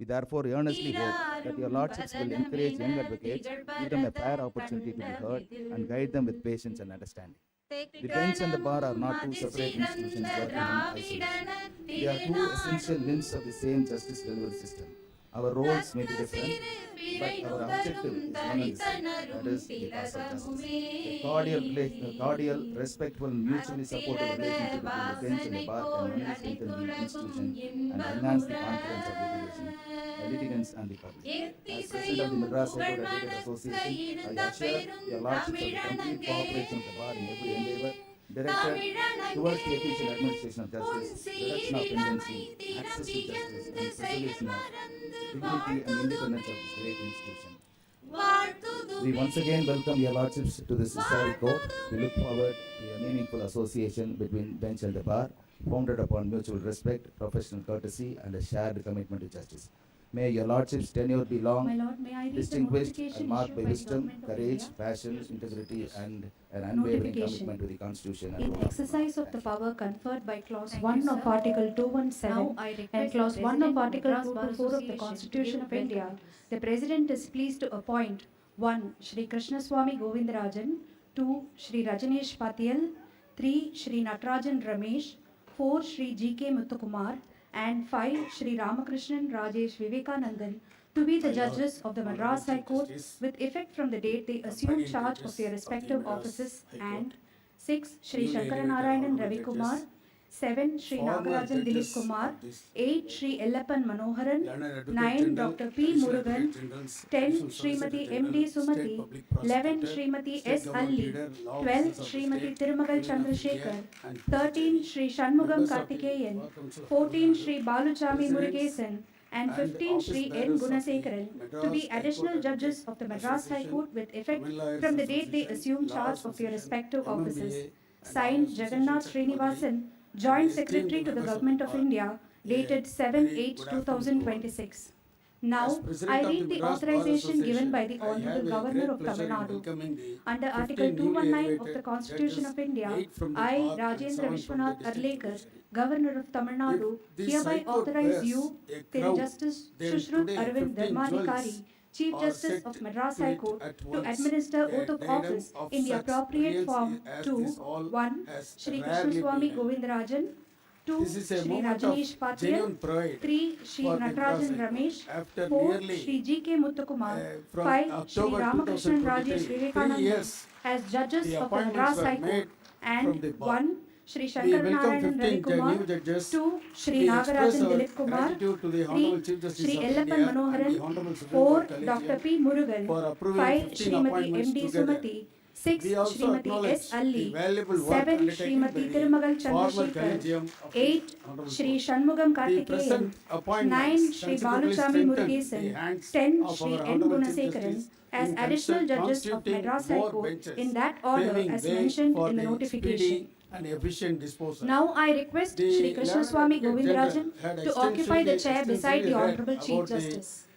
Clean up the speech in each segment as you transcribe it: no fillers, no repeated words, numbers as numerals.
We therefore earnestly hope that your lordships will encourage young advocates, give them a fair opportunity to be heard, and guide them with patience and understanding. The bench and the bar are not two separate institutions working in isolation. They are two essential limbs of the same justice delivery system. Our roles may be different, but our objective is one and the same. That is the cause of justice. A cordial, respectful, mutually supportive relationship between the bench and the bar can only strengthen the institution and enhance the confidence of litigants and the public. As President of the Madras High Court Advocate Association, I assure your lordships of the complete cooperation of the bar in every endeavor directed towards the efficient administration of justice, reduction of pendency, access to justice, and preservation of dignity and independence of this great institution. We once again welcome your lordships to this historic court. We look forward to a meaningful association between bench and the bar, founded upon mutual respect, professional courtesy, and a shared commitment to justice. May your lordship's tenure be long, My lord, may I read the distinguished, and notification marked issued by by the wisdom, Government of courage, India? passion, integrity, and an unwavering Notification. commitment to the Constitution and In rule of law. exercise of the power conferred by Clause Thank 1 you, of sir. Article 217 Now I request and Clause the 1 of President of Article Madras Bar 224 of the Association to Constitution give of India, welcome the President is pleased to appoint 1. Shri Krishnaswamy Govindarajan, 2. Shri Rajanesh Patil, 3. Shri Natarajan Ramesh, 4. Shri G.K. Muthukumar, and 5. Shri Ramakrishnan Rajesh Vivekanandan to be the judges of the Madras High Court with effect from the date they assume charge of their respective offices, and 6. Shri Shankaranarayanan Ravi Kumar, 7. Shri Nagarajan Dilip Kumar, 8. Shri Ellappan Manoharan, 9. Dr. P. Murugan, 10. Srimati M.D. Sumati, 11. Srimati S. Alli, 12. Srimati Tirumagal Chandrasekhar, 13. Shri Shanmugam Kartikeyan, 14. Shri Baluchami Murugesan, and 15 Shri N. Gunasekaran to be additional judges of the Madras High Court with effect from the date they assume charge of their respective offices. Signed, Jagannath Srinivasan, Joint Secretary to the Government of India, dated 7/8/2026. Now, I read the authorization given by the Honorable Governor of Tamil Nadu. Under Article 219 of the Constitution of India, I, Rajendra Vishwanath Arlekar, Governor of Tamil Nadu, hereby authorize you, Thiru Justice Shushrut Arvind Dharmanikari, Chief Justice of Madras High Court, to administer oath of office in the appropriate form to 1. Shri Krishnaswamy Govindarajan, 2. This is a Shri moment Rajanesh of genuine Patil, pride 3. Shri for the Madras Natarajan High Court. Ramesh, After 4. nearly, Shri G.K. Muthukumar, from 5. Shri October Ramakrishnan Rajesh 2023, 3 Vivekananda years, as judges the of the appointments Madras were High made Court, from the and bar. 1. Shri We welcome Shankaranarayanan 15 Ravi Kumar, new judges. 2. Shri We express Nagarajan our Dilip Kumar, gratitude to the 3. Honorable Chief Justice Shri of Ellappan India and the Manoharan, Honorable Supreme 4. Court Dr. Collegium P. Murugan, for approving 5. 15 Srimati appointments M.D. together. Sumati, 6. We also Srimati acknowledge S. Alli, the valuable work 7. undertaken by Srimati the Tirumagal former Chandrasekhar, collegium of the 8. Honorable Shri Court. Shanmugam The Kartikeyan, present 9. appointments Shri considerably Baluchami strengthen the Murugesan, hands 10. of Shri our N. Honorable Chief Gunasekharan Justice as in additional judges of constituting Madras High more Court benches, in that order paving as way mentioned for in the the notification. speedy and efficient disposal. Now I request The Shri Krishnaswamy Learned Advocate Govindarajan General had to occupy the chair beside the extensively read Honorable Chief about the Justice.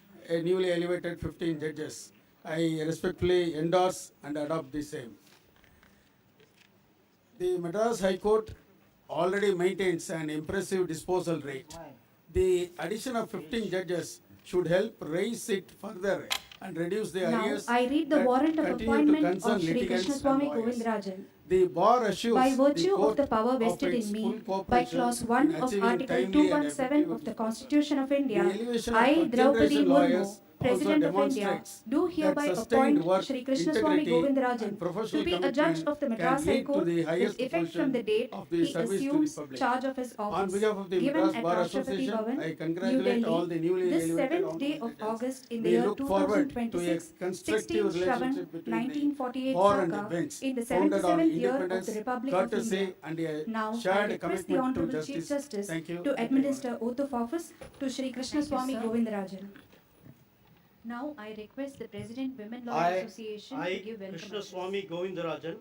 newly elevated 15 judges. I respectfully endorse and adopt the same. The Madras High Court already maintains an impressive disposal rate. The addition of 15 judges should help raise it further and reduce the Now arrears I read the that warrant of continue to appointment concern of Shri litigants and Krishnaswamy lawyers. Govindarajan. The bar assures By the virtue of court the power of vested its in me full by cooperation clause in 1 of achieving Article timely and 217 effective of the Constitution of India, The elevation of I, first Draupadi generation Murmu, lawyers President also of India, demonstrates do hereby that sustained appoint work, Shri Krishnaswamy integrity, Govindarajan and to professional be a judge commitment of the can Madras High lead to Court the with highest effect from portion the date of the he service to the assumes public. charge of his On office. behalf of the Given Madras at Bar Rashtrapati Association, Bhavan, I New congratulate all the Delhi, newly this elevated 7th day honorable of judges. August in the We year look forward to a 2026, constructive 16th Shravan, relationship between the 1948 bar and the Saka, bench, in the founded on 77th year of independence, the Republic of courtesy, India. and a Now, I shared request the commitment to Honorable Chief justice. Justice Thank you. to administer oath of office to Shri Krishnaswamy sir. Govindarajan. Now, I request the President Women Law I, Association to give welcome Krishna address. Swami Govindarajan,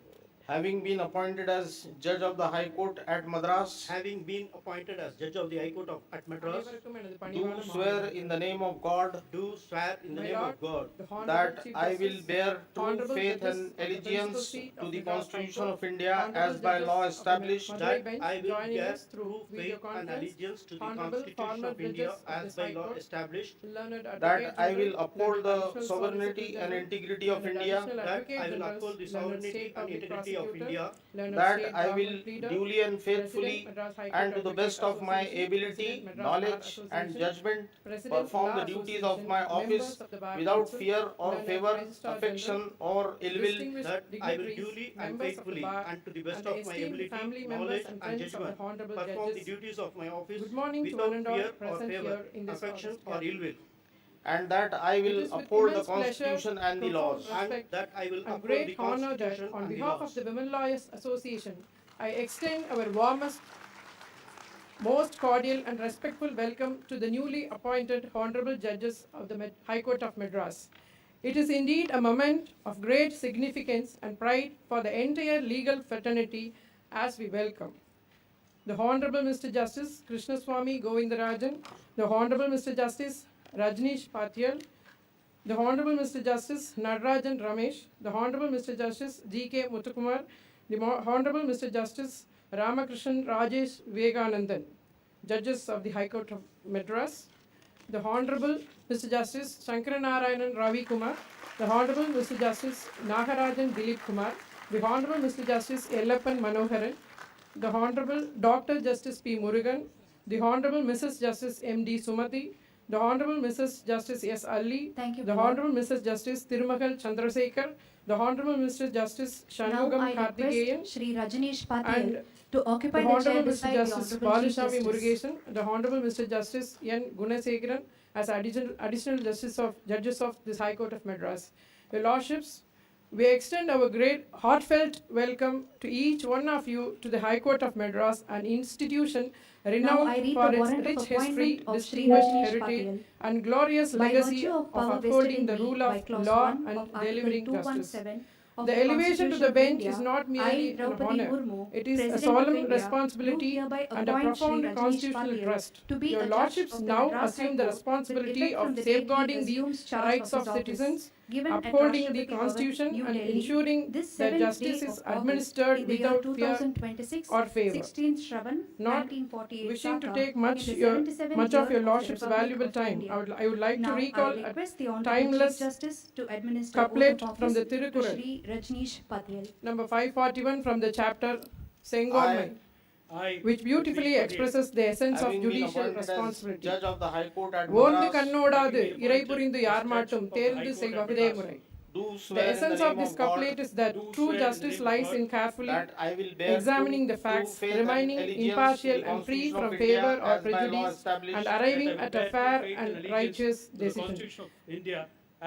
having been appointed as Judge of the High Court at Madras, having been appointed as Judge of the High Court at Madras, அனைவருக்கும் எனது do பணிவான swear மாலை in the name of God do swear in the My name Lord, of God the Honorable that Chief I will Justice, bear true Honorable faith Judges and of the allegiance Principal Seat to of the Madras High Constitution Court, of India Honorable as by Judges law of the established, Madurai that bench I will joining bear us through true video faith and conference, allegiance to the Honorable Constitution former of India judges of as this by High law Court, established, learned that Advocate I will General, uphold learned the Additional sovereignty Solicitor and General, integrity of learned India, Additional that Advocate I will Generals, uphold the learned sovereignty State and Public integrity of Prosecutor, India, learned that State I will Government Pleader, duly and faithfully President Madras High Court and to the Advocate best of my Association, ability, President Madras Bar knowledge and Association, judgment President perform Law the duties of Association, my office members of the Bar without Council, fear or learned favor, Registrar affection General, or ill will, distinguished that I will dignitaries, duly and members of the faithfully bar, and to the best and of my esteemed ability, family members knowledge and and friends of judgment the honorable perform the judges. duties of my office Good morning to without one and all fear or present favor, here in this affection august or gathering. ill will, and that I It will is with uphold the immense pleasure, Constitution and the profound laws. and respect, that I will and uphold great the honor that Constitution on and the behalf laws. of the Women Lawyers Association, I extend our warmest, most cordial and respectful welcome to the newly appointed honorable judges of the High Court of Madras. It is indeed a moment of great significance and pride for the entire legal fraternity as we welcome the Honorable Mr. Justice Krishnaswamy Govindarajan, the Honorable Mr. Justice Rajneesh Patyal, the Honorable Mr. Justice Natarajan Ramesh, the Honorable Mr. Justice G.K. Muthukumar, the Honorable Mr. Justice Ramakrishnan Rajesh Vivekanandan, Judges of the High Court of Madras, the Honorable Mr. Justice Shankaranarayanan Ravi Kumar, the Honorable Mr. Justice Nagarajan Dilip Kumar, the Honorable Mr. Justice Yellappan Manoharan, the Honorable Dr. Justice P. Murugan, the Honorable Mrs. Justice M.D. Sumati, the Honorable Mrs. Justice S. Ali, Thank you, the Lord. Honorable Mrs. Justice Thirumagal Chandrasekhar, the Honorable Mr. Justice Now Shanmugam I Karthikeyan, request Shri Rajneesh Patil and to the occupy the chair Honorable Mr. beside the Justice Honorable Chief Balashami Justice. Murugesan, the Honorable Mr. Justice N. Gunasekharan as additional Justice of Judges of this High Court of Madras. Your Lordships, we extend our great heartfelt welcome to each one of you to the High Court of Madras, an institution Now I renowned read for the its warrant rich of history, appointment of Shri distinguished Rajneesh heritage, Patil. and glorious By legacy virtue of of power vested upholding in the me rule by of clause law 1 and of Article delivering justice. 217 of The elevation to Constitution the of bench India, is not merely I, an Draupadi honor, Murmu, it is a President of solemn India, responsibility do hereby and a appoint Shri profound Rajneesh constitutional Patil trust. to be Your a judge Lordships of the now Madras assume High the Court responsibility with effect from of the date he safeguarding the assumes charge rights of of his office, citizens, given at upholding the Rashtrapati Bhavan, Constitution, New and Delhi, ensuring this that 7th justice day is of August administered in the year without fear 2026, or favor. 16th Shravan, Not 1948 wishing to Saka, take much in the your 77th much of year your the Lordship's Republic valuable of time, India. I would like to Now recall I a request the Honorable timeless Chief Justice to administer oath couplet of from the office to Tirukkural, Shri Rajneesh Patil. number 541 from the chapter Sengonmai, I, which beautifully expresses the essence of Having been judicial appointed as responsibility. Judge of the High Court at ஓர்ந்து Madras, கண்ணோடாது இறை புரிந்து யார் மாட்டும் தேர்ந்து செய்வதே முறை. do The swear in the essence of name this of couplet God is that true justice lies in carefully that I will bear examining the true facts, faith and remaining allegiance impartial to the and free Constitution from of India favor or as by law prejudice, established, and arriving that I at will a bear fair true faith and allegiance righteous to the decision. Constitution of India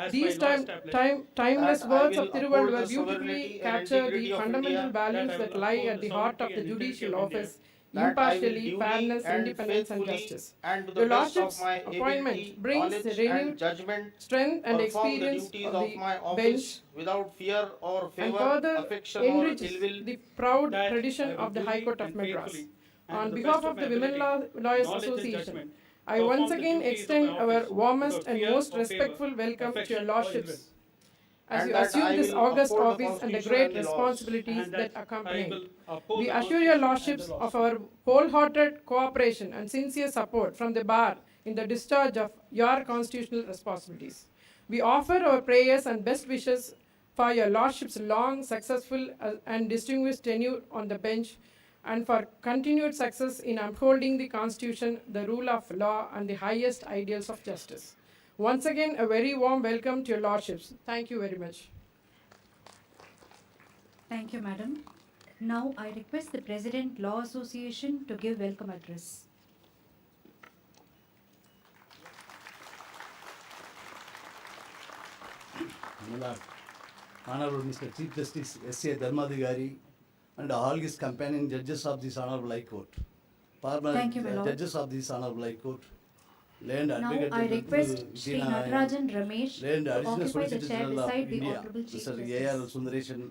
as These by law established. timeless that I words of will Thiruvalluvar uphold the beautifully sovereignty and capture the integrity of fundamental India, values that I that will lie uphold at the the heart of sovereignty the and judicial integrity of India, office, that I will impartially, duly fairness, and independence, and faithfully justice. and to Your the best of Lordship's my appointment ability, brings knowledge renewed and judgment strength and perform the experience duties of of my the office bench without fear or and favor, further affection or enriches ill will, the proud that tradition I will of the High duly Court of and Madras. faithfully and On to the behalf best of my the Women ability, Lawyers knowledge and Association, judgment, I perform once the again duties of extend my our office warmest without and fear most or favor, respectful welcome to your affection or ill Lordships will. as and you that assume I this will august uphold the office and the Constitution great and the laws. responsibilities And that that accompany I it. will uphold We the assure your Constitution Lordships and the laws. of our wholehearted cooperation and sincere support from the bar in the discharge of your constitutional responsibilities. We offer our prayers and best wishes for your Lordship's long, successful, and distinguished tenure on the bench, and for continued success in upholding the Constitution, the rule of law, and the highest ideals of justice. Once again, a very warm welcome to your Lordships. Thank you very much. Thank you, Madam. Now I request the President Law Association to give welcome address. My Lord, Honorable Mr. Chief Justice S.A. Dharmadhigari and all his companion judges of this Honorable High Court, former Thank you, my Lord. judges of this Honorable High Court, Land Now Advocate I General request Shri Dina, Natarajan Ramesh Land to Additional occupy the Solicitor chair General of beside the India, Honorable Chief Mr. A.R. Justice. Sundaresan,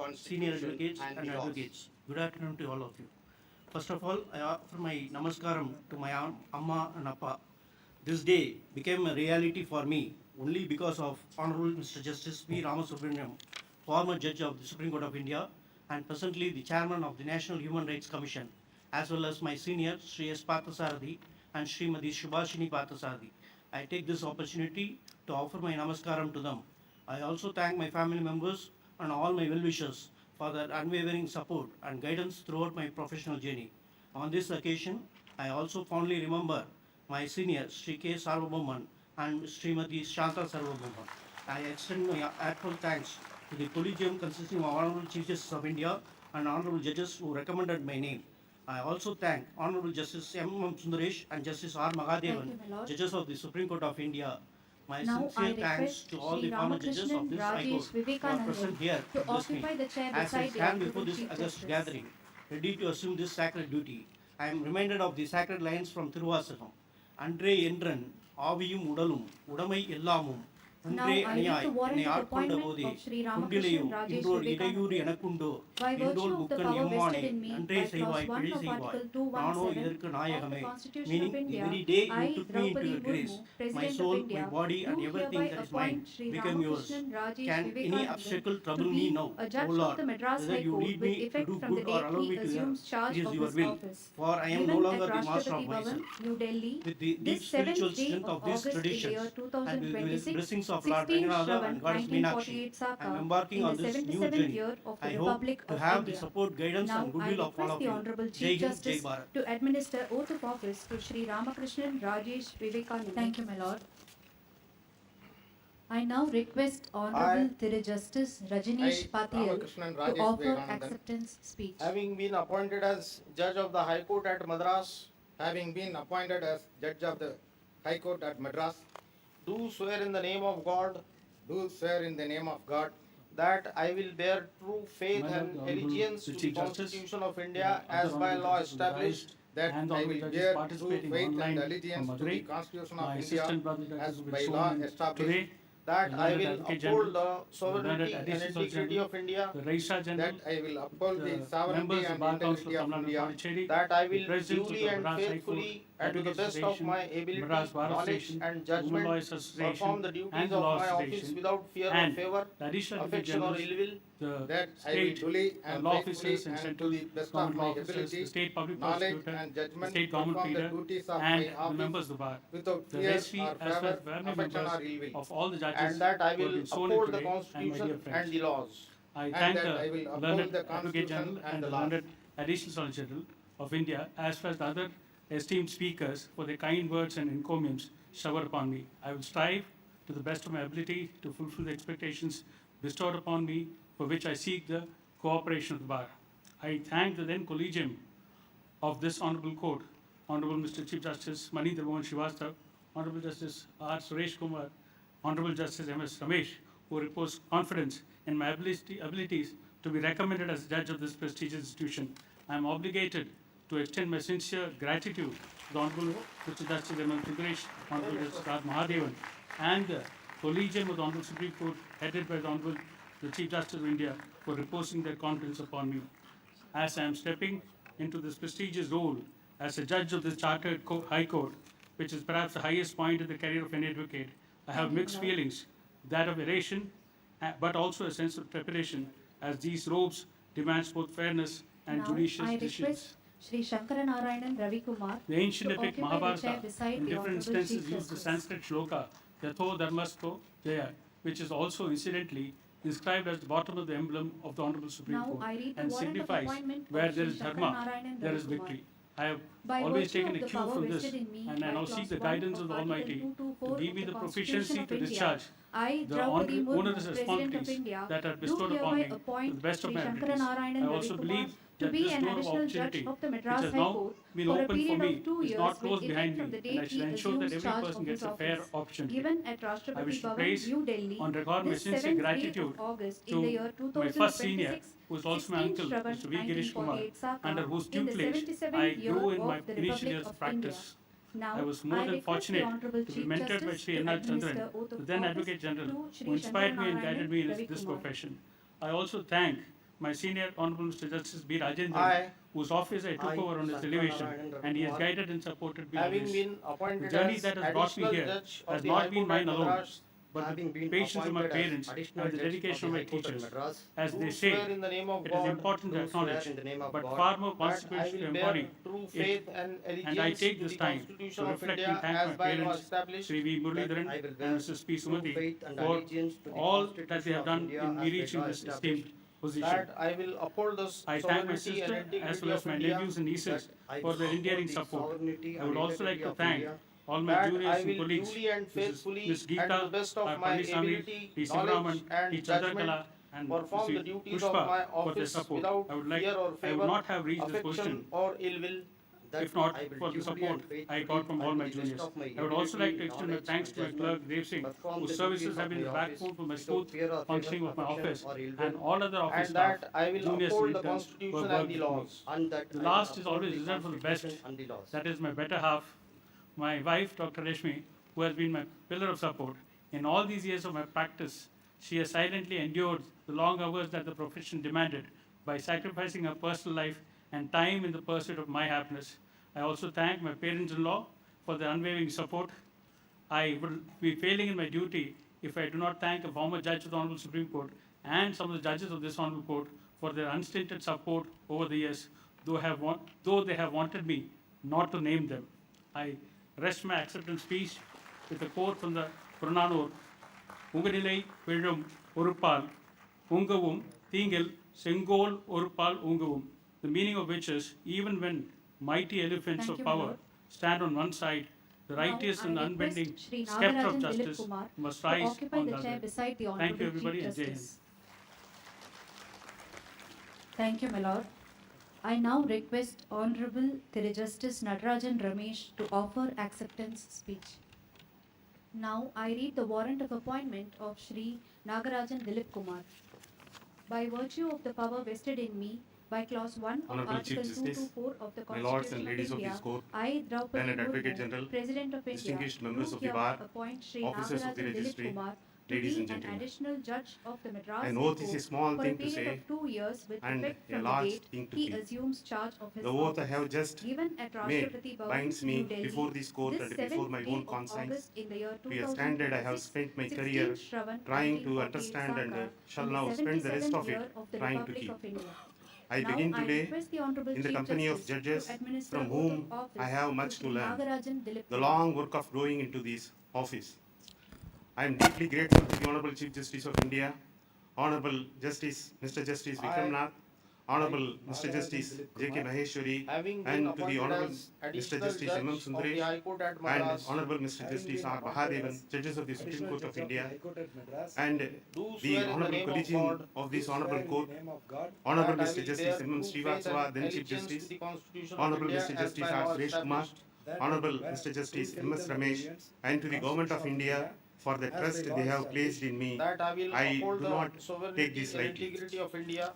senior Constitution advocates and and the laws. advocates. Good afternoon to all of you. First of all, I offer my namaskaram to my Amma and Appa, this day became a reality for me only because of Honorable Mr. Justice V. Ramasubramaniam, former judge of the Supreme Court of India and presently the chairman of the National Human Rights Commission, as well as my senior Sri S. Parthasarathi and Srimati Subhashini Parthasarathi. I take this opportunity to offer my namaskaram to them. I also thank my family members and all my well-wishers for their unwavering support and guidance throughout my professional journey. On this occasion, I also fondly remember my senior Sri K. Sarvabhauman and Srimati Shanta Sarvabhauman. I extend my heartfelt thanks to the Collegium consisting of Honorable Chief Justice of India and Honorable Judges who recommended my name. I also thank Honorable Justice M. M. Sundaresh and Justice R. Magadevan, Thank you, my lord. Judges of the Supreme Court of India. My Now I sincere thanks request to all Sri the former judges Ramakrishnan of this High Rajesh Court who are Vivekananda present here to to bless me. occupy the chair As I beside the stand before Honorable this Chief august Justice. gathering, ready to assume this sacred duty, I am reminded of the sacred lines from Thiruvasakam. அன்றே என்றன் ஆவியும் உடலும் உடைமை எல்லாமும் Now ஒன்றே I read அணியாய் the warrant என்னை of ஆட்கொண்ட appointment போதே of Sri குண்டிலையோ Ramakrishnan Rajesh இன்றோர் இடையூறு Vivekananda. எனக்குண்டோ By virtue இன்றோல் of the முக்கன் power எம்மானே vested in me அன்றே by clause செய்வாய் 1 பிழை of செய்வாய் Article நானோ 217 இதற்கு of the நாயகமே Constitution meaning of the India, very day you I, took me into Draupadi your grace, Murmu, my President soul, of India, my body and do everything hereby that is mine appoint Sri became yours. Ramakrishnan Rajesh Can any Vivekananda obstacle to trouble me be now, a judge O of Lord, the Madras whether High you Court lead with me to effect do from the good or date allow he me to err, assumes charge it is of your his will, office. for I am no Given longer at the master Rashtrapati of Bhavan, myself. New Delhi, With the deep this spiritual 7th day strength of of these August in the year traditions and with the 2026, blessings of Lord 16 Ranganatha Shravan and Goddess Meenakshi, 1948 I am Saka, embarking in on the this new 77th journey. year of the I hope Republic to of have the India. support, guidance Now and I goodwill of all request of the you. Honorable Jai Chief Hind, Jai Justice Bharat. to administer oath of office to Sri Ramakrishnan Rajesh Vivekananda. Thank you, my lord. I now request Honorable Thiru Justice Rajneesh I, Patil Ramakrishnan to Rajesh offer Vivekanandan, acceptance speech. having been appointed as judge of the High Court at Madras, having been appointed as judge of the High Court at Madras, do swear in the name of God do swear in the name of God that I will bear true faith Madam, and the Honorable allegiance to the Chief Justice, Constitution of India other as by honorable law judges on the established, dais, that and I honorable will judges bear true participating faith online and allegiance from to the Madurai. Constitution My of India assistant brother as judges will be by sworn law in established, today. that The I learned will Advocate uphold General, the sovereignty and Additional Solicitor integrity General, of India, the Registrar General, that I will uphold the the sovereignty members of and Bar Council integrity of of Tamil Nadu, India, Pondicherry, that I the will presidents of duly the and Madras High Court, faithfully and to the Advocates best of my Association, ability, Madras Bar knowledge Association, and Women judgment Lawyers Association, perform the and duties the of Law my office Association, without fear or and favor, the additional Advocate affection or Generals, ill will, the that I will state duly and law faithfully officers and and to central the best of government my law officers, the ability, state public knowledge prosecutor, and the judgment state government perform the pleader, duties of and my the office members of the bar, without the fear restri or as well favor, as family affection members or ill will, of all the judges and that I who have will been sworn in uphold the today, and my dear Constitution and friends. the laws. I and thank that I will the uphold learned the Advocate General Constitution and and the the laws. learned Additional Solicitor General of India, as well as the other esteemed speakers for their kind words and encomiums showered upon me. I will strive to the best of my ability to fulfill the expectations bestowed upon me, for which I seek the cooperation of the bar. I thank the then collegium of this honorable court, Honorable Mr. Chief Justice Manindra Mohan Srivastava, Honorable Justice R. Suresh Kumar, Honorable Justice M.S. Ramesh, who repose confidence in my abilities to be recommended as judge of this prestigious institution. I am obligated to extend my sincere gratitude to the Honorable Mr. Justice M. M. Sundaresh, Honorable Justice R. Mahadevan, and the collegium of the Honorable Supreme Court, headed by the Honorable the Chief Justice of India, for reposing their confidence upon me. As I am stepping into this prestigious role as a judge of this chartered High Court, which is perhaps the highest point in the career of any advocate, I have mixed feelings, that of elation, but also a sense of trepidation, as these robes demands both fairness and Now judicious I decisions. request Sri Shankaranarayanan Ravi Kumar The ancient to epic occupy the chair Mahabharata beside in the different Honorable instances Chief use the Justice. Sanskrit shloka Yatho Dharmasto Jaya, which is also incidentally inscribed as the bottom of the emblem of the Honorable Supreme Now Court I read the and warrant of signifies appointment of where there Sri is dharma, Shankaranarayanan there Ravi is Kumar. victory. I have By always virtue taken of a the cue power from this, vested in me and I by now clause seek the 1 guidance of the Article Almighty 224 to give of me the the Constitution proficiency of to India, discharge I, the Draupadi Murmu, onerous President of responsibilities India, that are do bestowed upon hereby me to appoint the best of Sri my abilities. Shankaranarayanan I Ravi also Kumar believe to that be this an door of additional judge opportunity, of the which Madras has High now Court been for a opened for period me, of 2 is years not closed with behind effect from me, the and I date shall he ensure that assumes every charge person of gets his a fair office. opportunity. Given at I Rashtrapati wish to Bhavan, praise New Delhi, on record my this sincere 7th day gratitude of August in the year to my first senior, 2026, who is also my 16 uncle, Shravan Mr. V. Girish Kumar, 1948 Saka, under whose in the tutelage 77th I year grew in of my the initial Republic years of of India. practice. Now, I was more I than request the fortunate Honorable to be Chief mentored by Justice Sri to N.R. administer Chandran, oath the of then office Advocate General, to who Shri inspired me and Shankaranarayanan guided me in Ravi this Kumar. profession. I also thank my senior Honorable Mr. Justice B. Rajendran, I, whose office I took I, over on his Sankara elevation, Narayan and he has Ravikumar, guided and supported me on having this. been The appointed journey as that has brought me additional here judge has of the not High been Court at mine alone, Madras, but having the been patience of my appointed as parents additional and the judge of dedication of the my High Court at teachers. Madras, As do they swear say, in the name of it is God important to do swear acknowledge, in the name of but God far more that I consequential to will bear embody true it. faith and And I allegiance take to this the time Constitution to of reflect India and thank as my by law parents, established, Sri V. that Muralidharan I will and bear Mrs. P. true Sumati, faith and for allegiance to the all that they Constitution have of done India in me as by reaching law this established, esteemed position. that I will uphold the I thank my sovereignty and sister as integrity well as of my India, nephews and nieces that I for will their uphold endearing the support. sovereignty I would and also like integrity to of thank India, all my that juniors I and will colleagues, duly and faithfully Ms. and to Geeta, the best of R. my Palisamy, ability, P. knowledge Sivaraman, and P. judgment Chandrakala, and perform Sri the duties of Pushpa my for their office support. without I would like, fear or I would favor, not have reached this affection position or ill will. that if not I will for the duly support and I faithfully got from and all to my the best juniors. of my I would also like to ability, extend my knowledge thanks and to my judgment, clerk Dev Singh, perform whose the services duties have of been the my office backbone for my without smooth fear or functioning favor, of my affection office, or ill and will, all other office And staff, that I will juniors uphold the interns who Constitution have and worked the with me. laws. and that The I last will is uphold always the reserved for the best. Constitution and the laws. That is my better half, my wife, Dr. Rashmi, who has been my pillar of support. In all these years of my practice, she has silently endured the long hours that the profession demanded by sacrificing her personal life and time in the pursuit of my happiness. I also thank my parents-in-law for their unwavering support. I will be failing in my duty if I do not thank a former judge of the Honorable Supreme Court and some of the judges of this Honorable Court for their unstinted support over the years, though they have wanted me not to name them. I rest my acceptance speech with a quote from the Purananur, உங்கநிலை விழும் ஒருப்பால் உங்கவும் தீங்கில் செங்கோல் ஒருப்பால் உங்கவும். The meaning of which is, even when mighty elephants Thank of you, power Milord. stand on one side, the righteous Now, and I unbending request Shri scepter of Nagarajan Dilip justice Kumar must to rise occupy on the the chair other. beside the Thank you, Honorable everybody, Chief and Jai Hind. Justice. Thank you, my lord. I now request Honorable Thiru Justice Natarajan Ramesh to offer acceptance speech. Now I read the warrant of appointment of Shri Nagarajan Dilip Kumar. By virtue of the power vested in me by clause 1 of Honorable Chief Article Justice, 224 of the my lords and Constitution ladies of of India, this court, I, Draupadi Learned Advocate Murmu, General, President of India, distinguished members do of the hereby bar, appoint Shri officers of the Nagarajan Dilip registry, Kumar to ladies be and an gentlemen. additional judge of the Madras An High oath is a Court small for a thing to period say of 2 years with and effect a from the large date thing to he keep. assumes charge of his The oath I office. have just Given at made Rashtrapati Bhavan, binds me New Delhi, before this court this and before 7th my day own of conscience. August in the year To a standard I have 2026, spent my 16 career Shravan trying to 1948 understand and Saka, shall in now the spend the rest 77th of year it of the trying to Republic keep. of India. I Now begin I today request the Honorable in the Chief company of Justice judges to administer from oath whom of office I have much Shri to learn. Nagarajan Dilip The Kumar. long work of going into this office. I am deeply grateful to the Honorable Chief Justice of India, Honorable Justice, Mr. Justice Vikram Nath, Honorable Mr. Justice J.K. Maheshwari, Having been and to the appointed Honorable as Mr. additional Justice M.M. judge of the Sundaresh High Court at and Madras, Honorable Mr. Justice R. Mahadevan, judges of the Supreme Court of India, and do the swear in the Honorable name of Collegium God of this Honorable Court, that Honorable I Mr. will Justice bear M.M. true faith Srivastava, and then Chief allegiance to Justice, the Constitution of Honorable India Mr. as Justice by R. law Suresh Kumar, established. Honorable Mr. Justice M.S. Ramesh, and to the Government of India for the trust they have placed in me. That I will I uphold do the not take sovereignty this and lightly. integrity of India.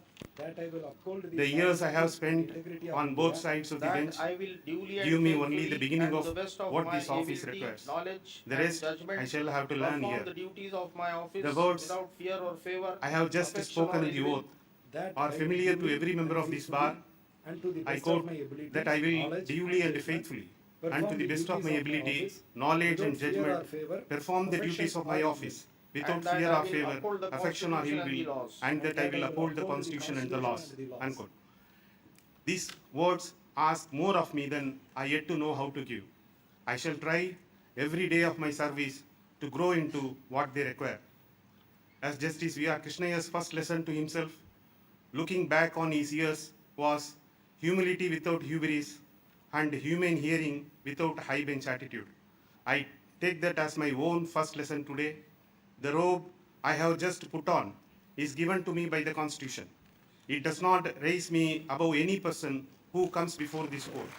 The years I have spent on both sides of the bench That I will duly give and me only the faithfully beginning and of to the best of what my this office ability, requires. knowledge, The and rest judgment I shall have to learn perform here. the duties of my office The words without fear or favor. I have just affection spoken or in the ill will. oath are familiar to every member of this bar. I quote that I will duly and faithfully and to the best of my ability, knowledge and judgment, perform the duties of my office without And that fear I or will favor, uphold the affection or ill Constitution and the will, laws. and that I will uphold the Constitution and the laws. Unquote. These words ask more of me than I yet to know how to give. I shall try every day of my service to grow into what they require. As Justice V.R. Krishnaya's first lesson to himself, looking back on his years, was humility without hubris and humane hearing without high bench attitude. I take that as my own first lesson today. The robe I have just put on is given to me by the Constitution. It does not raise me above any person who comes before this court.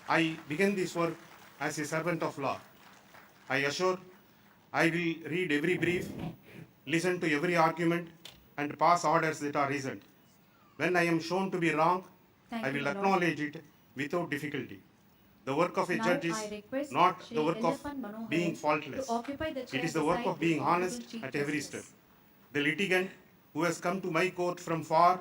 I begin this work as a servant of law. I assure I will read every brief, listen to every argument, and pass orders that are reasoned. When I am shown to be wrong, Thank I you, will my lord. acknowledge it without difficulty. The work of a Now judge I is request not Shri the work of Ellappan Manoharan being faultless. to occupy the chair It is the work beside of being the Honorable honest Chief at every Justice. step. The litigant who has come to my court from far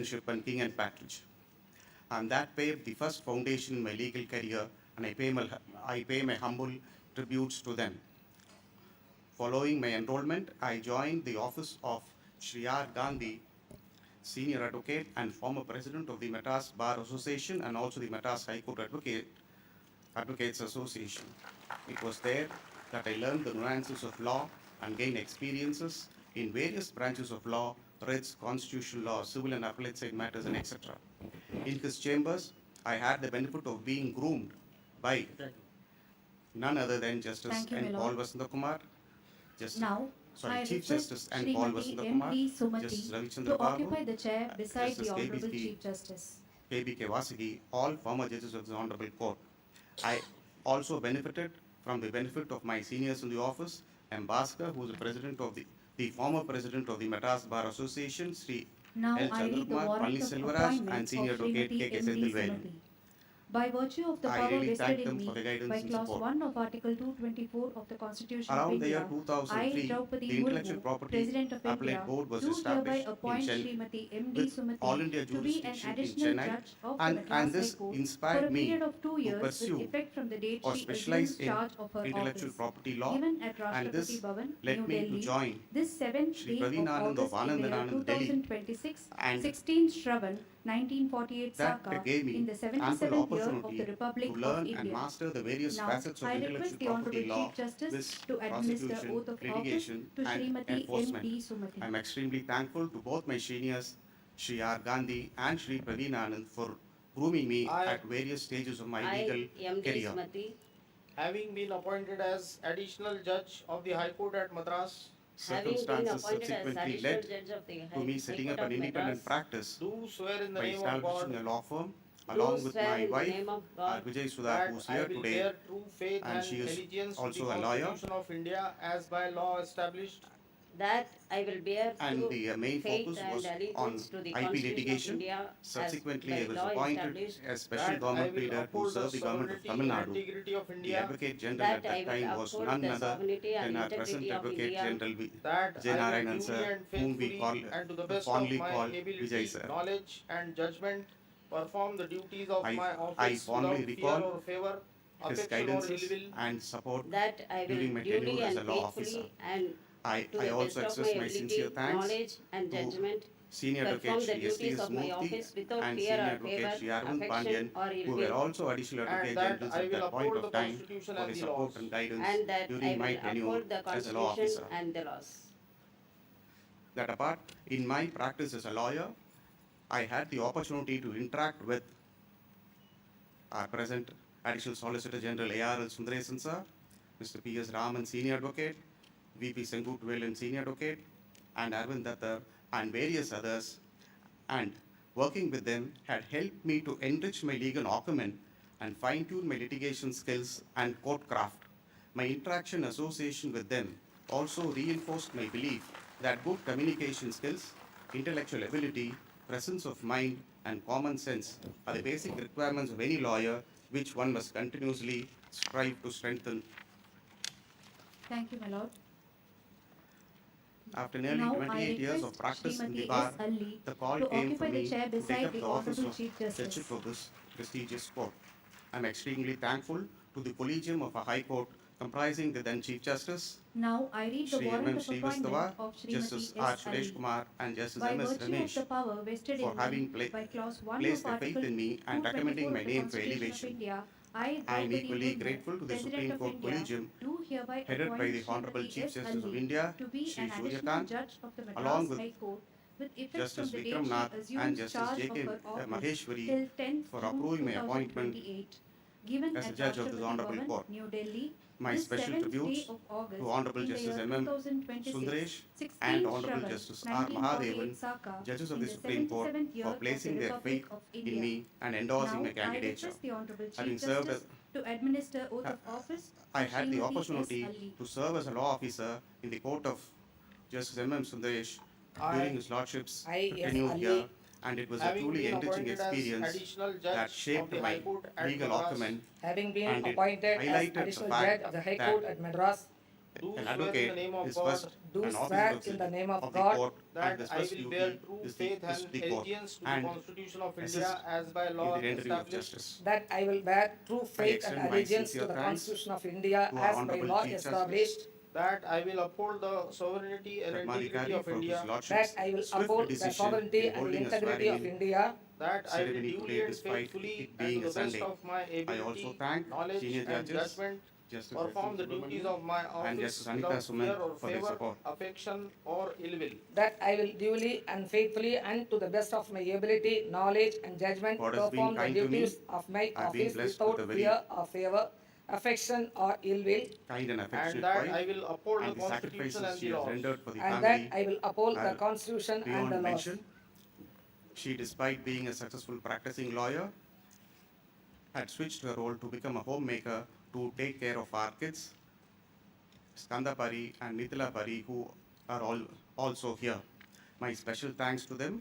internship and king and patronage. And that paved the first foundation in my legal career, and I pay my humble tributes to them. Following my enrollment, I joined the office of Shri R. Gandhi senior advocate and former president of the Madras Bar Association and also the Madras High Court Advocates Association. It was there that I learned the nuances of law and gained experiences in various branches of law, writs, constitutional law, civil and appellate side matters, and etc. In his chambers, I had the benefit of being groomed by none other than Justice Thank you, N. my Paul lord. Vasantakumar, Now, I Chief request Justice N. Paul Srimati Vasantakumar, M.D. Justice Sumati Ravichandra to Babu, occupy the chair beside Justice the Honorable K.B.K. Chief Justice. K.B.K. Vasagi, all former judges of the Honorable Court. I also benefited from the benefit of my seniors in the office, M. Bhaskar, who is the president of the former president of the Madras Bar Association, Sri Now L. I read the Chandrakumar, warrant Palni of Selvaraj, appointment and of senior advocate Srimati K.K. M.D. Senthilvelu. Sumati. By virtue of the I power really vested thank in them me for their guidance by and clause support. 1 of Article 224 of the Constitution of Around the year India, 2003, I, Draupadi the Intellectual Murmu, Property President of Appellate India, Board was do hereby established in appoint Chennai Srimati M.D. with All India Sumati to be an jurisdiction in additional Chennai, judge of the and Madras this High Court for a inspired me period of 2 to years with pursue effect from the date or she specialize assumes in charge of her intellectual office. property law, Given at and this Rashtrapati Bhavan, led New me to Delhi, join this 7th Shri day Praveen of Anand of August in the year Anandanand, Delhi, 2026, and 16th Shravan, 1948 that Saka, gave me in the ample 77th year of opportunity the Republic to learn of and India. master the various Now, facets of I intellectual request the property Honorable law, Chief Justice this to administer prosecution, oath of office litigation, to and Srimati enforcement. M.D. Sumati. I am extremely thankful to both my seniors, Shri R. Gandhi and Shri Praveen Anand, for grooming me at various stages of my legal career. Having been appointed as additional judge of the High Court at Madras, Circumstances subsequently led to me setting up an independent practice do swear in the by name of establishing God a law firm along with my wife, Vijay Sudha, that who is I here will today, bear true faith and and she is allegiance to also the a lawyer. Constitution of India as by law established, that I will bear and true the main faith focus and was on allegiance to the IP Constitution of litigation. India Subsequently, as I was by law appointed established, as special that I government will leader to uphold the serve the government of sovereignty Tamil and Nadu. integrity of The India, Advocate General that at that I will time was uphold none the other sovereignty and than our present integrity of Advocate India, General that J. I will Narayanan duly sir, and whom we faithfully call and to the best of fondly my call ability, Vijay sir. knowledge and judgment perform the duties of I- my I office fondly without fear recall or favor, His affection or ill guidances will, and support that I will during my duly tenure as and a law officer. faithfully and I to the best also of my express my sincere ability, thanks knowledge and to judgment Senior perform Advocate the Shri duties S.T.S. of my Murthy office without and fear Senior or Advocate favor, Shri Arvind affection Pandyan, or ill who were will, also additional and Advocate that Generals I at will that point uphold of the time Constitution for and his the support laws, and guidance and that I during my will tenure uphold the as a law Constitution officer. and the laws. That apart, in my practice as a lawyer, I had the opportunity to interact with our present Additional Solicitor General A.R.L. Sundaresan sir, Mr. P.S. Raman, Senior Advocate, V.P. Sengut Senior Advocate, and Arvind Dattar, and various others, and working with them had helped me to enrich my legal acumen and fine-tune my litigation skills and court craft. My interaction association with them also reinforced my belief that good communication skills, intellectual ability, presence of mind, and common sense are the basic requirements of any lawyer, which one must continuously strive to strengthen. Thank you, my lord. After nearly Now 28 I years request of practice in the Srimati bar, S. Ali the call to came for occupy the me chair to take beside up the the office Honorable of Chief Justice. Judgeship of this prestigious court. I am extremely thankful to the Collegium of a High Court comprising the then Chief Justice, Now I read the Shri warrant M.M. of appointment Srivastava, of Justice Srimati R. S. Suresh Ali. Kumar, and Justice By M.S. virtue of Ramesh the power vested for in having me by clause 1 placed of their faith Article in me and recommending 224 my of the name for Constitution of elevation. India, I I am Draupadi equally Murmu, grateful to the President Supreme of Court India, Collegium, do hereby headed by appoint the Honorable Srimati Chief S. Justice of Ali India, to be Shri an additional Suryakant, judge of the along Madras with High Court with effect Justice from the Vikram date Nath she and assumes Justice charge J.K. of her office Maheshwari till 10th for June approving my appointment 2028, given as a at judge of this Rashtrapati Honorable Bhavan, Court. New Delhi, My this special 7th tributes day of August to Honorable in the Justice year M.M. 2026, Sundaresh 16 and Honorable Shravan, Justice R. Mahadevan, 1948 Saka, judges of in the Supreme Court, 77th year for of placing the their Republic faith of in India. me and endorsing Now, my I candidature. request the Honorable Having Chief served Justice to administer oath of office I to had the Srimati S. opportunity Ali. to serve as a law officer in the court of Justice M.M. Sundaresh I- during his lordship's I, S. tenure Ali, here, and it was a having truly been enriching appointed as experience additional judge that of shaped the my High Court at legal Madras, acumen, Having been and it appointed as highlighted the additional fact judge of the High that Court at Madras, do an swear in the advocate name of is God first do an swear officer in the name of the God court, and that his I first will duty bear true is faith the and court allegiance to the and Constitution of assist India as by in law the rendering of established, justice. that I will bear true faith and extend my allegiance to sincere the thanks Constitution of India to our as by Honorable law Chief Justice, established, that I will uphold the sovereignty and integrity Dharmadhikari of for India, whose lordship's that I will swift uphold the decision sovereignty in and holding a integrity of swearing-in India, that I will ceremony duly today and despite faithfully it and being to a the best Sunday. of my I also ability, thank knowledge senior and judges, judgment Justice perform the S.N. duties Subramanian of my and office Justice Anita without Suman fear or for their favor, support. affection or ill will. that I will duly and faithfully and to the best of my ability, knowledge and judgment God has been perform the kind to me. duties of my I've been office blessed with without a very fear or favor, affection or ill will, kind and And affectionate that I wife, will uphold the and the constitution sacrifices and she the has laws. rendered for the and that family I will uphold the are constitution and beyond the laws. mention. She, despite being a successful practicing lawyer, had switched her role to become a homemaker to take care of our kids, Skanda Pari and Mithila Pari, who are all also here. My special thanks to them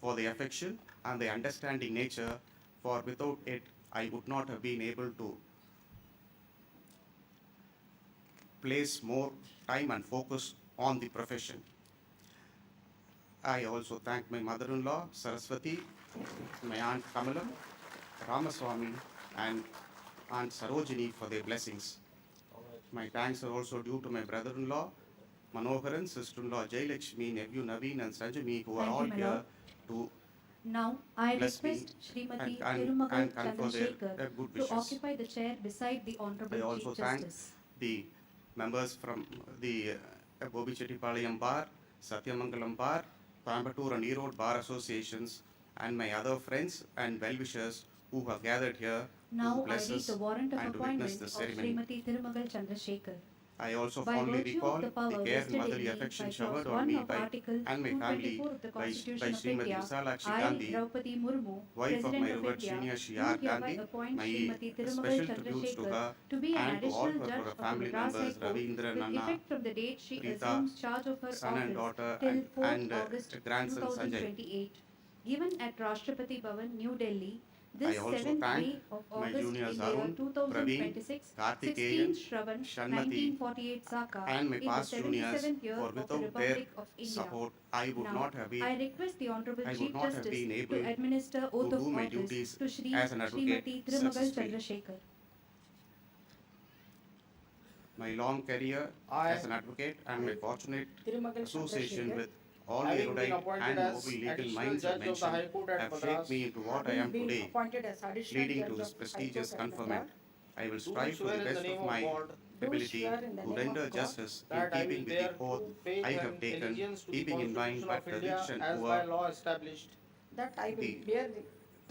for the affection and the understanding nature, for without it, I would not have been able to place more time and focus on the profession. I also thank my mother-in-law, Saraswati, my aunt Kamalam, Ramaswamy, and Aunt Sarojini for their blessings. My thanks are also due to my brother-in-law, Manoharan, sister-in-law Jayalakshmi, nephew Naveen, and Sanjami, who are Thank you, all my here lord. to Now, I bless me request Srimati and Thirumagal confer their Chandrasekhar good to wishes. occupy the chair beside the I Honorable also Chief thank Justice. the members from the Gobi Chettipalayam Bar, Satyamangalam Bar, Coimbatore and Erode Bar Associations, and my other friends and well-wishers who have gathered here to Now, I bless read us the warrant of and to witness appointment the of ceremony. Srimati Thirumagal Chandrasekhar. I also By fondly virtue recall of the power the care and vested in motherly me affection by clause showered on 1 me of by Article and my family 224 of the by Constitution of Srimati India, Visalakshi I, Gandhi, Draupadi Murmu, wife of my President of revered India, senior do Shri R. hereby Gandhi, appoint my Srimati Thirumagal special tributes to Chandrasekhar her to be an and to all additional her judge of the family Madras High members, Court Ravindra with Nana, effect from the date she Preeta, assumes charge of her son and office daughter, till 4th and August grandson Sanjay. 2028. Given at Rashtrapati Bhavan, New Delhi, this I also 7th thank day of my August juniors in the year Arun, 2026, Praveen, 16th Karthikeyan, Shravan, Shanmati, 1948 Saka, and my in the past juniors, 77th year for of the without their Republic of India. support, I would Now, not have been, I request the Honorable I would Chief not have Justice been to able administer oath to of do my office duties to Shri as an advocate Srimati Thirumagal successfully. Chandrasekhar. My long career I- as an advocate and my fortunate Thirumagal association Chandrasekhar, with all Having been erudite appointed and as noble legal additional minds judge I of the mentioned High Court at have Madras, shaped me into what I having am been today, appointed as additional leading judge to of this High prestigious Court at conferment. Madras, I will do strive to swear the in the best name of of my God ability swear in the to name render of God justice in that I will keeping with bear the oath true faith I have and taken, allegiance to the keeping in mind Constitution what of the India rich and as poor, by law established, that I will The- bear the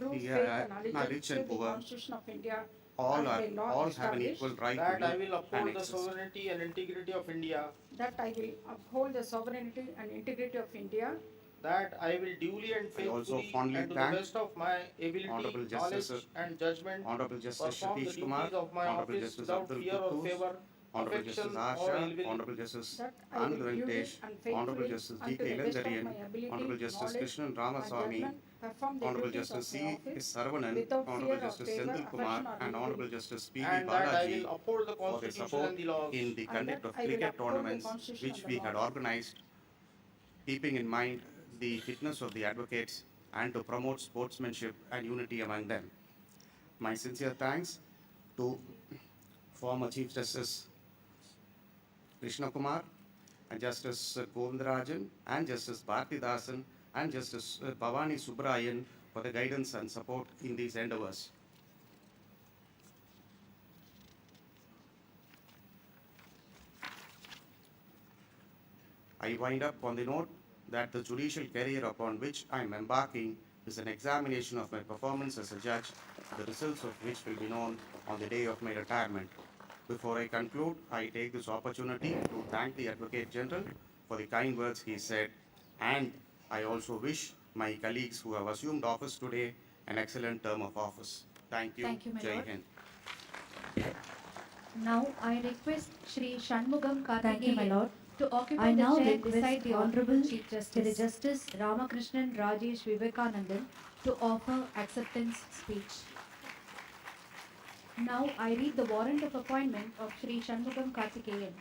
true the, faith and not allegiance rich to and the poor, Constitution of India all as are by law all have an established, equal right that to I live will and uphold the exist. sovereignty and integrity of India, that I will uphold the sovereignty and integrity of India, that I will duly and I also faithfully fondly and to the thank best of my ability, Honorable knowledge Justice and judgment Honorable Justice perform the Satish Kumar, duties of my Honorable office Justice without Abdul fear or Quddus, favor, Honorable affection Justice or Asha, ill will, Honorable Justice that I will Anand duly Venkatesh, and Honorable faithfully Justice and G. to K. the best of Ilandarian, my ability, Honorable Justice knowledge Krishnan and Ramaswamy, judgment, perform the Honorable duties of Justice my C. office S. Saravanan, without Honorable fear or Justice favor, Senthil Kumar, affection or and ill Honorable will, Justice P. D. and that I Balaji will uphold the for their Constitution support and the laws. in the and conduct that of I will cricket uphold the tournaments Constitution which and we the had laws. organized, keeping in mind the fitness of the advocates and to promote sportsmanship and unity among them. My sincere thanks to former Chief Justice Krishna Kumar and Justice Govindarajan and Justice Bhartidasan and Justice Bhavani Subbarayan for the guidance and support in these endeavors. I wind up on the note that the judicial career upon which I am embarking is an examination of my performance as a judge, the results of which will be known on the day of my retirement. Before I conclude, I take this opportunity to thank the Advocate General for the kind words he said, and I also wish my colleagues who have assumed office today an excellent term of office. Thank you. Thank you, my Jai lord. Hind. Now, I request Shri Shanmugam Thank you, my Karthikeyan lord. to occupy I the now chair request beside the the Honorable Chief to the Justice Justice Ramakrishnan Rajesh Vivekanandan to offer acceptance speech. Now I read the warrant of appointment of Shri Shanmugam Karthikeyan.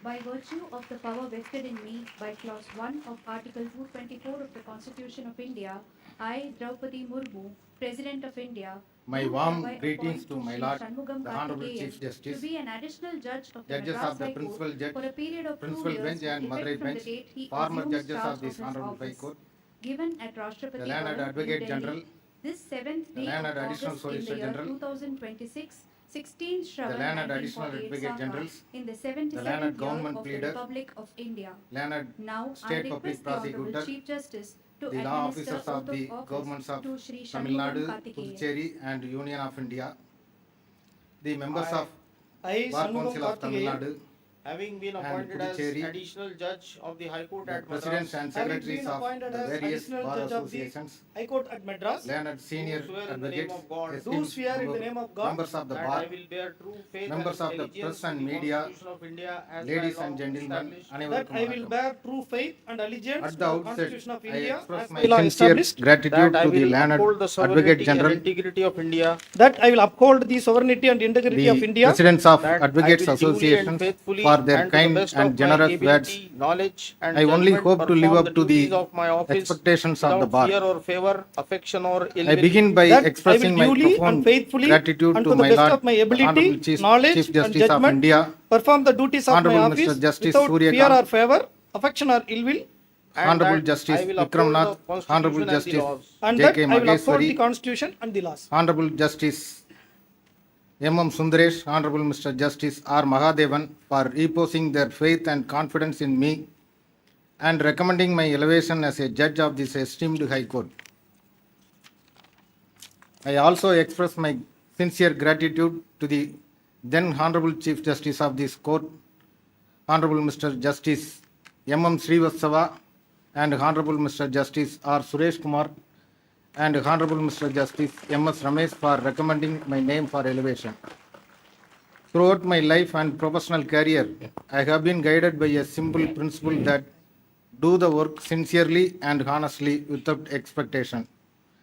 By virtue of the power vested in me by clause 1 of Article 224 of the Constitution of India, I, Draupadi Murmu, President of India, My do warm hereby greetings appoint to my Shri Lord, Shanmugam the Honorable Karthikeyan Chief Justice, to be an additional judge of the judges Madras of the High Principal Court Judge, for a period of 2 Principal years Bench with and effect Madurai from the Bench, date he former assumes judges charge of this his Honorable High office. Court, Given at Rashtrapati the learned Bhavan, New Advocate General, Delhi, this 7th the day learned of Additional August in the Solicitor year General, 2026, 16th Shravan learned Additional 1948 Advocate Saka, Generals, in the the 77th learned year Government of the Pleader, Republic of India. learned Now I State Public request the Honorable Prosecutor, Chief Justice to the law administer officers oath of the of office governments of to Shri Tamil Shanmugam Nadu, Karthikeyan. Puducherry and Union of India, the members I- of I, Bar Shanmugam Council of Tamil Karthikeyan, Nadu, Having been and appointed as Puducherry, additional judge of the High Court the at presidents Madras, and having secretaries been of appointed the as various additional bar judge of the associations, High Court at Madras, learned senior do swear in the name advocates, of God, esteemed do swear in the name of God members of the that bar, I will bear true faith members and of the allegiance press to and the media, Constitution of India as ladies by law and gentlemen, established, that அனைவருக்கும் I will வணக்கம். bear true faith and allegiance At to the the outset, Constitution of I India express as my by law sincere established, gratitude that I to the will learned uphold the Advocate sovereignty and General, integrity of India, that I will uphold the sovereignty and integrity of the India, presidents of that I Advocates will duly and Associations faithfully for their and to the kind best and of my generous words. ability, knowledge and I only judgment hope to live perform up the to the duties of my office expectations of the without bar. fear or favor, affection or ill I will. begin by that I will expressing my duly and profound faithfully gratitude and to to the my best Lord, of my the ability, Honorable knowledge Chief and Justice of judgment, India, perform the duties of my Honorable office Mr. Justice without fear Suryakant, or favor, affection or ill will, And Honorable that Justice I will Vikram uphold Nath, the Constitution Honorable and the Justice laws. and J.K. that I will uphold the Maheshwari, Constitution and the laws. Honorable Justice M.M. Sundaresh, Honorable Mr. Justice R. Mahadevan for reposing their faith and confidence in me and recommending my elevation as a judge of this esteemed High Court. I also express my sincere gratitude to the then Honorable Chief Justice of this court, Honorable Mr. Justice M.M. Srivastava and Honorable Mr. Justice R. Suresh Kumar and Honorable Mr. Justice M.S. Ramesh for recommending my name for elevation. Throughout my life and professional career, I have been guided by a simple principle that do the work sincerely and honestly without expectation.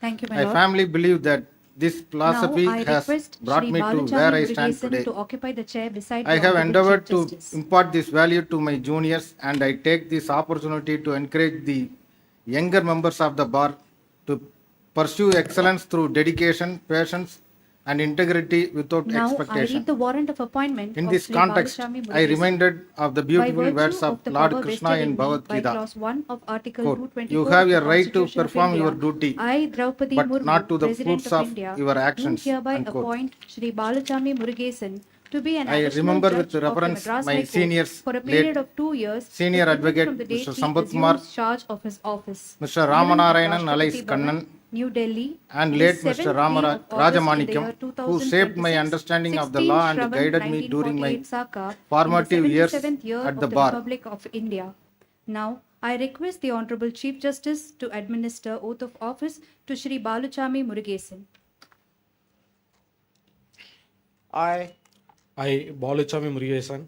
Thank you, my I lord. firmly believe that this philosophy Now I has request brought Shri me to Balachami where I stand Murugesan today. to occupy the chair beside I the have Honorable endeavored Chief to Justice. impart this value to my juniors, and I take this opportunity to encourage the younger members of the bar to pursue excellence through dedication, patience, and integrity without Now I expectation. read the warrant of appointment In of this Shri context, Balachami I Murugesan. reminded of the By beautiful virtue words of the Lord power Krishna vested in me Bhagavad by Gita. clause 1 of Article Quote, 224 you have of a the right to Constitution of perform India, your duty, I, Draupadi but Murmu, not to the President fruits of of India, your do actions. hereby Unquote. appoint Shri Balachami Murugesan to be an I additional remember judge with of the reference Madras my High Court seniors, for a late period of 2 years senior with effect advocate from the date Mr. he Sambat Kumar, assumes charge of his office. Mr. Given at Ramanarayanan Rashtrapati Alais Bhavan, Kannan, New Delhi, and this late Mr. 7th day of August in the Rajamanikam, year who shaped my 2026, understanding of the 16 law and Shravan guided me during my 1948 Saka, in the formative years 77th year at of the the bar. Republic of India. Now, I request the Honorable Chief Justice to administer oath of office to Shri Balachami Murugesan. I, Balachami Murugesan,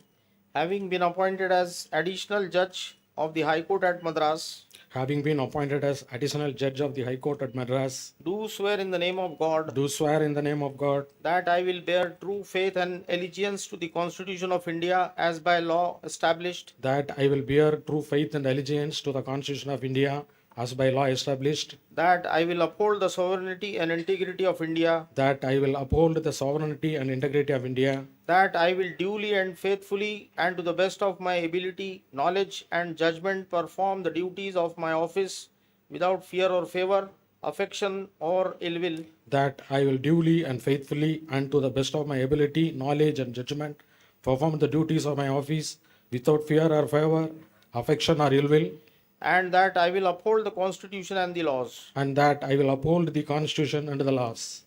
having been appointed as additional judge of the High Court at Madras, having been appointed as additional judge of the High Court at Madras, do swear in the name of God do swear in the name of God that I will bear true faith and allegiance to the Constitution of India as by law established, that I will bear true faith and allegiance to the Constitution of India as by law established, that I will uphold the sovereignty and integrity of India, that I will uphold the sovereignty and integrity of India, that I will duly and faithfully and to the best of my ability, knowledge and judgment perform the duties of my office without fear or favor, affection or ill will, that I will duly and faithfully and to the best of my ability, knowledge and judgment perform the duties of my office without fear or favor, affection or ill will, and that I will uphold the Constitution and the laws. and that I will uphold the Constitution and the laws.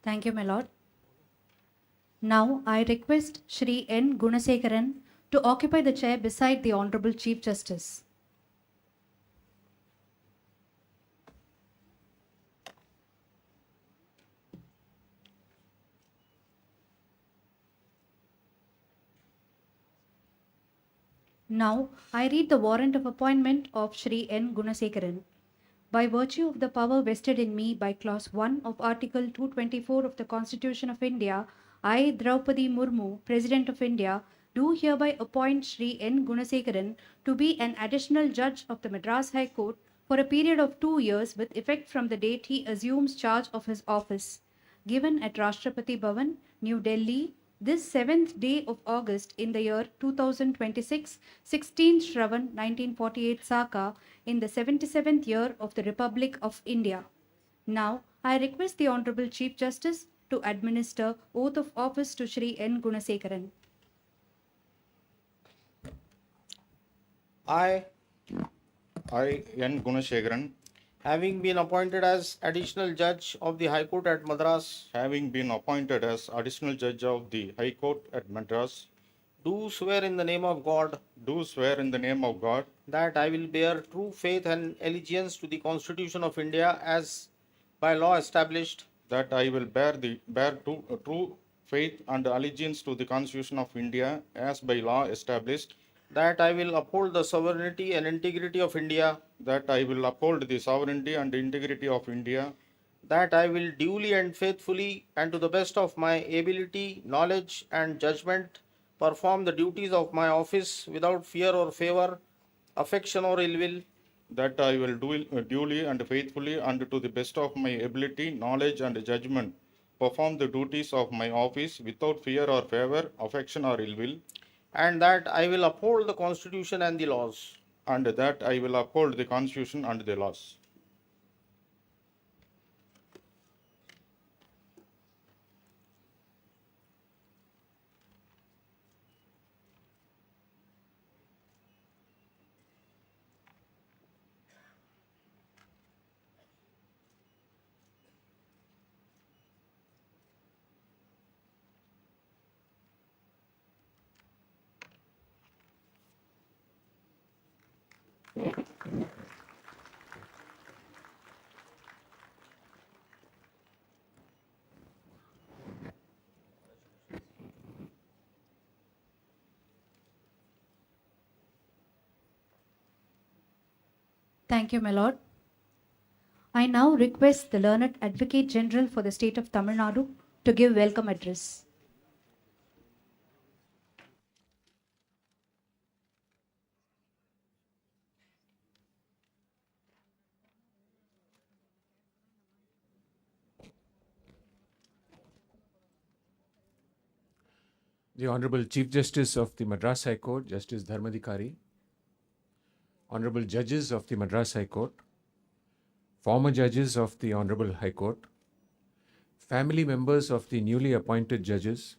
Thank you, my lord. Now I request Shri N. Gunasekaran to occupy the chair beside the Honorable Chief Justice. Now I read the warrant of appointment of Shri N. Gunasekaran. By virtue of the power vested in me by Clause 1 of Article 224 of the Constitution of India, I, Draupadi Murmu, President of India, do hereby appoint Shri N. Gunasekaran to be an additional judge of the Madras High Court for a period of 2 years with effect from the date he assumes charge of his office. Given at Rashtrapati Bhavan, New Delhi, this 7th day of August in the year 2026, 16th Shravan 1948 Saka, in the 77th year of the Republic of India. Now, I request the Honorable Chief Justice to administer oath of office to Shri N. Gunasekaran. I, N. Gunasekaran, having been appointed as additional judge of the High Court at Madras, having been appointed as additional judge of the High Court at Madras, do swear in the name of God do swear in the name of God that I will bear true faith and allegiance to the Constitution of India as by law established, that I will bear true faith and allegiance to the Constitution of India as by law established, that I will uphold the sovereignty and integrity of India, that I will uphold the sovereignty and integrity of India, that I will duly and faithfully and to the best of my ability, knowledge and judgment perform the duties of my office without fear or favor, affection or ill will, that I will duly and faithfully and to the best of my ability, knowledge and judgment perform the duties of my office without fear or favor, affection or ill will, and that I will uphold the Constitution and the laws. and that I will uphold the Constitution and the laws. Thank you, my lord. I now request the learned Advocate General for the state of Tamil Nadu to give welcome address. The Honorable Chief Justice of the Madras High Court, Justice Dharmadhikari, Honorable Judges of the Madras High Court, former judges of the Honorable High Court, family members of the newly appointed judges,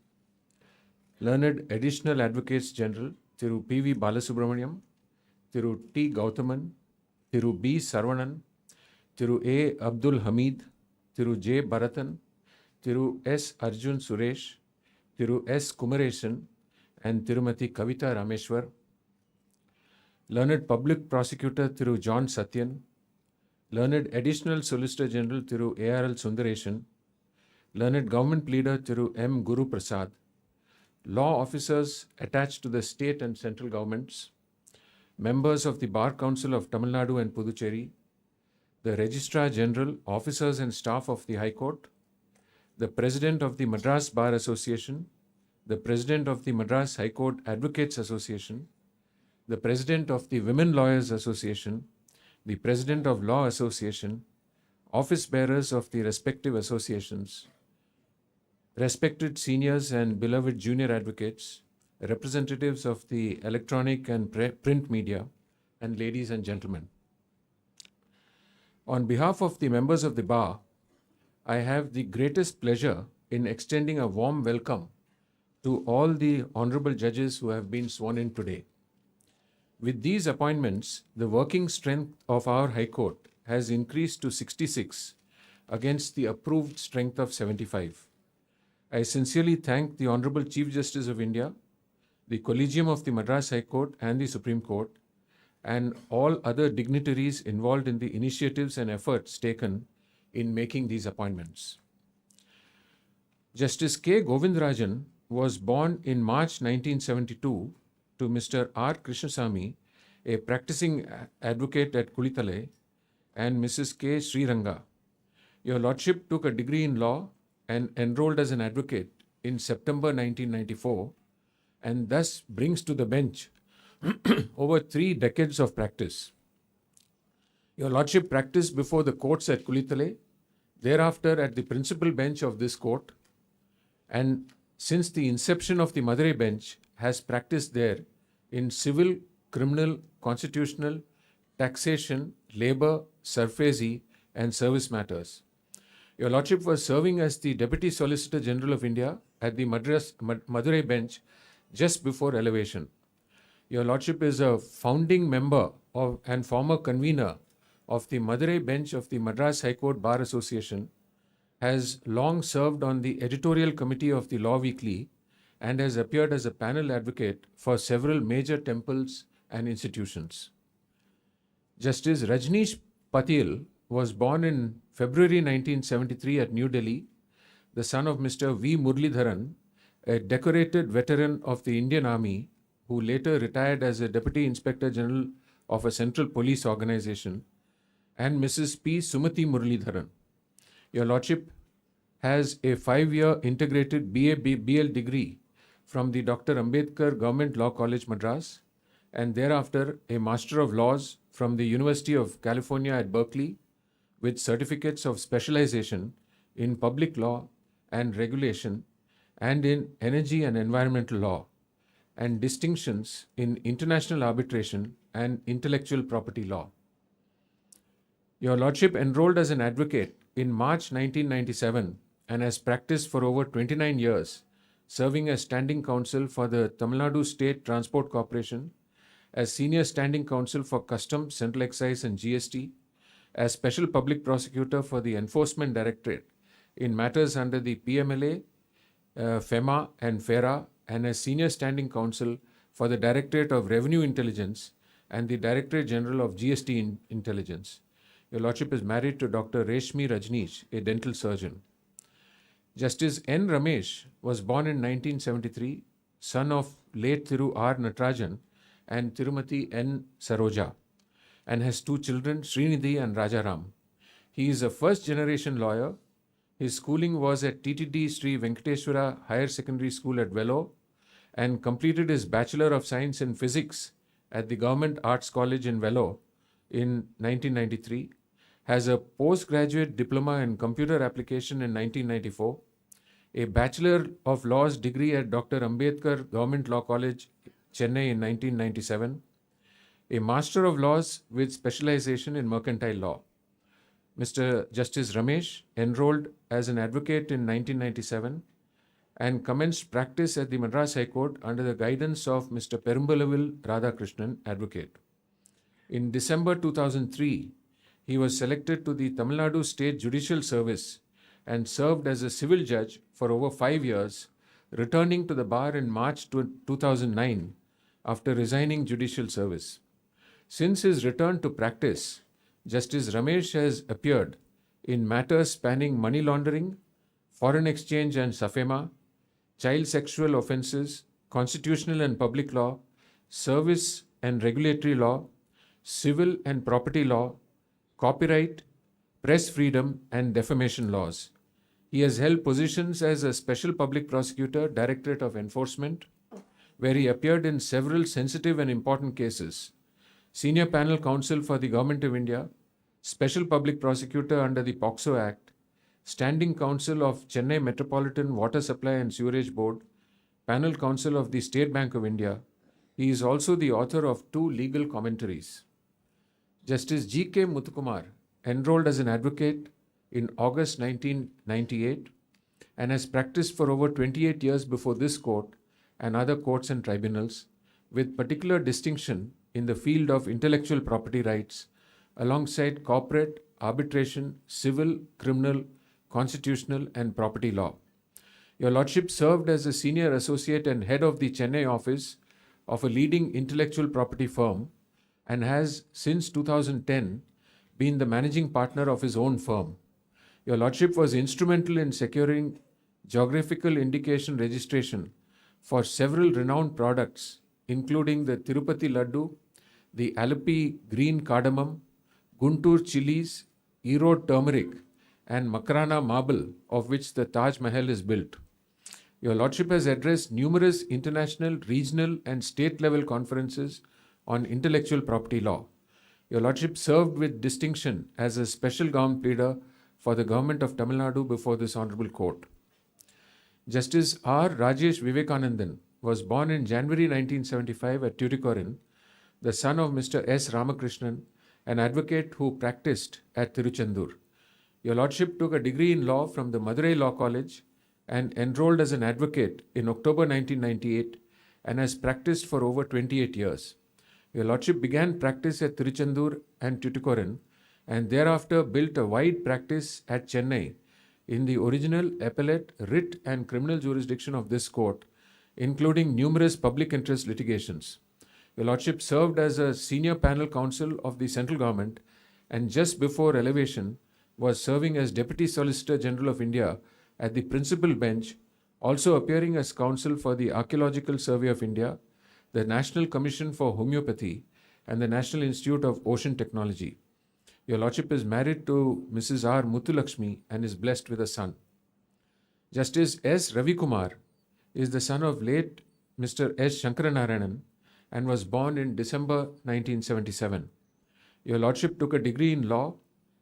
learned Additional Advocates General Thiru P.V. Balasubramaniam, Thiru T. Gauthaman, Thiru B. Sarvanan, Thiru A. Abdul Hamid, Thiru J. Bharatan, Thiru S. Arjun Suresh, Thiru S. Kumaresan, and Tirumati Kavita Rameshwar, learned Public Prosecutor Thiru John Satyan, learned Additional Solicitor General Thiru A.R.L. Sundaresan, learned Government Pleader Thiru M. Guru Prasad, law officers attached to the state and central governments, members of the Bar Council of Tamil Nadu and Puducherry, the Registrar General, officers and staff of the High Court, the President of the Madras Bar Association, the President of the Madras High Court Advocates Association, the President of the Women Lawyers Association, the President of Law Association, office bearers of the respective associations, respected seniors and beloved junior advocates, representatives of the electronic and print media, and ladies and gentlemen. On behalf of the members of the Bar, I have the greatest pleasure in extending a warm welcome to all the honorable judges who have been sworn in today. With these appointments, the working strength of our High Court has increased to 66, against the approved strength of 75. I sincerely thank the Honorable Chief Justice of India, the Collegium of the Madras High Court and the Supreme Court, and all other dignitaries involved in the initiatives and efforts taken in making these appointments. Justice K. Govindarajan was born in March 1972 to Mr. R. Krishnasamy, a practicing advocate at Kulitale, and Mrs. K. Sriranga. Your Lordship took a degree in law and enrolled as an advocate in September 1994, and thus brings to the bench over 3 decades of practice. Your Lordship practiced before the courts at Kulitale, thereafter at the principal bench of this court, and since the inception of the Madurai bench has practiced there in civil, criminal, constitutional, taxation, labour, surface, and service matters. Your Lordship was serving as the Deputy Solicitor General of India at the Madurai bench just before elevation. Your Lordship is a founding member of and former convener of the Madurai bench of the Madras High Court Bar Association, has long served on the editorial committee of the Law Weekly, and has appeared as a panel advocate for several major temples and institutions. Justice Rajneesh Patil was born in February 1973 at New Delhi, the son of Mr. V. Muralidharan, a decorated veteran of the Indian Army who later retired as a Deputy Inspector General of a central police organization, and Mrs. P. Sumati Muralidharan. Your Lordship has a 5-year integrated BA-BL degree from the Dr. Ambedkar Government Law College, Madras, and thereafter a Master of Laws from the University of California at Berkeley, with certificates of specialization in public law and regulation and in energy and environmental law, and distinctions in international arbitration and intellectual property law. Your Lordship enrolled as an advocate in March 1997 and has practiced for over 29 years, serving as standing counsel for the Tamil Nadu State Transport Corporation, as senior standing counsel for Customs, Central Excise and GST, as special public prosecutor for the Enforcement Directorate in matters under the PMLA, FEMA and FERA, and as senior standing counsel for the Directorate of Revenue Intelligence and the Directorate General of GST Intelligence. Your Lordship is married to Dr. Reshmi Rajneesh, a dental surgeon. Justice N. Ramesh was born in 1973, son of late Thiru R. Natarajan and Tirumati N. Saroja, and has 2 children, Srinidhi and Rajaram. He is a first-generation lawyer. His schooling was at TTD Sri Venkateswara Higher Secondary School at Vellore, and completed his Bachelor of Science in Physics at the Government Arts College in Vellore in 1993, has a postgraduate diploma in computer application in 1994, a Bachelor of Laws degree at Dr. Ambedkar Government Law College, Chennai in 1997, a Master of Laws with specialization in mercantile law. Mr. Justice Ramesh enrolled as an advocate in 1997 and commenced practice at the Madras High Court under the guidance of Mr. Perumbalavil Radhakrishnan, advocate. In December 2003, he was selected to the Tamil Nadu State Judicial Service and served as a civil judge for over 5 years, returning to the bar in March 2009 after resigning judicial service. Since his return to practice, Justice Ramesh has appeared in matters spanning money laundering, foreign exchange and SAFEMA, child sexual offences, constitutional and public law, service and regulatory law, civil and property law, copyright, press freedom, and defamation laws. He has held positions as a Special Public Prosecutor, Directorate of Enforcement, where he appeared in several sensitive and important cases, Senior Panel Counsel for the Government of India, Special Public Prosecutor under the POXO Act, Standing Counsel of Chennai Metropolitan Water Supply and Sewerage Board, Panel Counsel of the State Bank of India. He is also the author of 2 legal commentaries. Justice G.K. Muthukumar enrolled as an advocate in August 1998 and has practiced for over 28 years before this court and other courts and tribunals, with particular distinction in the field of intellectual property rights, alongside corporate arbitration, civil, criminal, constitutional, and property law. Your Lordship served as a senior associate and head of the Chennai office of a leading intellectual property firm and has, since 2010, been the managing partner of his own firm. Your Lordship was instrumental in securing geographical indication registration for several renowned products, including the Tirupati Laddu, the Alleppey Green Cardamom, Guntur Chilies, Erode Turmeric, and Makrana Marble, of which the Taj Mahal is built. Your Lordship has addressed numerous international, regional, and state level conferences on intellectual property law. Your Lordship served with distinction as a special government pleader for the Government of Tamil Nadu before this Honorable Court. Justice R. Rajesh Vivekanandan was born in January 1975 at Tuticorin, the son of Mr. S. Ramakrishnan, an advocate who practiced at Tiruchendur. Your Lordship took a degree in law from the Madurai Law College and enrolled as an advocate in October 1998 and has practiced for over 28 years. Your Lordship began practice at Tiruchendur and Tuticorin and thereafter built a wide practice at Chennai in the original appellate, writ, and criminal jurisdiction of this court, including numerous public interest litigations. Your Lordship served as a senior panel counsel of the central government and just before elevation was serving as Deputy Solicitor General of India at the principal bench, also appearing as counsel for the Archaeological Survey of India, the National Commission for Homeopathy, and the National Institute of Ocean Technology. Your Lordship is married to Mrs. R. Muthulakshmi and is blessed with a son. Justice S. Ravi Kumar is the son of late Mr. S. Shankaranarayanan and was born in December 1977. Your Lordship took a degree in law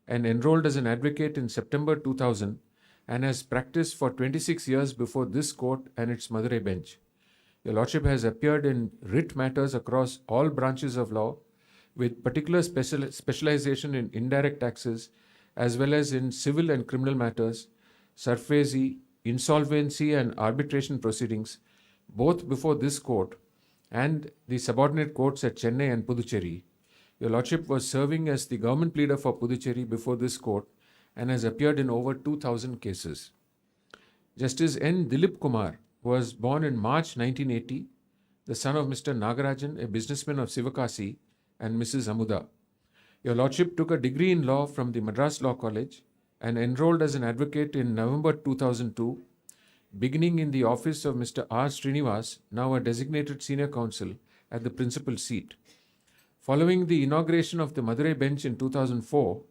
and enrolled as an advocate in September 2000 and has practiced for 26 years before this court and its Madurai bench. Your Lordship has appeared in writ matters across all branches of law with particular specialization in indirect taxes as well as in civil and criminal matters, surface, insolvency and arbitration proceedings, both before this court and the subordinate courts at Chennai and Puducherry. Your Lordship was serving as the government pleader for Puducherry before this court and has appeared in over 2,000 cases. Justice N. Dilip Kumar was born in March 1980, the son of Mr. Nagarajan, a businessman of Sivakasi, and Mrs. Amuda. Your Lordship took a degree in law from the Madras Law College and enrolled as an advocate in November 2002, beginning in the office of Mr. R. Srinivas, now a designated senior counsel at the principal seat. Following the inauguration of the Madurai bench in 2004,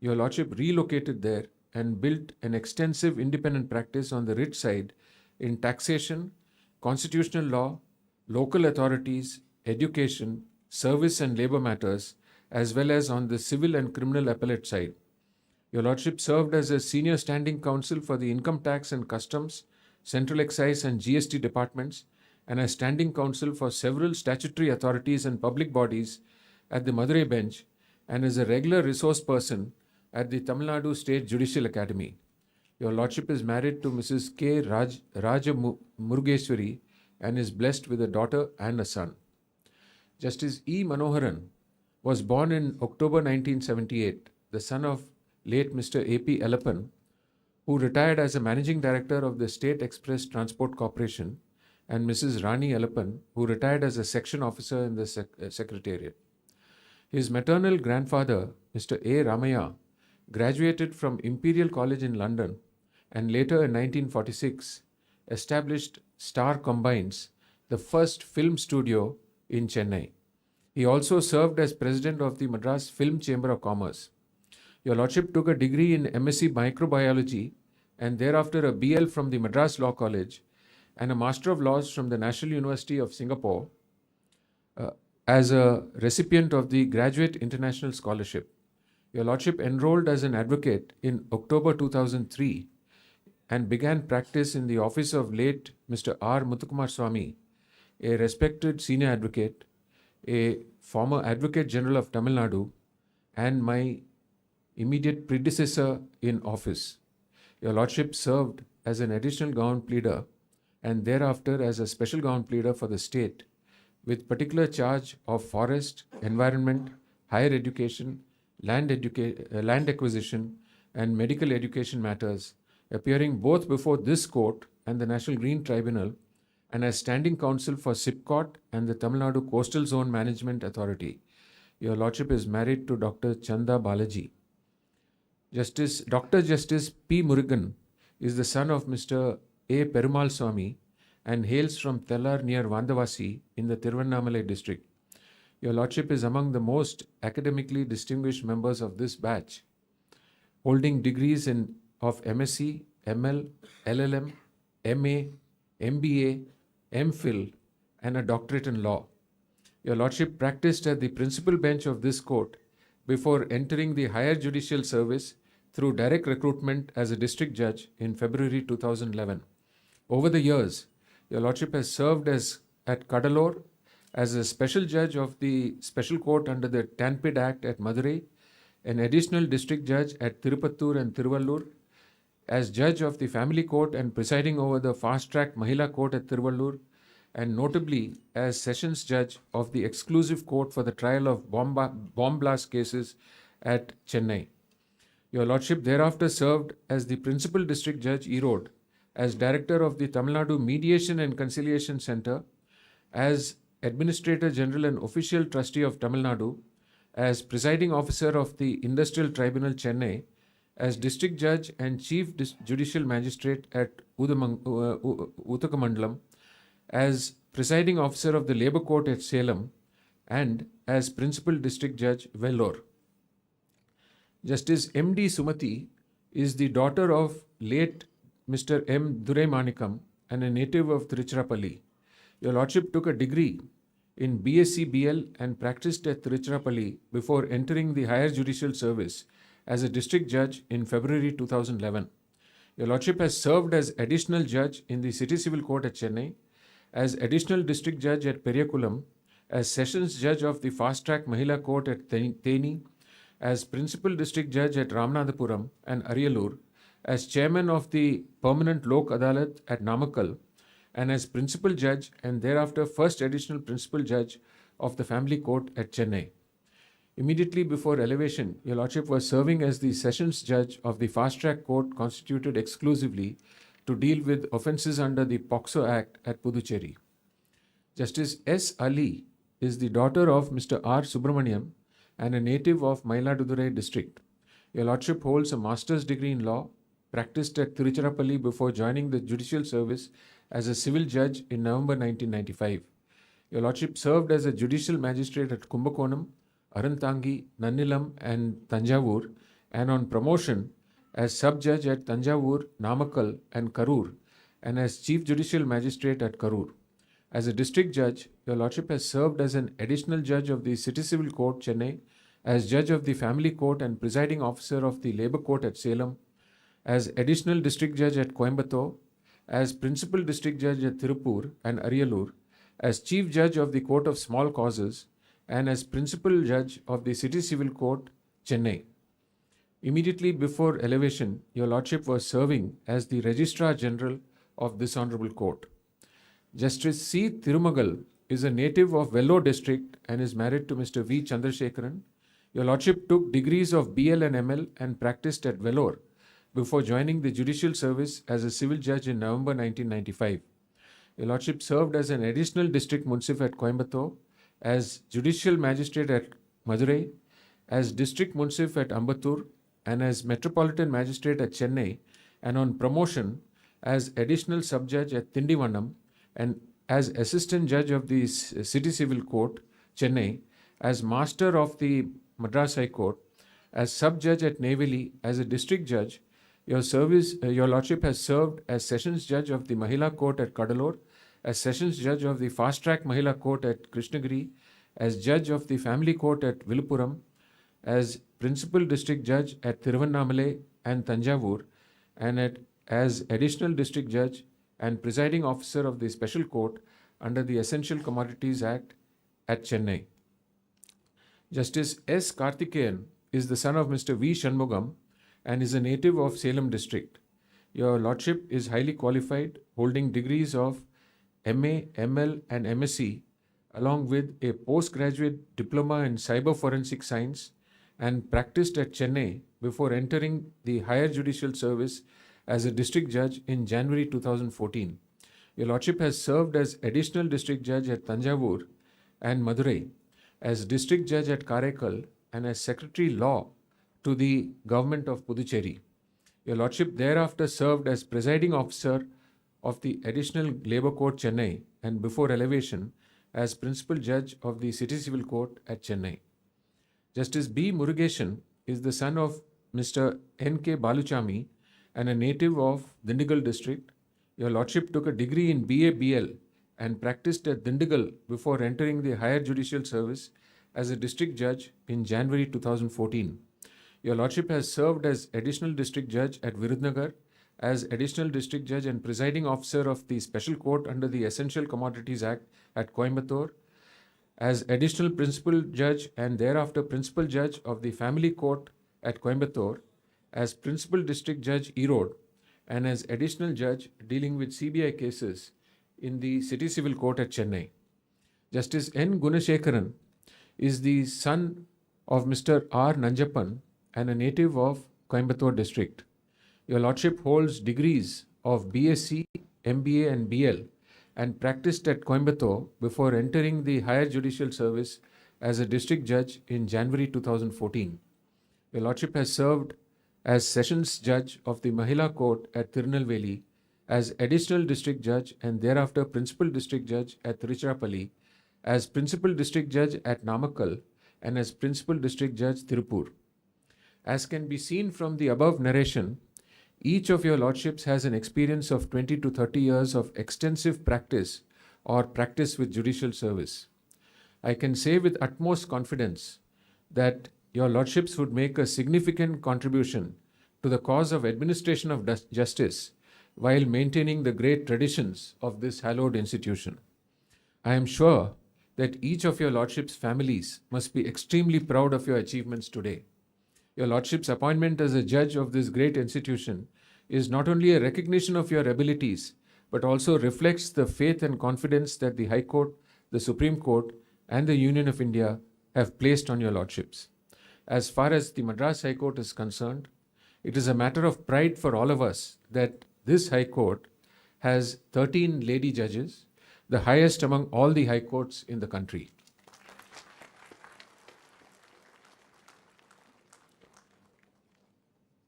Your Lordship relocated there and built an extensive independent practice on the writ side in taxation, constitutional law, local authorities, education, service and labour matters, as well as on the civil and criminal appellate side. Your Lordship served as a senior standing counsel for the Income Tax and Customs, Central Excise and GST departments, and as standing counsel for several statutory authorities and public bodies at the Madurai bench, and is a regular resource person at the Tamil Nadu State Judicial Academy. Your Lordship is married to Mrs. K. Raja Murugeshwari and is blessed with a daughter and a son. Justice E. Manoharan was born in October 1978, the son of late Mr. A.P. Elappan, who retired as a managing director of the State Express Transport Corporation, and Mrs. Rani Elappan, who retired as a section officer in the Secretariat. His maternal grandfather, Mr. A. Ramaya, graduated from Imperial College in London and later in 1946 established Star Combines, the first film studio in Chennai. He also served as president of the Madras Film Chamber of Commerce. Your Lordship took a degree in MSc Microbiology and thereafter a BL from the Madras Law College and a Master of Laws from the National University of Singapore as a recipient of the Graduate International Scholarship. Your Lordship enrolled as an advocate in October 2003 and began practice in the office of late Mr. R. Muthukumar Swamy, a respected senior advocate, a former Advocate General of Tamil Nadu, and my immediate predecessor in office. Your Lordship served as an additional government pleader and thereafter as a special government pleader for the state, with particular charge of forest, environment, higher education, land acquisition, and medical education matters, appearing both before this court and the National Green Tribunal, and as standing counsel for SIPCOT and the Tamil Nadu Coastal Zone Management Authority. Your Lordship is married to Dr. Chanda Balaji. Dr. Justice P. Murugan is the son of Mr. A. Perumal Swamy and hails from Tellar near Vandavasi in the Tiruvannamalai district. Your Lordship is among the most academically distinguished members of this batch, holding degrees of MSc, ML, LLM, MA, MBA, MPhil, and a doctorate in law. Your Lordship practiced at the principal bench of this court before entering the higher judicial service through direct recruitment as a district judge in February 2011. Over the years, Your Lordship has served at Kadalur as a special judge of the Special Court under the TANPID Act at Madurai, an additional district judge at Tirupattur and Tiruvallur, as judge of the Family Court and presiding over the Fast Track Mahila Court at Tiruvallur, and notably as Sessions Judge of the Exclusive Court for the trial of bomb blast cases at Chennai. Your Lordship thereafter served as the Principal District Judge Erode, as Director of the Tamil Nadu Mediation and Conciliation Centre, as Administrator General and Official Trustee of Tamil Nadu, as Presiding Officer of the Industrial Tribunal Chennai, as District Judge and Chief Judicial Magistrate at Uthakamandalam, as Presiding Officer of the Labour Court at Salem, and as Principal District Judge, Vellore. Justice M.D. Sumati is the daughter of late Mr. M. Duraimanikam and a native of Tiruchirappalli. Your Lordship took a degree in BSc BL and practiced at Tiruchirappalli before entering the higher judicial service as a district judge in February 2011. Your Lordship has served as additional judge in the City Civil Court at Chennai, as additional district judge at Periyakulam, as sessions judge of the Fast Track Mahila Court at Theni, as principal district judge at Ramanathapuram and Ariyalur, as chairman of the Permanent Lok Adalat at Namakkal, and as principal judge and thereafter first additional principal judge of the Family Court at Chennai. Immediately before elevation, Your Lordship was serving as the Sessions Judge of the Fast Track Court constituted exclusively to deal with offences under the POXO Act at Puducherry. Justice S. Ali is the daughter of Mr. R. Subramaniam and a native of Mayiladurai district. Your Lordship holds a master's degree in law, practiced at Tiruchirappalli before joining the judicial service as a civil judge in November 1995. Your Lordship served as a judicial magistrate at Kumbakonam, Arantangi, Nannilam and Tanjavur, and on promotion as sub-judge at Tanjavur, Namakkal and Karur, and as chief judicial magistrate at Karur. As a district judge, Your Lordship has served as an additional judge of the City Civil Court, Chennai, as judge of the Family Court and presiding officer of the Labour Court at Salem, as additional district judge at Coimbatore, as principal district judge at Tirupur and Ariyalur, as chief judge of the Court of Small Causes, and as principal judge of the City Civil Court, Chennai. Immediately before elevation, Your Lordship was serving as the Registrar General of this Honourable Court. Justice C. Thirumagal is a native of Vellore district and is married to Mr. V. Chandrasekharan. Your Lordship took degrees of BL and ML and practiced at Vellore before joining the judicial service as a civil judge in November 1995. Your Lordship served as an additional district munsif at Coimbatore, as judicial magistrate at Madurai, as district munsif at Ambattur, and as metropolitan magistrate at Chennai, and on promotion as additional sub-judge at Tindivanam, and as assistant judge of the City Civil Court, Chennai, as master of the Madras High Court, as sub-judge at Neyveli, as a district judge. Your Lordship has served as sessions judge of the Mahila Court at Kadalur, as sessions judge of the Fast Track Mahila Court at Krishnagiri, as judge of the Family Court at Viluppuram, as principal district judge at Tiruvannamalai and Tanjavur, and as additional district judge and presiding officer of the Special Court under the Essential Commodities Act at Chennai. Justice S. Karthikeyan is the son of Mr. V. Shanmugam and is a native of Salem district. Your Lordship is highly qualified, holding degrees of MA, ML and MSc, along with a postgraduate diploma in cyber forensic science and practiced at Chennai before entering the higher judicial service as a district judge in January 2014. Your Lordship has served as additional district judge at Tanjavur and Madurai, as district judge at Karaikal, and as secretary law to the government of Puducherry. Your Lordship thereafter served as presiding officer of the Additional Labour Court Chennai and before elevation as principal judge of the City Civil Court at Chennai. Justice B. Murugeshan is the son of Mr. N.K. Baluchami and a native of Dindigul district. Your Lordship took a degree in BA-BL and practiced at Dindigul before entering the higher judicial service as a district judge in January 2014. Your Lordship has served as additional district judge at Virudnagar, as additional district judge and presiding officer of the Special Court under the Essential Commodities Act at Coimbatore, as additional principal judge and thereafter principal judge of the Family Court at Coimbatore, as principal district judge Erode, and as additional judge dealing with CBI cases in the City Civil Court at Chennai. Justice N. Gunashekaran is the son of Mr. R. Nanjappan and a native of Coimbatore district. Your Lordship holds degrees of BSc, MBA and BL and practiced at Coimbatore before entering the higher judicial service as a district judge in January 2014. Your Lordship has served as Sessions Judge of the Mahila Court at Tirunelveli, as Additional District Judge and thereafter Principal District Judge at Tiruchirappalli, as Principal District Judge at Namakkal, and as Principal District Judge Tirupur. As can be seen from the above narration, each of your Lordships has an experience of 20 to 30 years of extensive practice or practice with judicial service. I can say with utmost confidence that your Lordships would make a significant contribution to the cause of administration of justice while maintaining the great traditions of this hallowed institution. I am sure that each of your Lordships' families must be extremely proud of your achievements today. Your Lordship's appointment as a judge of this great institution is not only a recognition of your abilities, but also reflects the faith and confidence that the High Court, the Supreme Court, and the Union of India have placed on your Lordships. As far as the Madras High Court is concerned, it is a matter of pride for all of us that this High Court has 13 lady judges, the highest among all the High Courts in the country.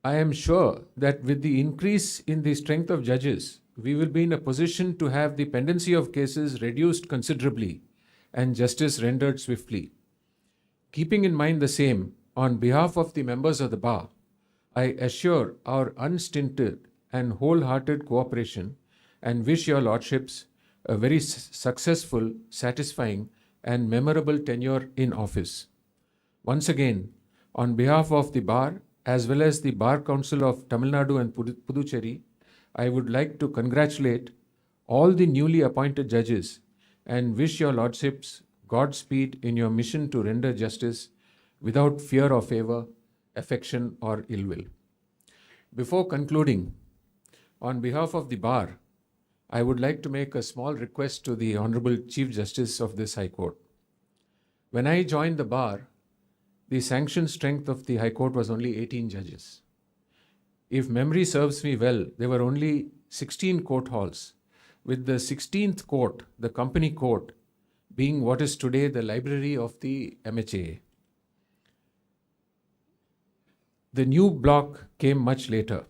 I am sure that with the increase in the strength of judges, we will be in a position to have the pendency of cases reduced considerably and justice rendered swiftly. Keeping in mind the same, on behalf of the members of the bar, I assure our unstinted and wholehearted cooperation and wish your Lordships a very successful, satisfying, and memorable tenure in office. Once again, on behalf of the bar, as well as the Bar Council of Tamil Nadu and Puducherry, I would like to congratulate all the newly appointed judges and wish your Lordships Godspeed in your mission to render justice without fear or favor, affection or ill will. Before concluding, on behalf of the bar, I would like to make a small request to the Honorable Chief Justice of this High Court. When I joined the bar, the sanctioned strength of the High Court was only 18 judges. If memory serves me well, there were only 16 court halls, with the 16th court, the Company Court, being what is today the library of the MHA. The new block came much later.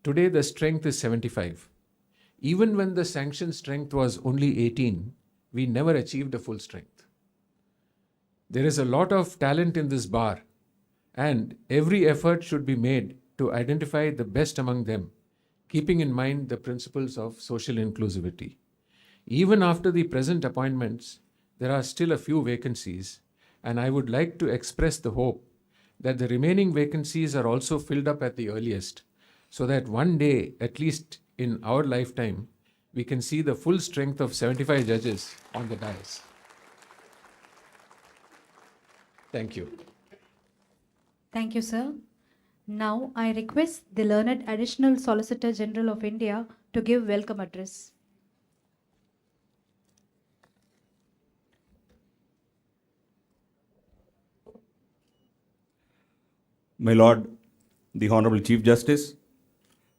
Today the strength is 75. Even when the sanctioned strength was only 18, we never achieved a full strength. There is a lot of talent in this bar, and every effort should be made to identify the best among them, keeping in mind the principles of social inclusivity. Even after the present appointments, there are still a few vacancies, and I would like to express the hope that the remaining vacancies are also filled up at the earliest, so that one day, at least in our lifetime, we can see the full strength of 75 judges on the dais. Thank you. Thank you, sir. Now I request the learned Additional Solicitor General of India to give welcome address. My Lord, the Honorable Chief Justice,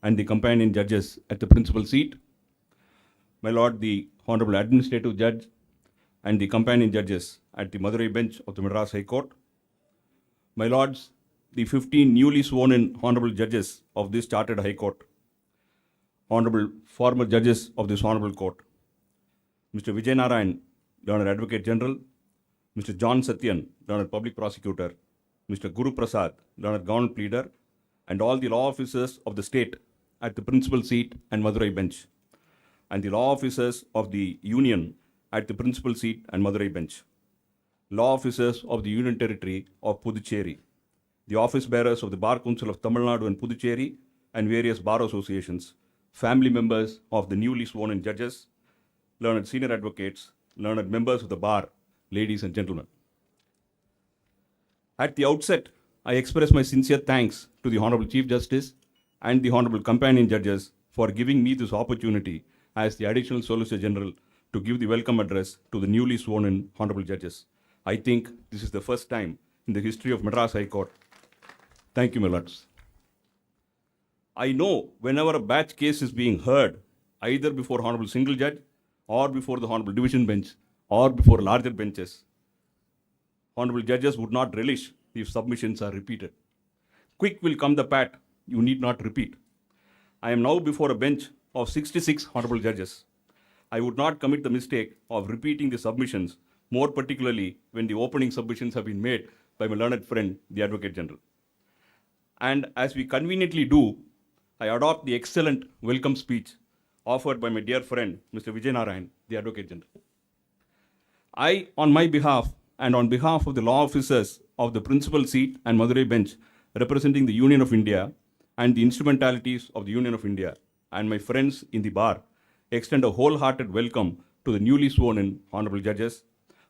and the companion judges at the principal seat, my Lord, the Honorable Administrative Judge, and the companion judges at the Madurai bench of the Madras High Court, my Lords, the 15 newly sworn in Honorable judges of this Chartered High Court, Honorable former judges of this Honorable Court, Mr. Vijay Narayan, Learned Advocate General, Mr. John Satyan, Learned Public Prosecutor, Mr. Guru Prasad, Learned Government Pleader, and all the law officers of the state at the principal seat and Madurai bench, and the law officers of the Union at the principal seat and Madurai bench, law officers of the Union Territory of Puducherry, the office bearers of the Bar Council of Tamil Nadu and Puducherry, and various bar associations, family members of the newly sworn in judges, learned senior advocates, learned members of the bar, ladies and gentlemen. At the outset, I express my sincere thanks to the Honorable Chief Justice and the Honorable companion judges for giving me this opportunity as the Additional Solicitor General to give the welcome address to the newly sworn in Honorable judges. I think this is the first time in the history of Madras High Court. Thank you, my lords. I know whenever a batch case is being heard, either before Honorable Single Judge or before the Honorable Division Bench or before larger benches, Honorable judges would not relish if submissions are repeated. Quick will come the pat, you need not repeat. I am now before a bench of 66 Honorable judges. I would not commit the mistake of repeating the submissions, more particularly when the opening submissions have been made by my learned friend, the Advocate General. And as we conveniently do, I adopt the excellent welcome speech offered by my dear friend, Mr. Vijay Narayan, the Advocate General. I, on my behalf and on behalf of the law officers of the principal seat and Madurai bench representing the Union of India and the instrumentalities of the Union of India and my friends in the bar, extend a wholehearted welcome to the newly sworn in Honorable Judges,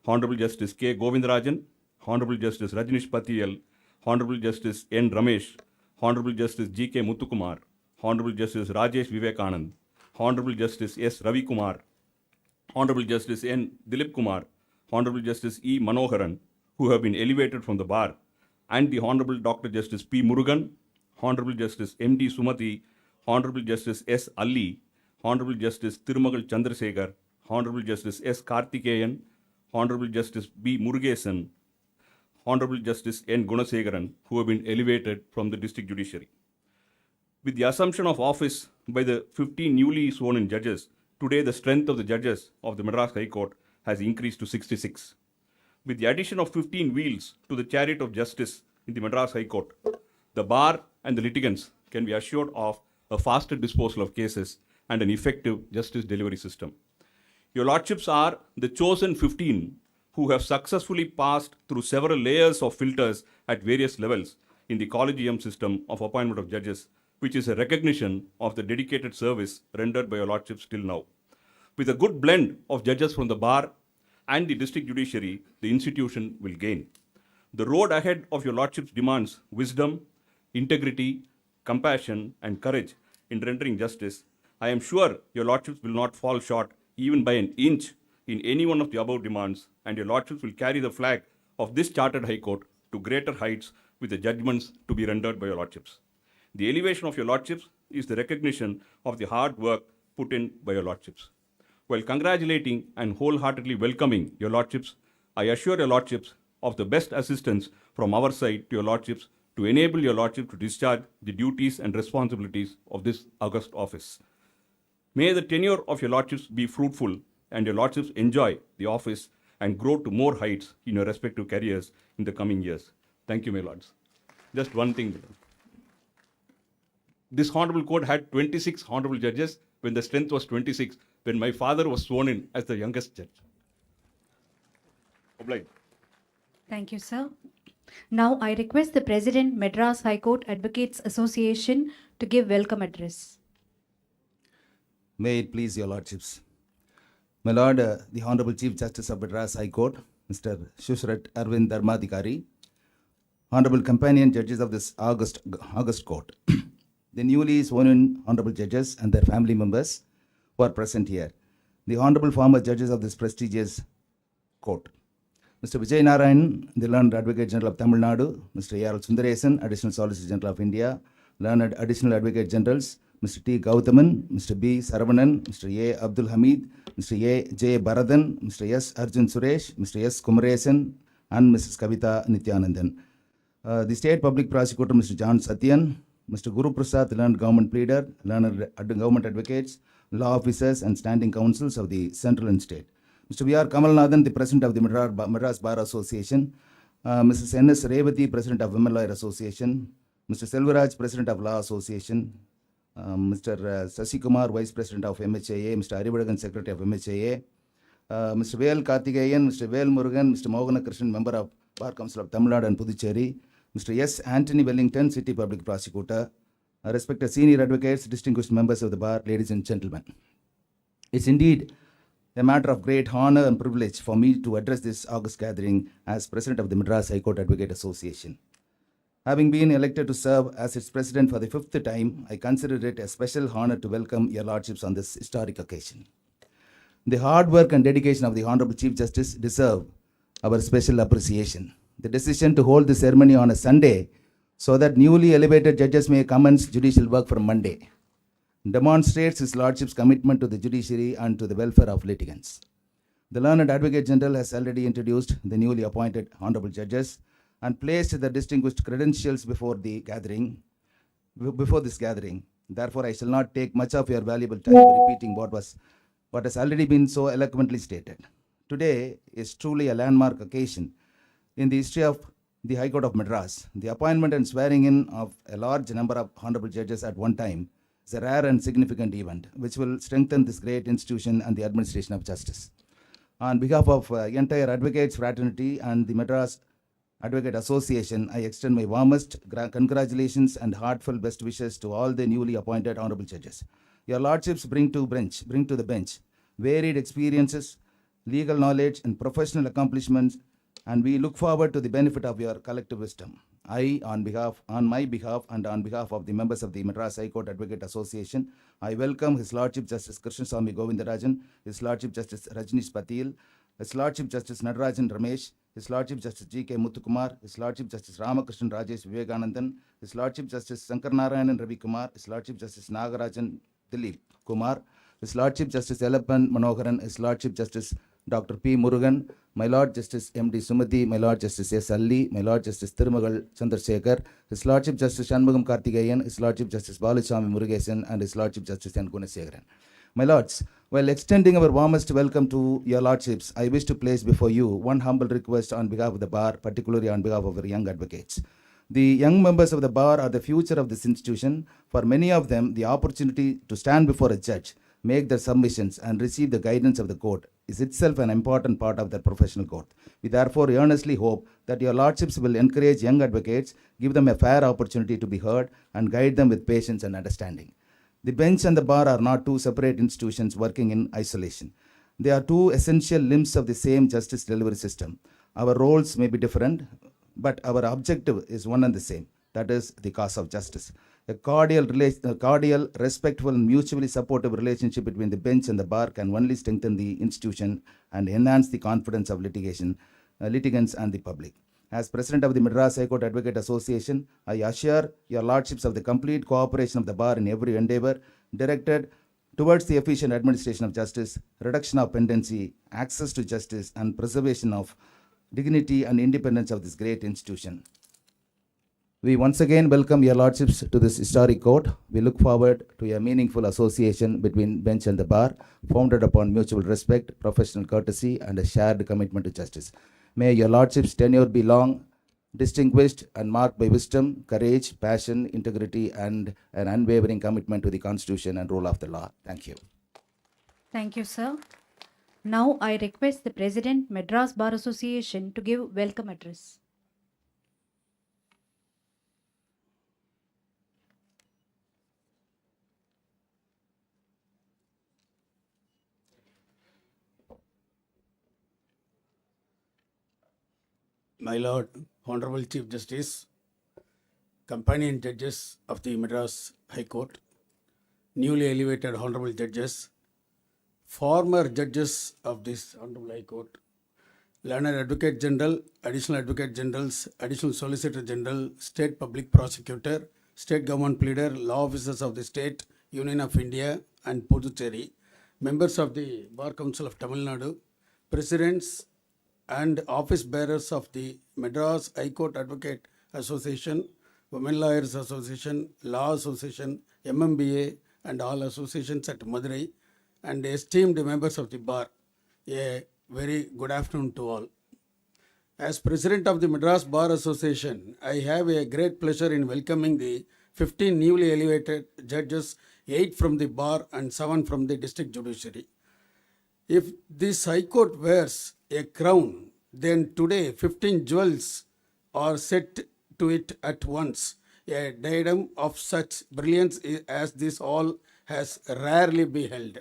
Honorable Justice K. Govindarajan, Honorable Justice Rajneesh Patil, Honorable Justice N. Ramesh, Honorable Justice G.K. Muthukumar, Honorable Justice Rajesh Vivekanand, Honorable Justice S. Ravi Kumar, Honorable Justice N. Dilip Kumar, Honorable Justice E. Manoharan, who have been elevated from the bar, and the Honorable Dr. Justice P. Murugan, Honorable Justice M. D. Sumati, Honorable Justice S. Ali, Honorable Justice Thirumagal Chandrasekhar, Honorable Justice S. Karthikeyan, Honorable Justice B. Murugesan, Honorable Justice N. Gunasegaran, who have been elevated from the district judiciary. With the assumption of office by the 15 newly sworn in judges, today the strength of the judges of the Madras High Court has increased to 66. With the addition of 15 wheels to the chariot of justice in the Madras High Court, the bar and the litigants can be assured of a faster disposal of cases and an effective justice delivery system. Your Lordships are the chosen 15 who have successfully passed through several layers of filters at various levels in the collegium system of appointment of judges, which is a recognition of the dedicated service rendered by your Lordships till now. With a good blend of judges from the bar and the district judiciary, the institution will gain. The road ahead of your Lordships demands wisdom, integrity, compassion, and courage in rendering justice. I am sure your Lordships will not fall short even by an inch in any one of the above demands, and your Lordships will carry the flag of this Chartered High Court to greater heights with the judgments to be rendered by your Lordships. The elevation of your Lordships is the recognition of the hard work put in by your Lordships. While congratulating and wholeheartedly welcoming your Lordships, I assure your Lordships of the best assistance from our side to your Lordships to enable your Lordship to discharge the duties and responsibilities of this august office. May the tenure of your Lordships be fruitful and your Lordships enjoy the office and grow to more heights in your respective careers in the coming years. Thank you, my Lords. Just one thing. This Honorable Court had 26 Honorable Judges when the strength was 26, when my father was sworn in as the youngest judge. Obliged. Thank you, sir. Now I request the President, Madras High Court Advocates Association, to give welcome address. May it please your Lordships. My Lord, the Honorable Chief Justice of Madras High Court, Mr. Shushrat Arvind Dharmadhikari, Honorable Companion Judges of this August Court, the newly sworn in Honorable Judges and their family members who are present here, the Honorable former Judges of this prestigious court, Mr. Vijay Narayan, the Learned Advocate General of Tamil Nadu, Mr. A.R. Sundaresan, Additional Solicitor General of India, Learned Additional Advocate Generals, Mr. T. Gauthaman, Mr. B. Saravanan, Mr. A. Abdul Hamid, Mr. A. J. Bharathan, Mr. S. Arjun Suresh, Mr. S. Kumaresan, and Mrs. Kavita Nityanandan. The State Public Prosecutor, Mr. John Satyan, Mr. Guru Prasad, Learned Government Pleader, Learned Government Advocates, Law Officers, and Standing Councils of the Central and State. Mr. V.R. Kamalnathan, the President of the Madras Bar Association, Mrs. N.S. Revati, President of Women Lawyer Association, Mr. Selvaraj, President of Law Association, Mr. Sasi Kumar, Vice President of MHAA, Mr. Arivadagan, Secretary of MHAA, Mr. Vel Karthikeyan, Mr. Vel Murugan, Mr. Mohana Krishnan, Member of Bar Council of Tamil Nadu and Puducherry, Mr. S. Anthony Wellington, City Public Prosecutor, respected senior advocates, distinguished members of the bar, ladies and gentlemen. It's indeed a matter of great honor and privilege for me to address this august gathering as President of the Madras High Court Advocate Association. Having been elected to serve as its President for the 5th time, I consider it a special honor to welcome your Lordships on this historic occasion. The hard work and dedication of the Honorable Chief Justice deserve our special appreciation. The decision to hold the ceremony on a Sunday so that newly elevated judges may commence judicial work from Monday demonstrates His Lordship's commitment to the judiciary and to the welfare of litigants. The Learned Advocate General has already introduced the newly appointed Honorable Judges and placed the distinguished credentials before this gathering. Therefore, I shall not take much of your valuable time by repeating what has already been so eloquently stated. Today is truly a landmark occasion in the history of the High Court of Madras. The appointment and swearing in of a large number of honorable judges at one time is a rare and significant event which will strengthen this great institution and the administration of justice. On behalf of entire advocates fraternity and the Madras Advocate Association, I extend my warmest congratulations and heartfelt best wishes to all the newly appointed honorable judges. Your Lordships bring to the bench varied experiences, legal knowledge, and professional accomplishments, and we look forward to the benefit of your collective wisdom. On my behalf and on behalf of the members of the Madras High Court Advocate Association, I welcome His Lordship Justice Krishnaswamy Govindarajan, His Lordship Justice Rajneesh Patil, His Lordship Justice Natarajan Ramesh, His Lordship Justice G.K. Muthukumar, His Lordship Justice Ramakrishnan Rajesh Vivekanandan, His Lordship Justice Shankar Narayanan Ravi Kumar, His Lordship Justice Nagarajan Dilip Kumar, His Lordship Justice Elappan Manoharan, His Lordship Justice Dr. P. Murugan, My Lord Justice M.D. Sumati, My Lord Justice S. Alli, My Lord Justice Thirumagal Chandrasekhar, His Lordship Justice Shanmugam Karthikeyan, His Lordship Justice Baluswamy Murugesan, and His Lordship Justice N. Gunasekharan. My Lords, while extending our warmest welcome to your Lordships, I wish to place before you one humble request on behalf of the bar, particularly on behalf of our young advocates. The young members of the bar are the future of this institution. For many of them, the opportunity to stand before a judge, make their submissions, and receive the guidance of the court is itself an important part of their professional growth. We therefore earnestly hope that your Lordships will encourage young advocates, give them a fair opportunity to be heard, and guide them with patience and understanding. The bench and the bar are not two separate institutions working in isolation. They are two essential limbs of the same justice delivery system. Our roles may be different, but our objective is one and the same. That is the cause of justice. A cordial, respectful, and mutually supportive relationship between the bench and the bar can only strengthen the institution and enhance the confidence of litigants and the public. As President of the Madras High Court Advocate Association, I assure your Lordships of the complete cooperation of the bar in every endeavor directed towards the efficient administration of justice, reduction of pendency, access to justice, and preservation of dignity and independence of this great institution. We once again welcome your Lordships to this historic court. We look forward to a meaningful association between bench and the bar, founded upon mutual respect, professional courtesy, and a shared commitment to justice. May your Lordships' tenure be long, distinguished, and marked by wisdom, courage, passion, integrity, and an unwavering commitment to the Constitution and rule of the law. Thank you. Thank you, sir. Now I request the President, Madras Bar Association, to give welcome address. My Lord, Honorable Chief Justice, companion judges of the Madras High Court, newly elevated Honorable Judges, former judges of this Honorable High Court, Learned Advocate General, Additional Advocate Generals, Additional Solicitor General, State Public Prosecutor, State Government Pleader, Law Officers of the State, Union of India and Puducherry, members of the Bar Council of Tamil Nadu, presidents and office bearers of the Madras High Court Advocate Association, Women Lawyers Association, Law Association, MMBA and all associations at Madurai, and esteemed members of the bar, a very good afternoon to all. As President of the Madras Bar Association, I have a great pleasure in welcoming the 15 newly elevated judges, 8 from the bar and 7 from the district judiciary. If this High Court wears a crown, then today 15 jewels are set to it at once. A diadem of such brilliance as this all has rarely beheld.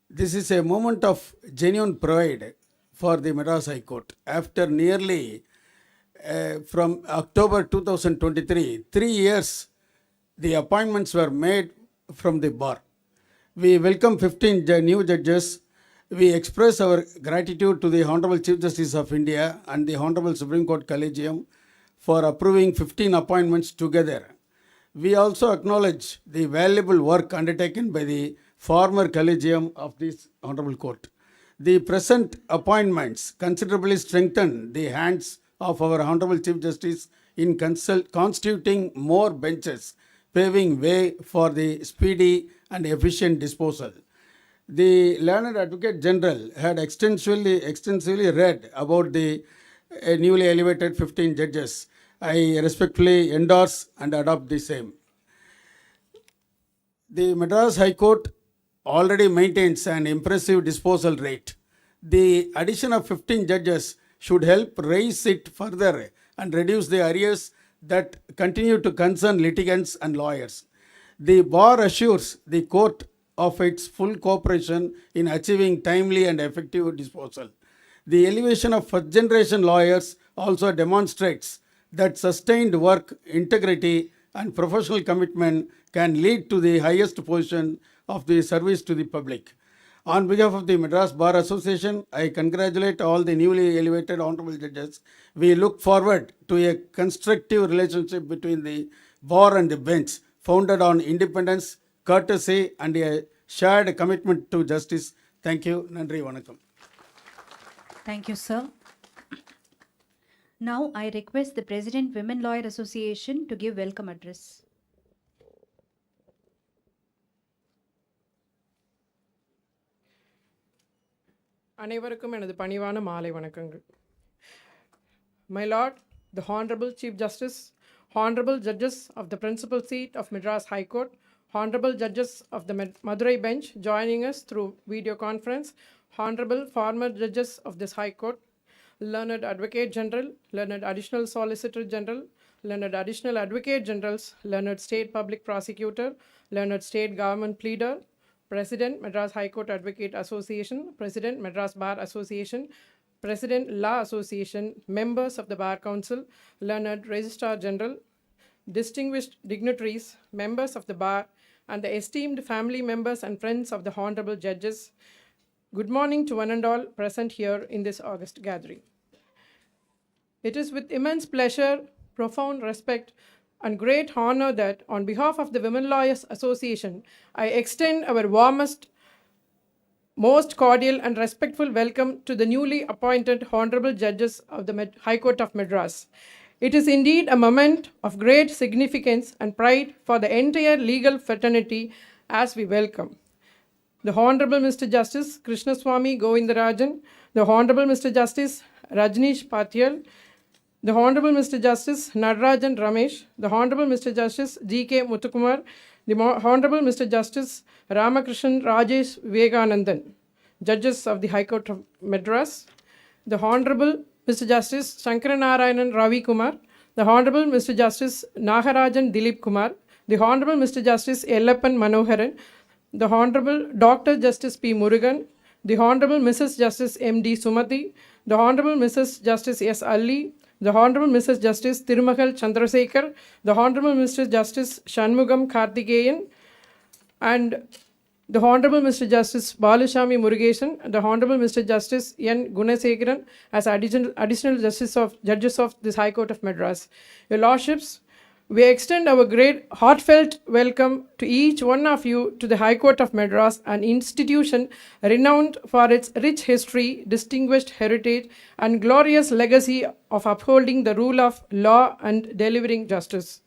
This is a moment of genuine pride for the Madras High Court. After nearly from October 2023, 3 years, the appointments were made from the bar. We welcome 15 new judges. We express our gratitude to the Honorable Chief Justice of India and the Honorable Supreme Court Collegium for approving 15 appointments together. We also acknowledge the valuable work undertaken by the former Collegium of this Honorable Court. The present appointments considerably strengthen the hands of our Honorable Chief Justice in constituting more benches, paving way for the speedy and efficient disposal. The Learned Advocate General had extensively read about the newly elevated 15 judges. I respectfully endorse and adopt the same. The Madras High Court already maintains an impressive disposal rate. The addition of 15 judges should help raise it further and reduce the arrears that continue to concern litigants and lawyers. The bar assures the court of its full cooperation in achieving timely and effective disposal. The elevation of first-generation lawyers also demonstrates that sustained work, integrity, and professional commitment can lead to the highest position of the service to the public. On behalf of the Madras Bar Association, I congratulate all the newly elevated honorable judges. We look forward to a constructive relationship between the bar and the bench, founded on independence, courtesy, and a shared commitment to justice. Thank you. Nandri Vanakkam. Thank you, sir. Now I request the President, Women Lawyer Association, to give welcome address. அனைவருக்கும் எனது பணிவான மாலை வணக்கங்கள். My Lord, the Honorable Chief Justice, Honorable Judges of the Principal Seat of Madras High Court, Honorable Judges of the Madurai Bench joining us through video conference, Honorable former Judges of this High Court, Learned Advocate General, Learned Additional Solicitor General, Learned Additional Advocate Generals, Learned State Public Prosecutor, Learned State Government Pleader, President, Madras High Court Advocate Association, President, Madras Bar Association, President, Law Association, members of the Bar Council, Learned Registrar General, distinguished dignitaries, members of the bar, and the esteemed family members and friends of the Honorable Judges. Good morning to one and all present here in this august gathering. It is with immense pleasure, profound respect, and great honor that on behalf of the Women Lawyers Association, I extend our warmest, most cordial and respectful welcome to the newly appointed Honorable Judges of the High Court of Madras. It is indeed a moment of great significance and pride for the entire legal fraternity as we welcome the Honorable Mr. Justice Krishnaswamy Govindarajan, the Honorable Mr. Justice Rajneesh Patyal, the Honorable Mr. Justice Natarajan Ramesh, the Honorable Mr. Justice G.K. Muthukumar, the Honorable Mr. Justice Ramakrishnan Rajesh Vivekanandan, Judges of the High Court of Madras, the Honorable Mr. Justice Shankaranarayanan Ravi Kumar, the Honorable Mr. Justice Nagarajan Dilip Kumar, the Honorable Mr. Justice Yellappan Manoharan, the Honorable Dr. Justice P. Murugan, the Honorable Mrs. Justice M.D. Sumati, the Honorable Mrs. Justice S. Ali, the Honorable Mrs. Justice Tirumahal Chandrasekhar, the Honorable Mr. Justice Shanmugam Karthikeyan, and the Honorable Mr. Justice Balashami Murugesan and the Honorable Mr. Justice N. Gunasekharan as additional judges of this High Court of Madras. Your Lordships, we extend our great heartfelt welcome to each one of you to the High Court of Madras, an institution renowned for its rich history, distinguished heritage, and glorious legacy of upholding the rule of law and delivering justice.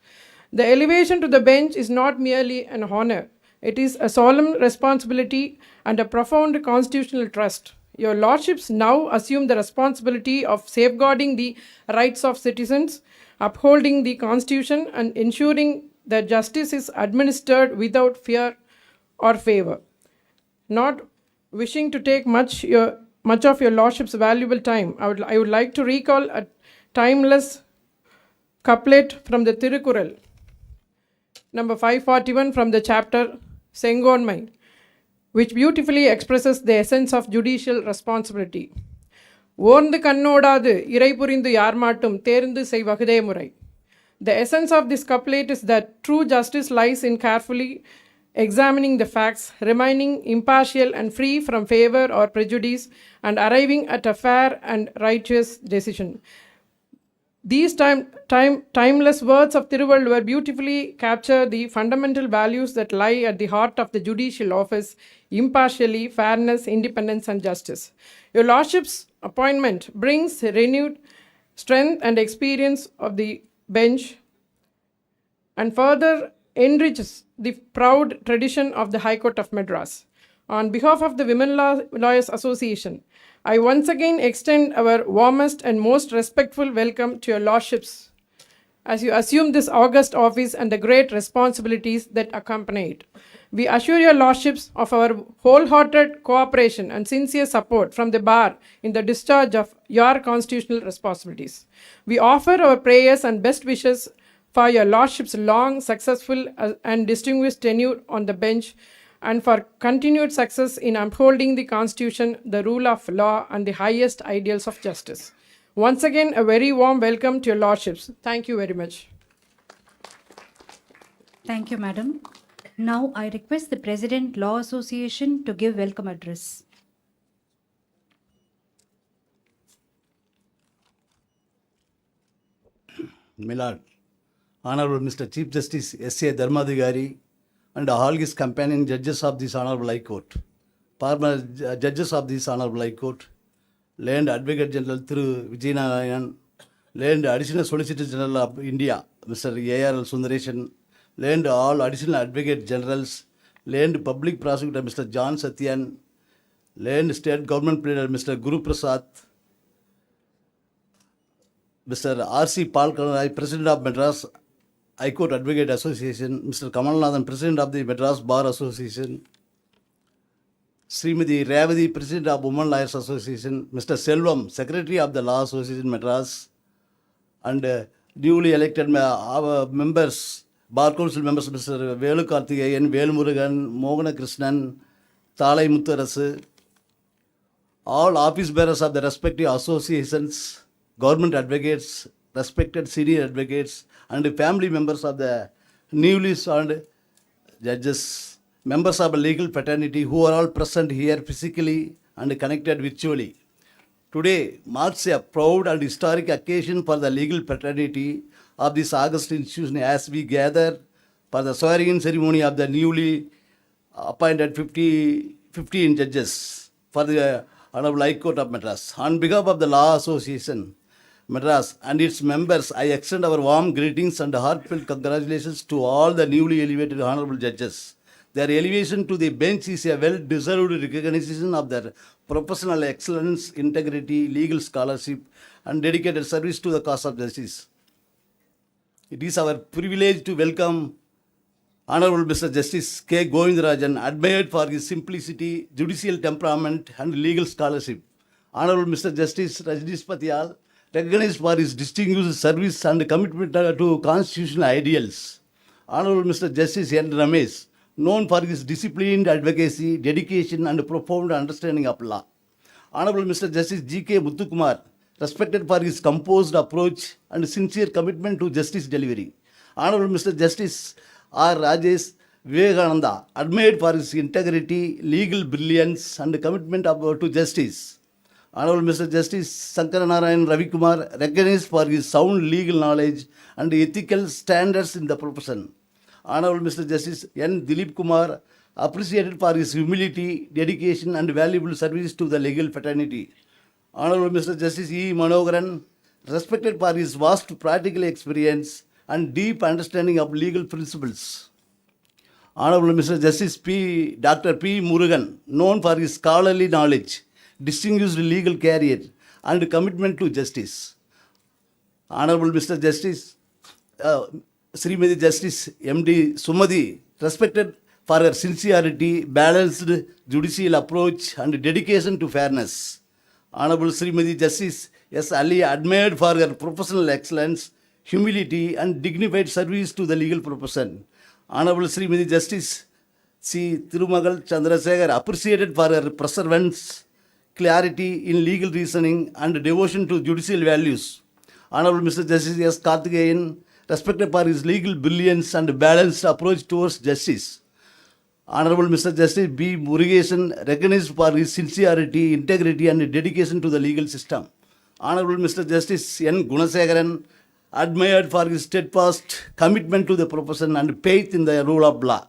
The elevation to the bench is not merely an honor, it is a solemn responsibility and a profound constitutional trust. Your Lordships now assume the responsibility of safeguarding the rights of citizens, upholding the Constitution, and ensuring that justice is administered without fear or favor. Not wishing to take much of your Lordship's valuable time, I would like to recall a timeless couplet from the Tirukural, number 541 from the chapter Sengonmai, which beautifully expresses the essence of judicial responsibility. ஓர்ந்து கண்ணோடாது இறை புரிந்து யார்மாட்டும் தேர்ந்து செய்வகுதே முறை. The essence of this couplet is that true justice lies in carefully examining the facts, remaining impartial and free from favor or prejudice, and arriving at a fair and righteous decision. These timeless words of Thiruvalluvar beautifully capture the fundamental values that lie at the heart of the judicial office: impartiality, fairness, independence, and justice. Your Lordship's appointment brings renewed strength and experience of the bench and further enriches the proud tradition of the High Court of Madras. On behalf of the Women Lawyers Association, I once again extend our warmest and most respectful welcome to your Lordships as you assume this august office and the great responsibilities that accompany it. We assure your Lordships of our wholehearted cooperation and sincere support from the bar in the discharge of your constitutional responsibilities. We offer our prayers and best wishes for your Lordship's long, successful, and distinguished tenure on the bench, and for continued success in upholding the Constitution, the rule of law, and the highest ideals of justice. Once again, a very warm welcome to your Lordships. Thank you very much. Thank you, Madam. Now I request the President, Law Association, to give welcome address. Milord, Honorable Mr. Chief Justice S.A. Dharmadhikari and all his companion judges of this Honorable High Court, former judges of this Honorable High Court, Learned Advocate General Thiru Vijayanayan, Learned Additional Solicitor General of India, Mr. A.R.L. Sundaresan, Learned all Additional Advocate Generals, Learned Public Prosecutor Mr. John Satyan, Learned State Government Pleader Mr. Guru Prasad, Mr. R.C. Palkarai, President of Madras High Court Advocate Association, Mr. Kamalnathan, President of the Madras Bar Association, Srimati Revati, President of Women Lawyers Association, Mr. Selvam, Secretary of the Law Association Madras, and newly elected members, Bar Council members, Mr. Velu Karthikeyan, Velu Murugan, Mogana Krishnan, Thalai Muttarasu, all office bearers of the respective associations, government advocates, respected senior advocates, and family members of the newly sworn judges, members of a legal fraternity who are all present here physically and connected virtually. Today marks a proud and historic occasion for the legal fraternity of this august institution as we gather for the swearing-in ceremony of the newly appointed 15 judges for the Honorable High Court of Madras. On behalf of the Law Association Madras and its members, I extend our warm greetings and heartfelt congratulations to all the newly elevated honorable judges. Their elevation to the bench is a well-deserved recognition of their professional excellence, integrity, legal scholarship, and dedicated service to the cause of justice. It is our privilege to welcome Honorable Mr. Justice K. Govindarajan, admired for his simplicity, judicial temperament, and legal scholarship. Honorable Mr. Justice Rajneesh Patyal, recognized for his distinguished service and commitment to constitutional ideals. Honorable Mr. Justice N. Ramesh, known for his disciplined advocacy, dedication, and profound understanding of law. Honorable Mr. Justice G.K. Muthukumar, respected for his composed approach and sincere commitment to justice delivery. Honorable Mr. Justice R. Rajesh, Vivekananda, admired for his integrity, legal brilliance, and commitment to justice. Honorable Mr. Justice Sankaranarayan Ravikumar, recognized for his sound legal knowledge and ethical standards in the profession. Honorable Mr. Justice N. Dilip Kumar, appreciated for his humility, dedication, and valuable service to the legal fraternity. Honorable Mr. Justice E. Manogaran, respected for his vast practical experience and deep understanding of legal principles. Honorable Mr. Justice Dr. P. Murugan, known for his scholarly knowledge, distinguished legal career, and commitment to justice. Honorable Mr. Justice Srimati Justice M.D. Sumadi, respected for her sincerity, balanced judicial approach, and dedication to fairness. Honorable Srimati Justice S. Ali, admired for her professional excellence, humility, and dignified service to the legal profession. Honorable Srimati Justice C. Thirumagal Chandrasekhar, appreciated for her perseverance, clarity in legal reasoning, and devotion to judicial values. Honorable Mr. Justice S. Karthikeyan, respected for his legal brilliance and balanced approach towards justice. Honorable Mr. Justice B. Murugesan, recognized for his sincerity, integrity, and dedication to the legal system. Honorable Mr. Justice N. Gunasekharan, admired for his steadfast commitment to the profession and faith in the rule of law.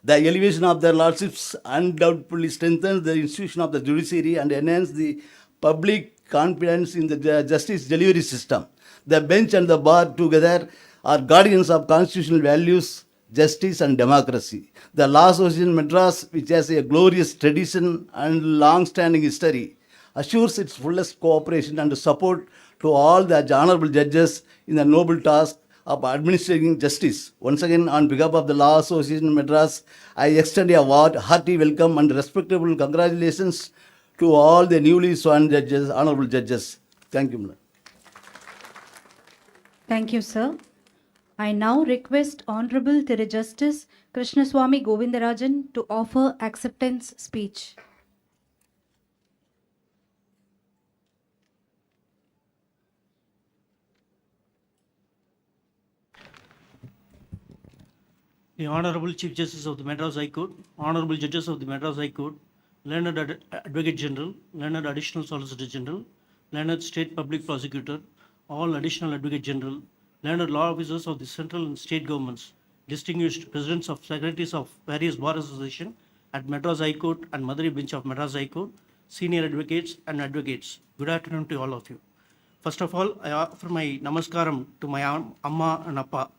The elevation of their lordships undoubtedly strengthens the institution of the judiciary and enhances the public confidence in the justice delivery system. The bench and the bar together are guardians of constitutional values, justice, and democracy. The Law Association Madras, which has a glorious tradition and long-standing history, assures its fullest cooperation and support to all the honorable judges in the noble task of administering justice. Once again, on behalf of the Law Association Madras, I extend a hearty welcome and respectable congratulations to all the newly sworn judges, honorable judges. Thank you, madam. Thank you, sir. I now request Honorable Thiru Justice Krishnaswamy Govindarajan to offer acceptance speech. The Honorable Chief Justice of the Madras High Court, Honorable Judges of the Madras High Court, Learned Advocate General, Learned Additional Solicitor General, Learned State Public Prosecutor, all Additional Advocate General, Learned Law Officers of the Central and State Governments, distinguished Presidents of Secretaries of various Bar Associations at Madras High Court and Madurai Bench of Madras High Court, Senior Advocates and Advocates. Good afternoon to all of you. First of all, I offer my namaskaram to my Amma and Appa.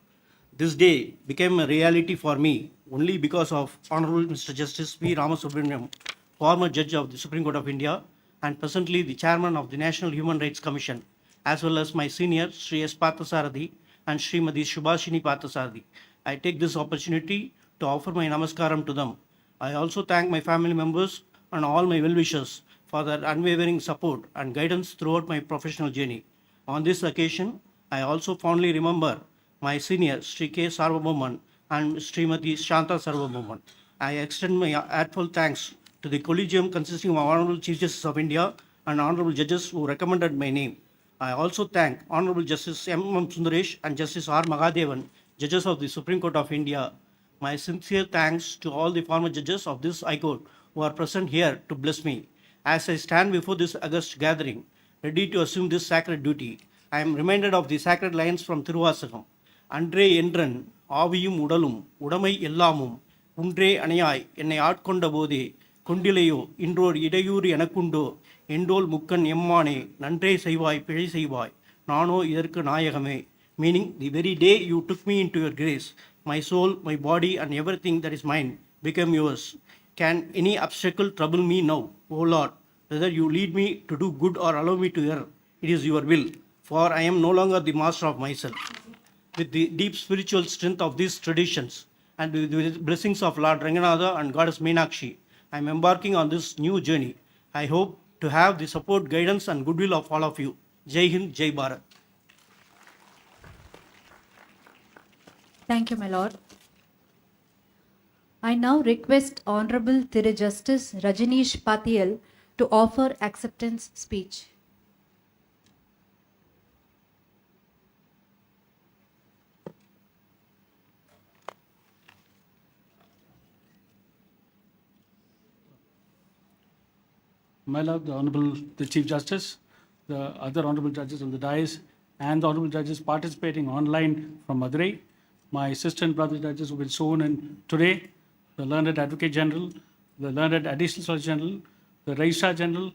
This day became a reality for me only because of Honorable Mr. Justice V. Ramasubramaniam, former Judge of the Supreme Court of India and presently the Chairman of the National Human Rights Commission, as well as my senior Sri S. Parthasarathi and Srimati Subhashini Parthasarathi. I take this opportunity to offer my namaskaram to them. I also thank my family members and all my well-wishers for their unwavering support and guidance throughout my professional journey. On this occasion, I also fondly remember my senior Sri K. Sarvabhauman and Srimati Shanta Sarvabhauman. I extend my heartfelt thanks to the Collegium consisting of Honorable Chief Justice of India and Honorable Judges who recommended my name. I also thank Honorable Justice M. Sundaresh and Justice R. Magadevan, Judges of the Supreme Court of India. My sincere thanks to all the former judges of this High Court who are present here to bless me. As I stand before this august gathering, ready to assume this sacred duty, I am reminded of the sacred lines from Thiruvasagam. அன்றே என்றன் ஆவியும் உடலும் உடமை எல்லாமும் குன்றே அணையாய் என்னை ஆட்கொண்ட போதே கொண்டிலையோ இன்றோர் இடையூறு எனக்குண்டோ எண்டோல் முக்கன் எம்மானே நன்றே செய்வாய் பிழை செய்வாய் நானோ இதற்கு நாயகமே. Meaning, the very day you took me into your grace, my soul, my body and everything that is mine became yours. Can any obstacle trouble me now, O Lord? Whether you lead me to do good or allow me to err, it is your will, for I am no longer the master of myself. With the deep spiritual strength of these traditions and with the blessings of Lord Ranganatha and Goddess Meenakshi, I am embarking on this new journey. I hope to have the support, guidance and goodwill of all of you. Jai Hind, Jai Bharat. Thank you, my lord. I now request Honorable Thiru Justice Rajneesh Patil to offer acceptance speech. my love, the Honorable the Chief Justice, the other Honorable Judges of the dais, and the Honorable Judges participating online from Madurai, my sister and brother judges who will sworn in today, the Learned Advocate General, the Learned Additional Solicitor General, the Registrar General,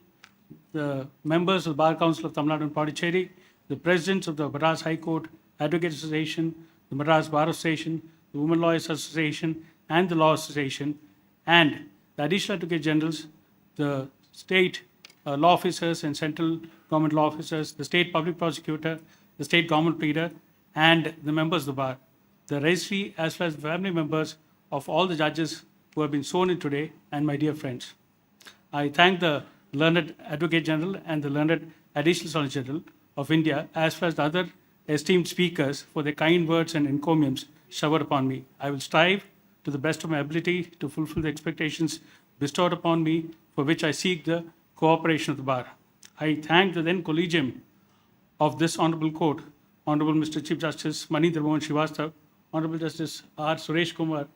the members of the Bar Council of Tamil Nadu and Pondicherry, the presidents of the Madras High Court, Advocate Association, the Madras Bar Association, the Women Lawyers Association, and the Law Association, and the Additional Advocate Generals, the state law officers and central government law officers, the state public prosecutor, the state government pleader, and the members of the bar, the registry, as well as family members of all the judges who have been sworn in today, and my dear friends. I thank the Learned Advocate General and the Learned Additional Solicitor General of India, as well as the other esteemed speakers, for their kind words and encomiums showered upon me. I will strive to the best of my ability to fulfill the expectations bestowed upon me, for which I seek the cooperation of the bar. I thank the then collegium of this honorable court, Honorable Mr. Chief Justice Manindra Mohan Srivastava, Honorable Justice R. Suresh Kumar,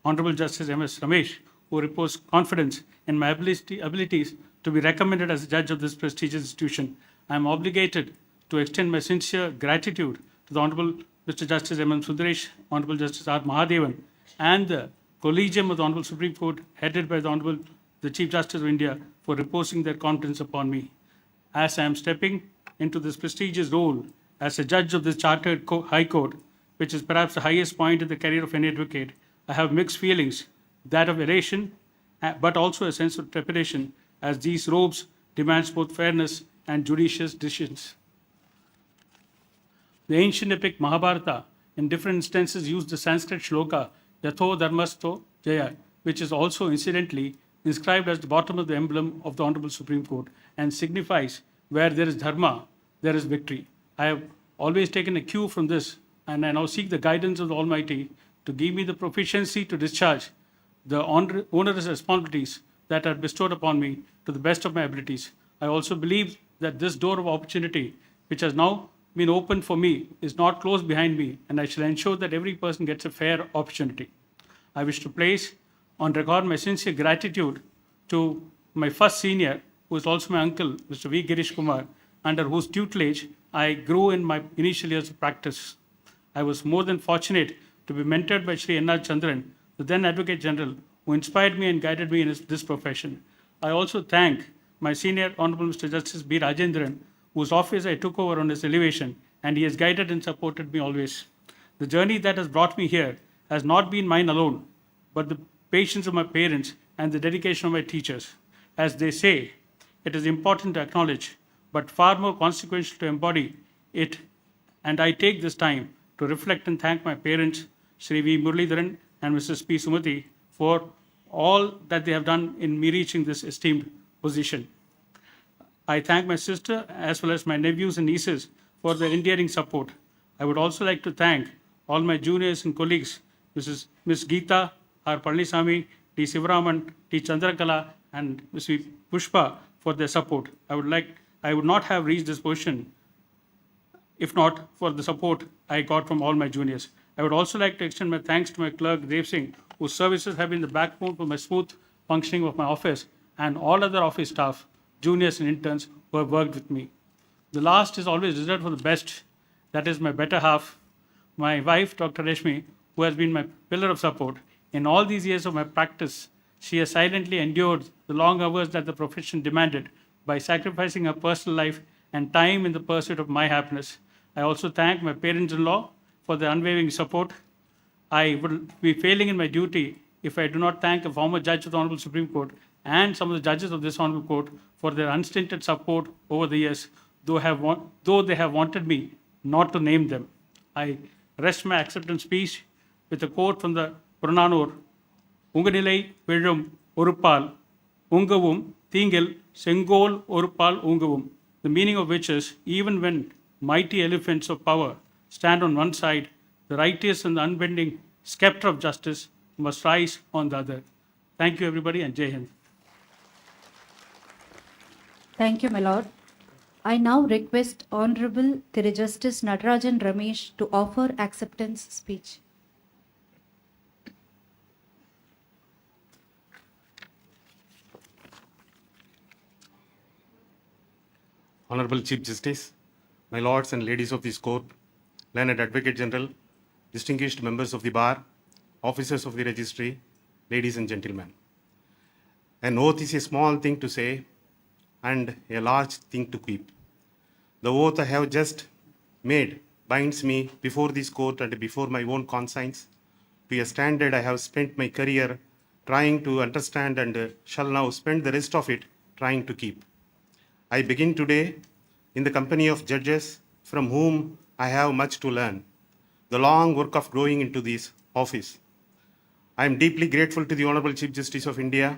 Honorable Justice M.S. Ramesh, who repose confidence in my abilities to be recommended as a judge of this prestigious institution. I am obligated to extend my sincere gratitude to the Honorable Mr. Justice M.M. Sundaresh, Honorable Justice R. Mahadevan, and the Collegium of the Honorable Supreme Court, headed by the Honorable the Chief Justice of India, for reposing their confidence upon me. As I am stepping into this prestigious role as a judge of this chartered High Court, which is perhaps the highest point in the career of any advocate, I have mixed feelings, that of elation, but also a sense of trepidation, as these robes demands both fairness and judicious decisions. The ancient epic Mahabharata, in different instances, used the Sanskrit shloka Yatho Dharmasto Jaya, which is also incidentally inscribed as the bottom of the emblem of the Honorable Supreme Court, and signifies where there is dharma, there is victory. I have always taken a cue from this, and I now seek the guidance of the Almighty to give me the proficiency to discharge the onerous responsibilities that are bestowed upon me to the best of my abilities. I also believe that this door of opportunity, which has now been opened for me, is not closed behind me, and I shall ensure that every person gets a fair opportunity. I wish to place on record my sincere gratitude to my first senior, who is also my uncle, Mr. V. Girish Kumar, under whose tutelage I grew in my initial years of practice. I was more than fortunate to be mentored by Sri N.R. Chandran, the then Advocate General, who inspired me and guided me in this profession. I also thank my senior Honorable Mr. Justice B. Rajendran, whose office I took over on his elevation, and he has guided and supported me always. The journey that has brought me here has not been mine alone, but the patience of my parents and the dedication of my teachers. As they say, it is important to acknowledge, but far more consequential to embody it, and I take this time to reflect and thank my parents, Sri V. Muralidharan and Mrs. P. Sumati, for all that they have done in me reaching this esteemed position. I thank my sister as well as my nephews and nieces for their endearing support. I would also like to thank all my juniors and colleagues, Ms. Geeta, R. Palanisamy, T. Sivaraman, T. Chandrakala, and Ms. Pushpa for their support. I would not have reached this position if not for the support I got from all my juniors. I would also like to extend my thanks to my clerk, Dev Singh, whose services have been the backbone for my smooth functioning of my office, and all other office staff, juniors and interns who have worked with me. The last is always reserved for the best. That is my better half, my wife, Dr. Reshmi, who has been my pillar of support. In all these years of my practice, she has silently endured the long hours that the profession demanded by sacrificing her personal life and time in the pursuit of my happiness. I also thank my parents-in-law for their unwavering support. I would be failing in my duty if I do not thank a former judge of the Honorable Supreme Court and some of the judges of this Honorable Court for their unstinted support over the years, though they have wanted me not to name them. I rest my acceptance speech with a quote from the Purananur, Unganilai Vizhum Urupal Ungavum Thingil Sengol Urupal Ungavum, the meaning of which is, even when mighty elephants of power stand on one side, the righteous and the unbending scepter of justice must rise on the other. Thank you, everybody, and Jai Hind. Thank you, my lord. I now request Honorable Thiru Justice Natarajan Ramesh to offer acceptance speech. Honorable Chief Justice, my lords and ladies of this court, learned Advocate General, distinguished members of the bar, officers of the registry, ladies and gentlemen. An oath is a small thing to say and a large thing to keep. The oath I have just made binds me before this court and before my own conscience to a standard I have spent my career trying to understand and shall now spend the rest of it trying to keep. I begin today in the company of judges from whom I have much to learn, the long work of growing into this office. I am deeply grateful to the Honorable Chief Justice of India,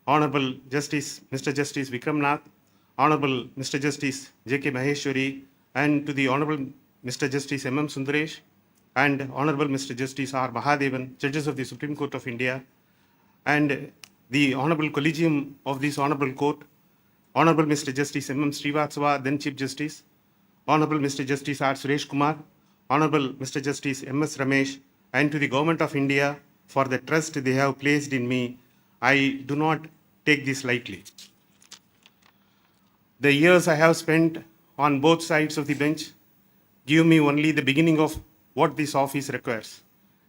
Honorable Justice Mr. Justice Vikram Nath, Honorable Mr. Justice J.K. Maheshwari, and to the Honorable Mr. Justice M.M. Sundaresh, and Honorable Mr. Justice R. Mahadevan, Judges of the Supreme Court of India, and the Honorable Collegium of this Honorable Court, Honorable Mr. Justice M.M. Srivastava, then Chief Justice, Honorable Mr. Justice R. Suresh Kumar, Honorable Mr. Justice M.S. Ramesh, and to the Government of India for the trust they have placed in me, I do not take this lightly. The years I have spent on both sides of the bench give me only the beginning of what this office requires.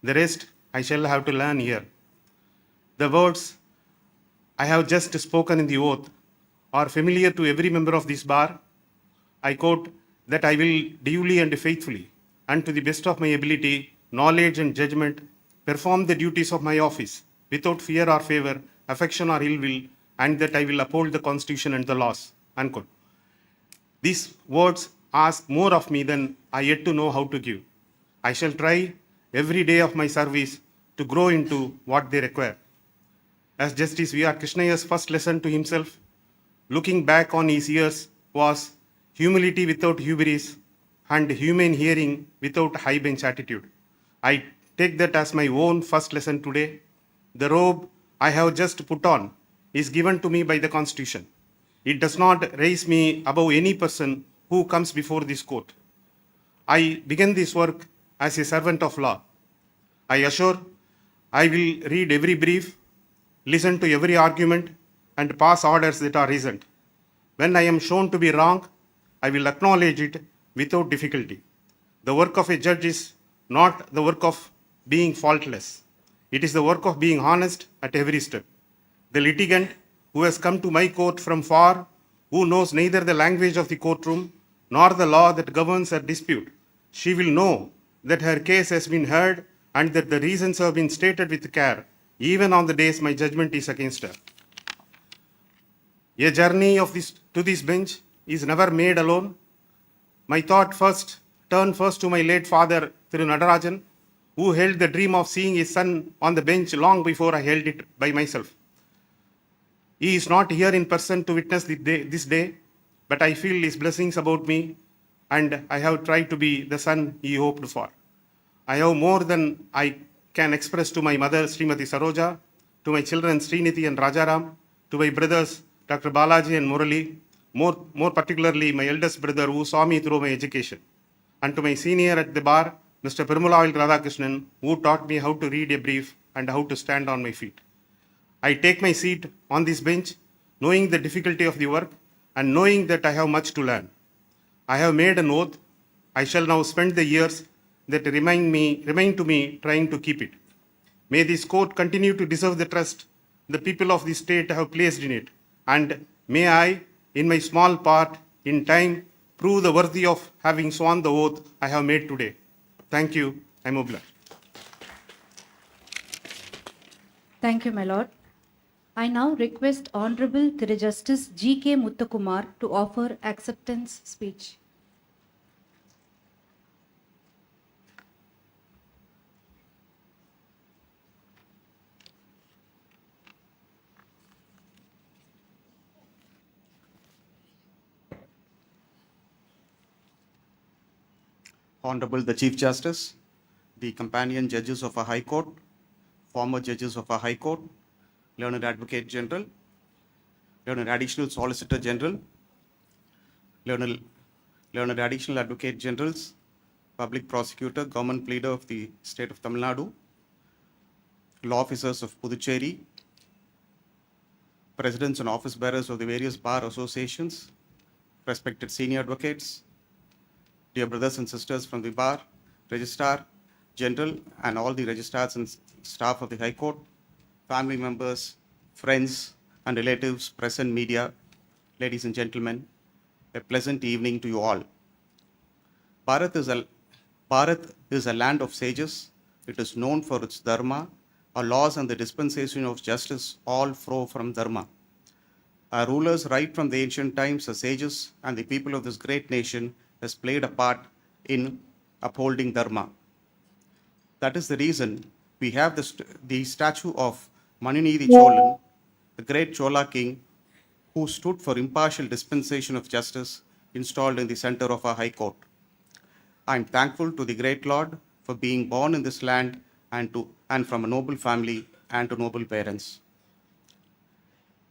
The rest I shall have to learn here. The words I have just spoken in the oath are familiar to every member of this bar. I quote that I will duly and faithfully, and to the best of my ability, knowledge and judgment, perform the duties of my office without fear or favor, affection or ill will, and that I will uphold the Constitution and the laws. Unquote. These words ask more of me than I yet to know how to give. I shall try every day of my service to grow into what they require. As Justice V.R. Krishnaiya's first lesson to himself, looking back on his years, was humility without hubris and humane hearing without high bench attitude. I take that as my own first lesson today. The robe I have just put on is given to me by the Constitution. It does not raise me above any person who comes before this court. I begin this work as a servant of law. I assure I will read every brief, listen to every argument, and pass orders that are recent. When I am shown to be wrong, I will acknowledge it without difficulty. The work of a judge is not the work of being faultless. It is the work of being honest at every step. The litigant who has come to my court from far, who knows neither the language of the courtroom nor the law that governs her dispute, she will know that her case has been heard and that the reasons have been stated with care, even on the days my judgment is against her. A journey to this bench is never made alone. My thought turned first to my late father, Thiru Nadarajan, who held the dream of seeing his son on the bench long before I held it by myself. He is not here in person to witness this day, but I feel his blessings about me, and I have tried to be the son he hoped for. I have more than I can express to my mother, Srimati Saroja, to my children, Srinidhi and Rajaram, to my brothers, Dr. Balaji and Murali, more particularly my eldest brother who saw me through my education, and to my senior at the bar, Mr. Perumalai Radhakrishnan, who taught me how to read a brief and how to stand on my feet. I take my seat on this bench, knowing the difficulty of the work and knowing that I have much to learn. I have made an oath. I shall now spend the years that remain to me trying to keep it. May this court continue to deserve the trust the people of this state have placed in it, and may I, in my small part, in time, prove the worthy of having sworn the oath I have made today. Thank you. I am obliged. Thank you, my lord. I now request Honorable Thiru Justice G.K. Muthukumar to offer acceptance speech. Honorable the Chief Justice, the companion judges of a High Court, former judges of a High Court, Learned Advocate General, Learned Additional Solicitor General, Learned Additional Advocate Generals, Public Prosecutor, Government Pleader of the State of Tamil Nadu, Law Officers of Puducherry, Presidents and Office Bearers of the various bar associations, respected senior advocates, dear brothers and sisters from the bar, registrar, general, and all the registrars and staff of the High Court, family members, friends, and relatives, present media, ladies and gentlemen, a pleasant evening to you all. Bharat is a land of sages. It is known for its dharma. Our laws and the dispensation of justice all flow from dharma. Our rulers, right from the ancient times, are sages, and the people of this great nation has played a part in upholding dharma. That is the reason we have the statue of Manunidi Cholan, the great Chola king, who stood for impartial dispensation of justice, installed in the center of our High Court. I am thankful to the great Lord for being born in this land and from a noble family and to noble parents.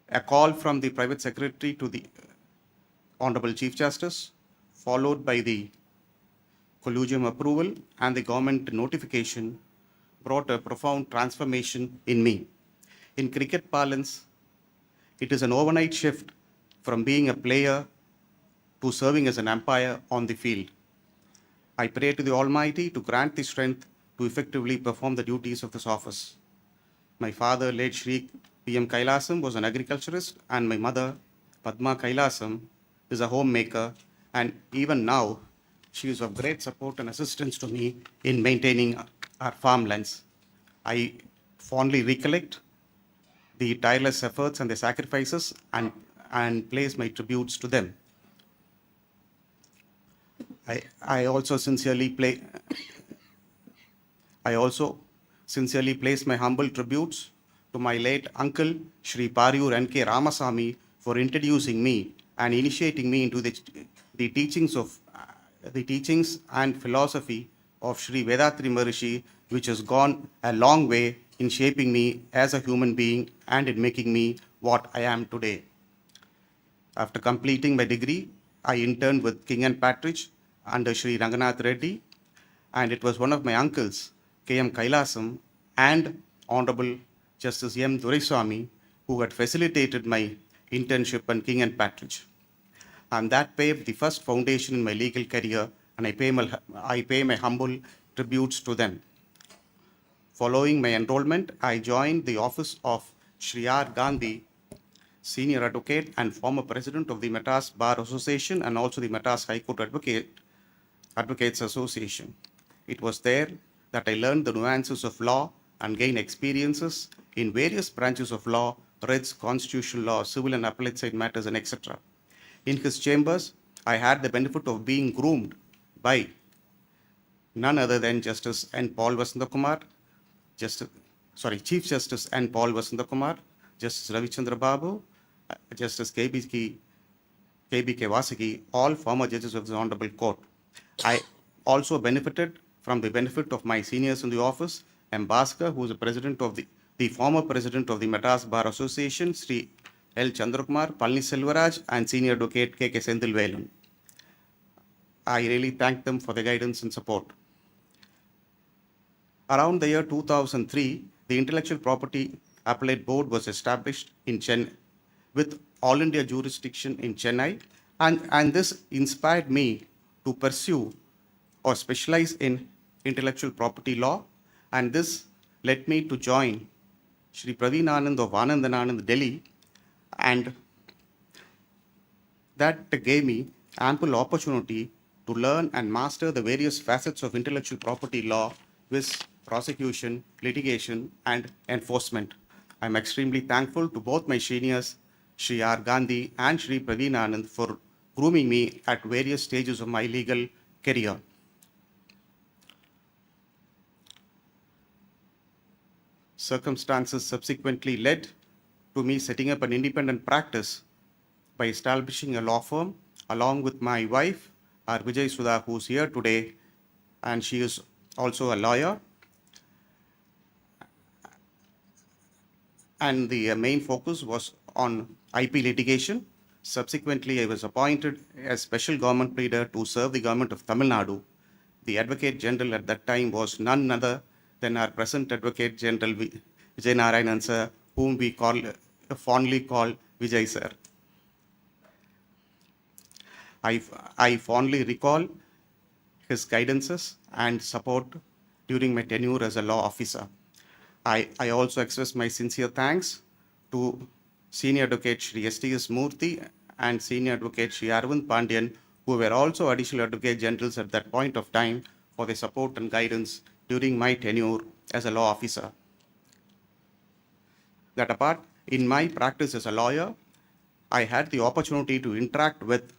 A call from the private secretary to the Honorable Chief Justice, followed by the collegium approval and the government notification, brought a profound transformation in me. In cricket parlance, it is an overnight shift from being a player to serving as an umpire on the field. I pray to the Almighty to grant the strength to effectively perform the duties of this office. My father, late Shri P.M. Kailasam, was an agriculturist, and my mother, Padma Kailasam, is a homemaker, and even now, she is of great support and assistance to me in maintaining our farmlands. I fondly recollect the tireless efforts and the sacrifices and place my tributes to them. I also sincerely place my humble tributes to my late uncle, Shri Pariyur N.K. Ramasamy, for introducing me and initiating me into the teachings and philosophy of Shri Vedatri Maharishi, which has gone a long way in shaping me as a human being and in making me what I am today. After completing my degree, I interned with King and Partridge under Shri Ranganath Reddy, and it was one of my uncles, K.M. Kailasam, and Honorable Justice M. Duraiswamy, who had facilitated my internship at King and Partridge. And that paved the first foundation in my legal career, and I pay my humble tributes to them. Following my enrollment, I joined the office of Shri R. Gandhi, Senior Advocate and former President of the Madras Bar Association and also the Madras High Court Advocates Association. It was there that I learned the nuances of law and gained experiences in various branches of law, writs, constitutional law, civil and appellate side matters, and etc. In his chambers, I had the benefit of being groomed by none other than Justice N. Paul Vasantakumar, Chief Justice N. Paul Vasantakumar, Justice Ravichandra Babu, Justice K.B.K. Vasaki, all former judges of the Honorable Court. I also benefited from the benefit of my seniors in the office, M. Bhaskar, who is the former president of the Madras Bar Association, Sri L. Chandrakumar, Palni Selvaraj, and senior advocate K.K. Sendil Velan. I really thank them for their guidance and support. Around the year 2003, the Intellectual Property Appellate Board was established in Chennai with all India jurisdiction in Chennai, and this inspired me to pursue or specialize in intellectual property law, and this led me to join Shri Praveen Anand of Anand and Anand, Delhi, and that gave me ample opportunity to learn and master the various facets of intellectual property law with prosecution, litigation, and enforcement. I am extremely thankful to both my seniors, Shri R. Gandhi and Shri Praveen Anand, for grooming me at various stages of my legal career. Circumstances subsequently led to me setting up an independent practice by establishing a law firm along with my wife, our Vijay Sudha, who is here today, and she is also a lawyer. And the main focus was on IP litigation. Subsequently, I was appointed as special government pleader to serve the government of Tamil Nadu. The Advocate General at that time was none other than our present Advocate General Vijay Narayanan sir, whom we fondly call Vijay sir. I fondly recall his guidances and support during my tenure as a law officer. I also express my sincere thanks to Senior Advocate Shri S.T.S. Murthy and Senior Advocate Shri Arvind Pandian, who were also Additional Advocate Generals at that point of time, for their support and guidance during my tenure as a law officer. That apart, in my practice as a lawyer, I had the opportunity to interact with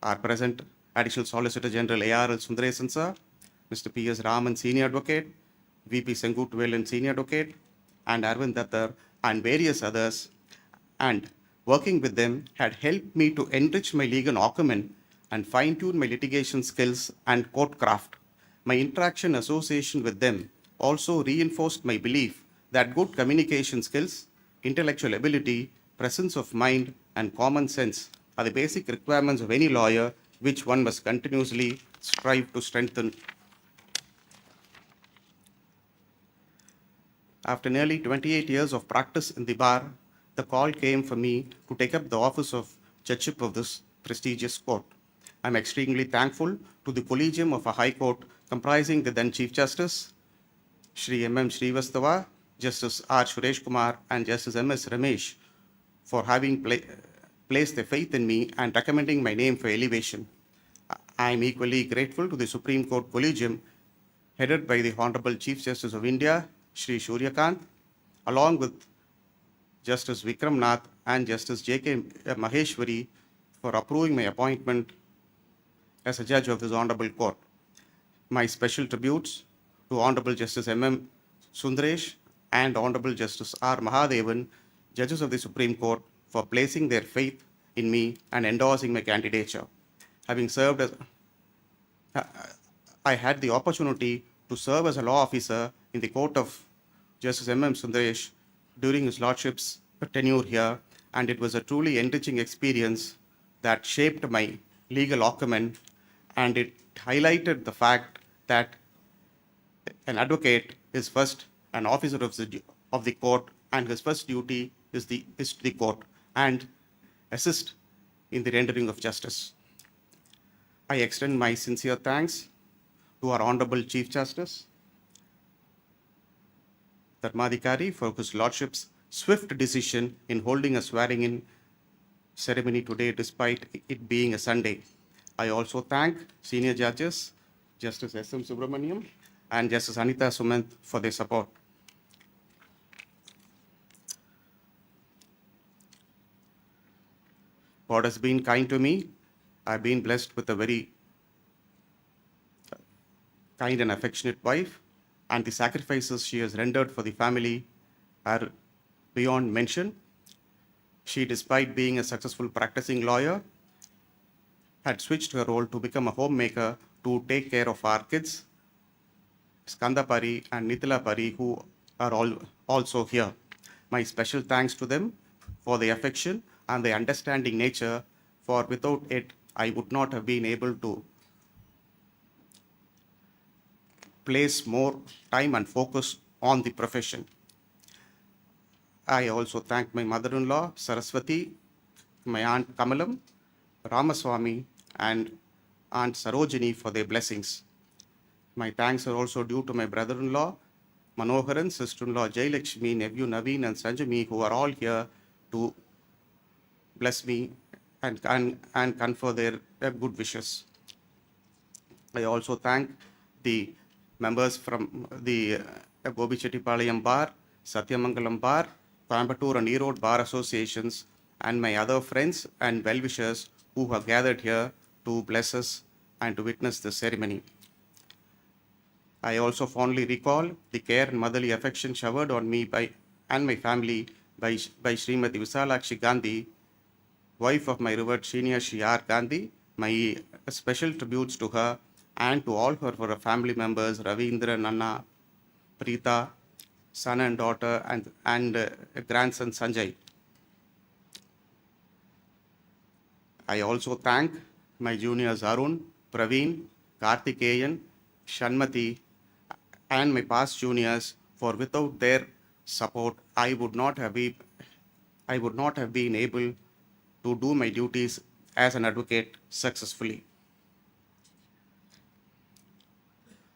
our present Additional Solicitor General A.R.L. Sundaresan sir, Mr. P.S. Raman, Senior Advocate, V.P. Senguttuvelan, Senior Advocate, and Arvind Dattar, and various others. And working with them had helped me to enrich my legal acumen and fine-tune my litigation skills and court craft. My interaction association with them also reinforced my belief that good communication skills, intellectual ability, presence of mind, and common sense are the basic requirements of any lawyer, which one must continuously strive to strengthen. After nearly 28 years of practice in the bar, the call came for me to take up the office of judgeship of this prestigious court. I'm extremely thankful to the Collegium of a High Court comprising the then Chief Justice, Shri M.M. Srivastava, Justice R. Suresh Kumar, and Justice M.S. Ramesh for having placed their faith in me and recommending my name for elevation. I am equally grateful to the Supreme Court Collegium, headed by the Honorable Chief Justice of India, Shri Suryakant, along with Justice Vikram Nath and Justice J.K. Maheshwari, for approving my appointment as a judge of this Honorable Court. My special tributes to Honorable Justice M.M. Sundaresh and Honorable Justice R. Mahadevan, judges of the Supreme Court, for placing their faith in me and endorsing my candidature. Having served as, I had the opportunity to serve as a law officer in the court of Justice M.M. Sundaresh during his lordship's tenure here, and it was a truly enriching experience that shaped my legal acumen, and it highlighted the fact that an advocate is first an officer of the court, and his first duty is to the court and assist in the rendering of justice. I extend my sincere thanks to our Honorable Chief Justice Dharmadhikari for his Lordship's swift decision in holding a swearing-in ceremony today despite it being a Sunday. I also thank senior judges, Justice S.M. Subramaniam and Justice Anita Sumant, for their support. God has been kind to me. I've been blessed with a very kind and affectionate wife, and the sacrifices she has rendered for the family are beyond mention. She, despite being a successful practicing lawyer, had switched her role to become a homemaker to take care of our kids, Skanda Pari and Nitila Pari, who are all also here. My special thanks to them for the affection and the understanding nature, for without it, I would not have been able to place more time and focus on the profession. I also thank my mother-in-law, Saraswati, my aunt Kamalam, Ramaswamy, and Aunt Sarojini for their blessings. My thanks are also due to my brother-in-law, Manoharan, sister-in-law Jayalakshmi, nephew Naveen, and Sanjami, who are all here to bless me and confer their good wishes. I also thank the members from the Gobi Chettipalayam Bar, Satyamangalam Bar, Coimbatore and Erode Bar Associations, and my other friends and well-wishers who have gathered here to bless us and to witness the ceremony. I also fondly recall the care and motherly affection showered on me and my family by Srimati Visalakshi Gandhi, wife of my revered senior Shri R. Gandhi. My special tributes to her and to all her family members, Ravindra, Nanna, Preeta, son and daughter, and grandson Sanjay. I also thank my juniors Arun, Praveen, Karthikeyan, Shanmati, and my past juniors, for without their support, I would not have been able to do my duties as an advocate successfully.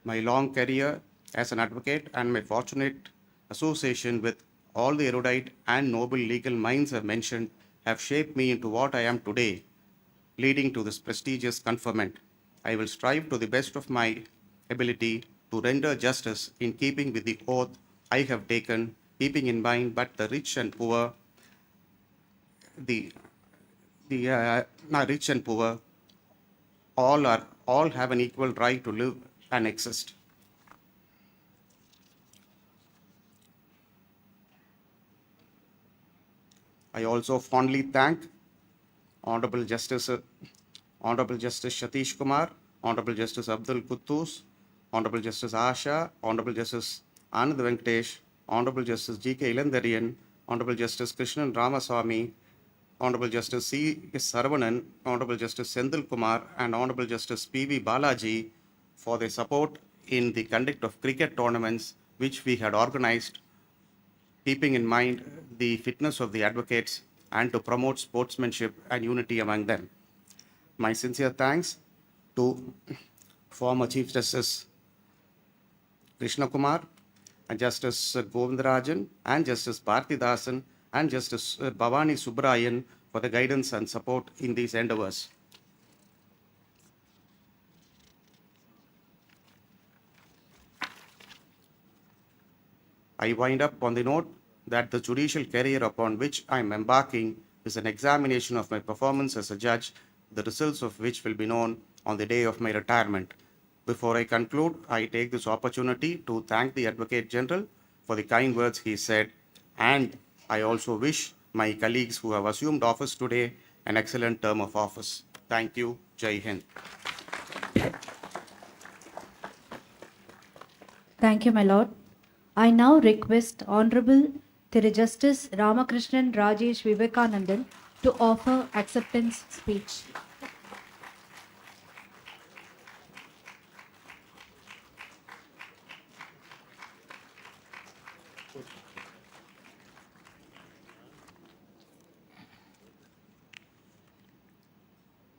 My long career as an advocate and my fortunate association with all the erudite and noble legal minds I've mentioned have shaped me into what I am today, leading to this prestigious conferment. I will strive to the best of my ability to render justice in keeping with the oath I have taken, keeping in mind but the rich and poor, rich and poor, all have an equal right to live and exist. I also fondly thank Honorable Justice Satish Kumar, Honorable Justice Abdul Quddus, Honorable Justice Asha, Honorable Justice Anand Venkatesh, Honorable Justice G.K. Ilandarian, Honorable Justice Krishnan Ramaswamy, Honorable Justice C. Saravanan, Honorable Justice Senthil Kumar, and Honorable Justice P.V. Balaji for their support in the conduct of cricket tournaments which we had organized, keeping in mind the fitness of the advocates and to promote sportsmanship and unity among them. My sincere thanks to former Chief Justice Krishna Kumar, and Justice Govindarajan, and Justice Bhartidasan, and Justice Bhavani Subbarayan for the guidance and support in these endeavors. I wind up on the note that the judicial career upon which I am embarking is an examination of my performance as a judge, the results of which will be known on the day of my retirement. Before I conclude, I take this opportunity to thank the Advocate General for the kind words he said, and I also wish my colleagues who have assumed office today an excellent term of office. Thank you. Jai Hind. Thank you, my lord. I now request Honorable Thiru Justice Ramakrishnan Rajesh Vivekanandan to offer acceptance speech.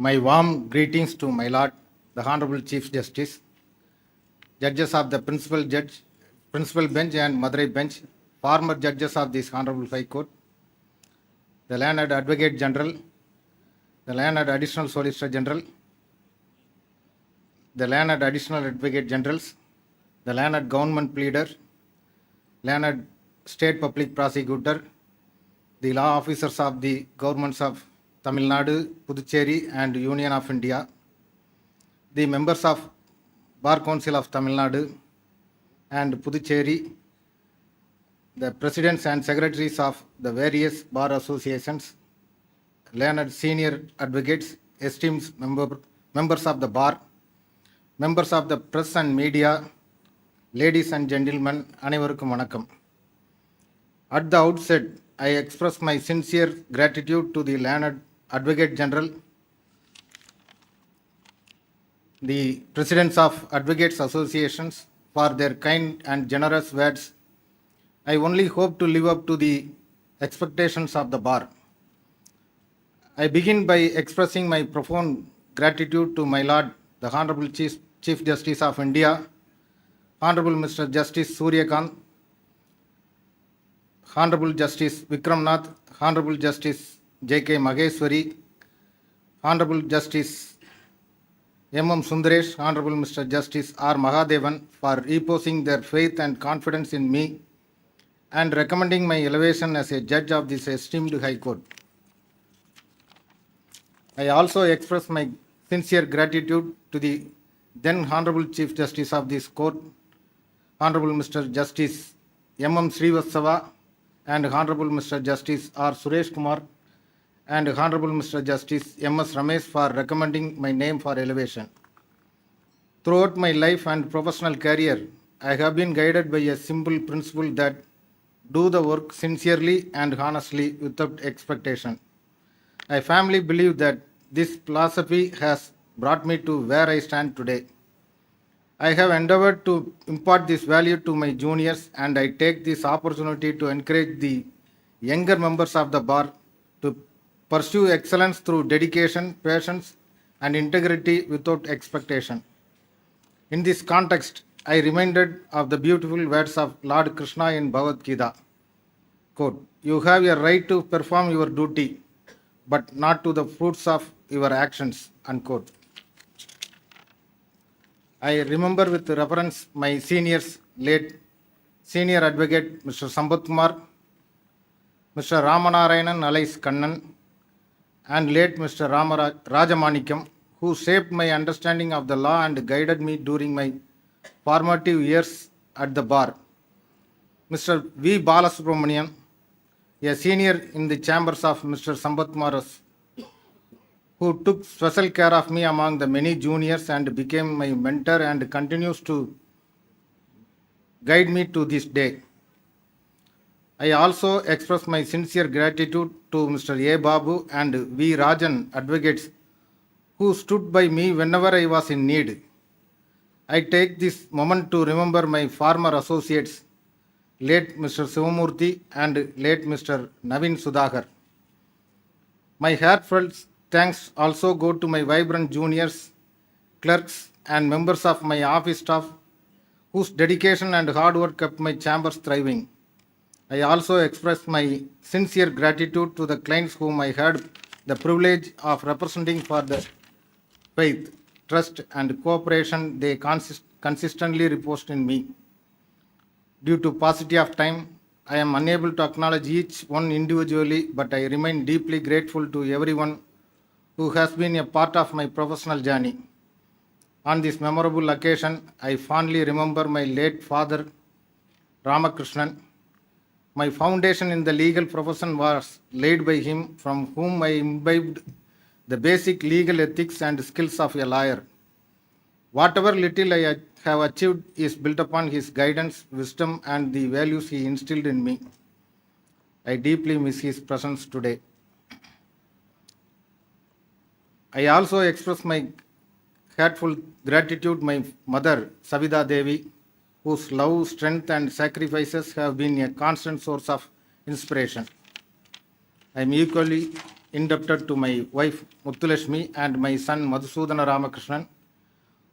My warm greetings to my Lord, the Honorable Chief Justice, judges of the Principal Bench and Madurai Bench, former judges of this Honorable High Court, the learned Advocate General, the learned Additional Solicitor General, the learned Additional Advocate Generals, the learned Government Pleader, learned State Public Prosecutor, the law officers of the governments of Tamil Nadu, Puducherry and Union of India, the members of Bar Council of Tamil Nadu and Puducherry, the presidents and secretaries of the various bar associations, learned senior advocates, esteemed members of the bar, members of the press and media, ladies and gentlemen, அனைவருக்கும் வணக்கம். At the outset, I express my sincere gratitude to the learned Advocate General, the presidents of Advocates Associations for their kind and generous words. I only hope to live up to the expectations of the bar. I begin by expressing my profound gratitude to my Lord, the Honorable Chief Justice of India, Honorable Mr. Justice Suryakant, Honorable Justice Vikram Nath, Honorable Justice J.K. Maheshwari, Honorable Justice M.M. Sundaresh, Honorable Mr. Justice R. Mahadevan for reposing their faith and confidence in me and recommending my elevation as a judge of this esteemed High Court. I also express my sincere gratitude to the then Honorable Chief Justice of this Court, Honorable Mr. Justice M.M. Srivastava and Honorable Mr. Justice R. Suresh Kumar and Honorable Mr. Justice M.S. Ramesh for recommending my name for elevation. Throughout my life and professional career, I have been guided by a simple principle that do the work sincerely and honestly without expectation. I firmly believe that this philosophy has brought me to where I stand today. I have endeavored to impart this value to my juniors, and I take this opportunity to encourage the younger members of the bar to pursue excellence through dedication, patience, and integrity without expectation. In this context, I reminded of the beautiful words of Lord Krishna in Bhagavad Gita. Quote, "You have a right to perform your duty, but not to the fruits of your actions." Unquote. I remember with reverence my seniors, late Senior Advocate Mr. Sambat Kumar, Mr. Ramanarayanan alias Kannan, and late Mr. Rajamanikam, who shaped my understanding of the law and guided me during my formative years at the bar. Mr. V. Balasubramanian, a senior in the chambers of Mr. Sambat Kumar, who took special care of me among the many juniors and became my mentor and continues to guide me to this day. I also express my sincere gratitude to Mr. A. Babu and V. Rajan advocates who stood by me whenever I was in need. I take this moment to remember my former associates, late Mr. Sivamurthy and late Mr. Navin Sudhakar. My heartfelt thanks also go to my vibrant juniors, clerks, and members of my office staff whose dedication and hard work kept my chambers thriving. I also express my sincere gratitude to the clients whom I had the privilege of representing for the faith, trust, and cooperation they consistently reposed in me. Due to paucity of time, I am unable to acknowledge each one individually, but I remain deeply grateful to everyone who has been a part of my professional journey. On this memorable occasion, I fondly remember my late father, Ramakrishnan. My foundation in the legal profession was laid by him, from whom I imbibed the basic legal ethics and skills of a lawyer. Whatever little I have achieved is built upon his guidance, wisdom, and the values he instilled in me. I deeply miss his presence today. I also express my heartfelt gratitude to my mother, Savida Devi, whose love, strength, and sacrifices have been a constant source of inspiration. I am equally indebted to my wife, Muthulashmi, and my son, Madhusudana Ramakrishnan,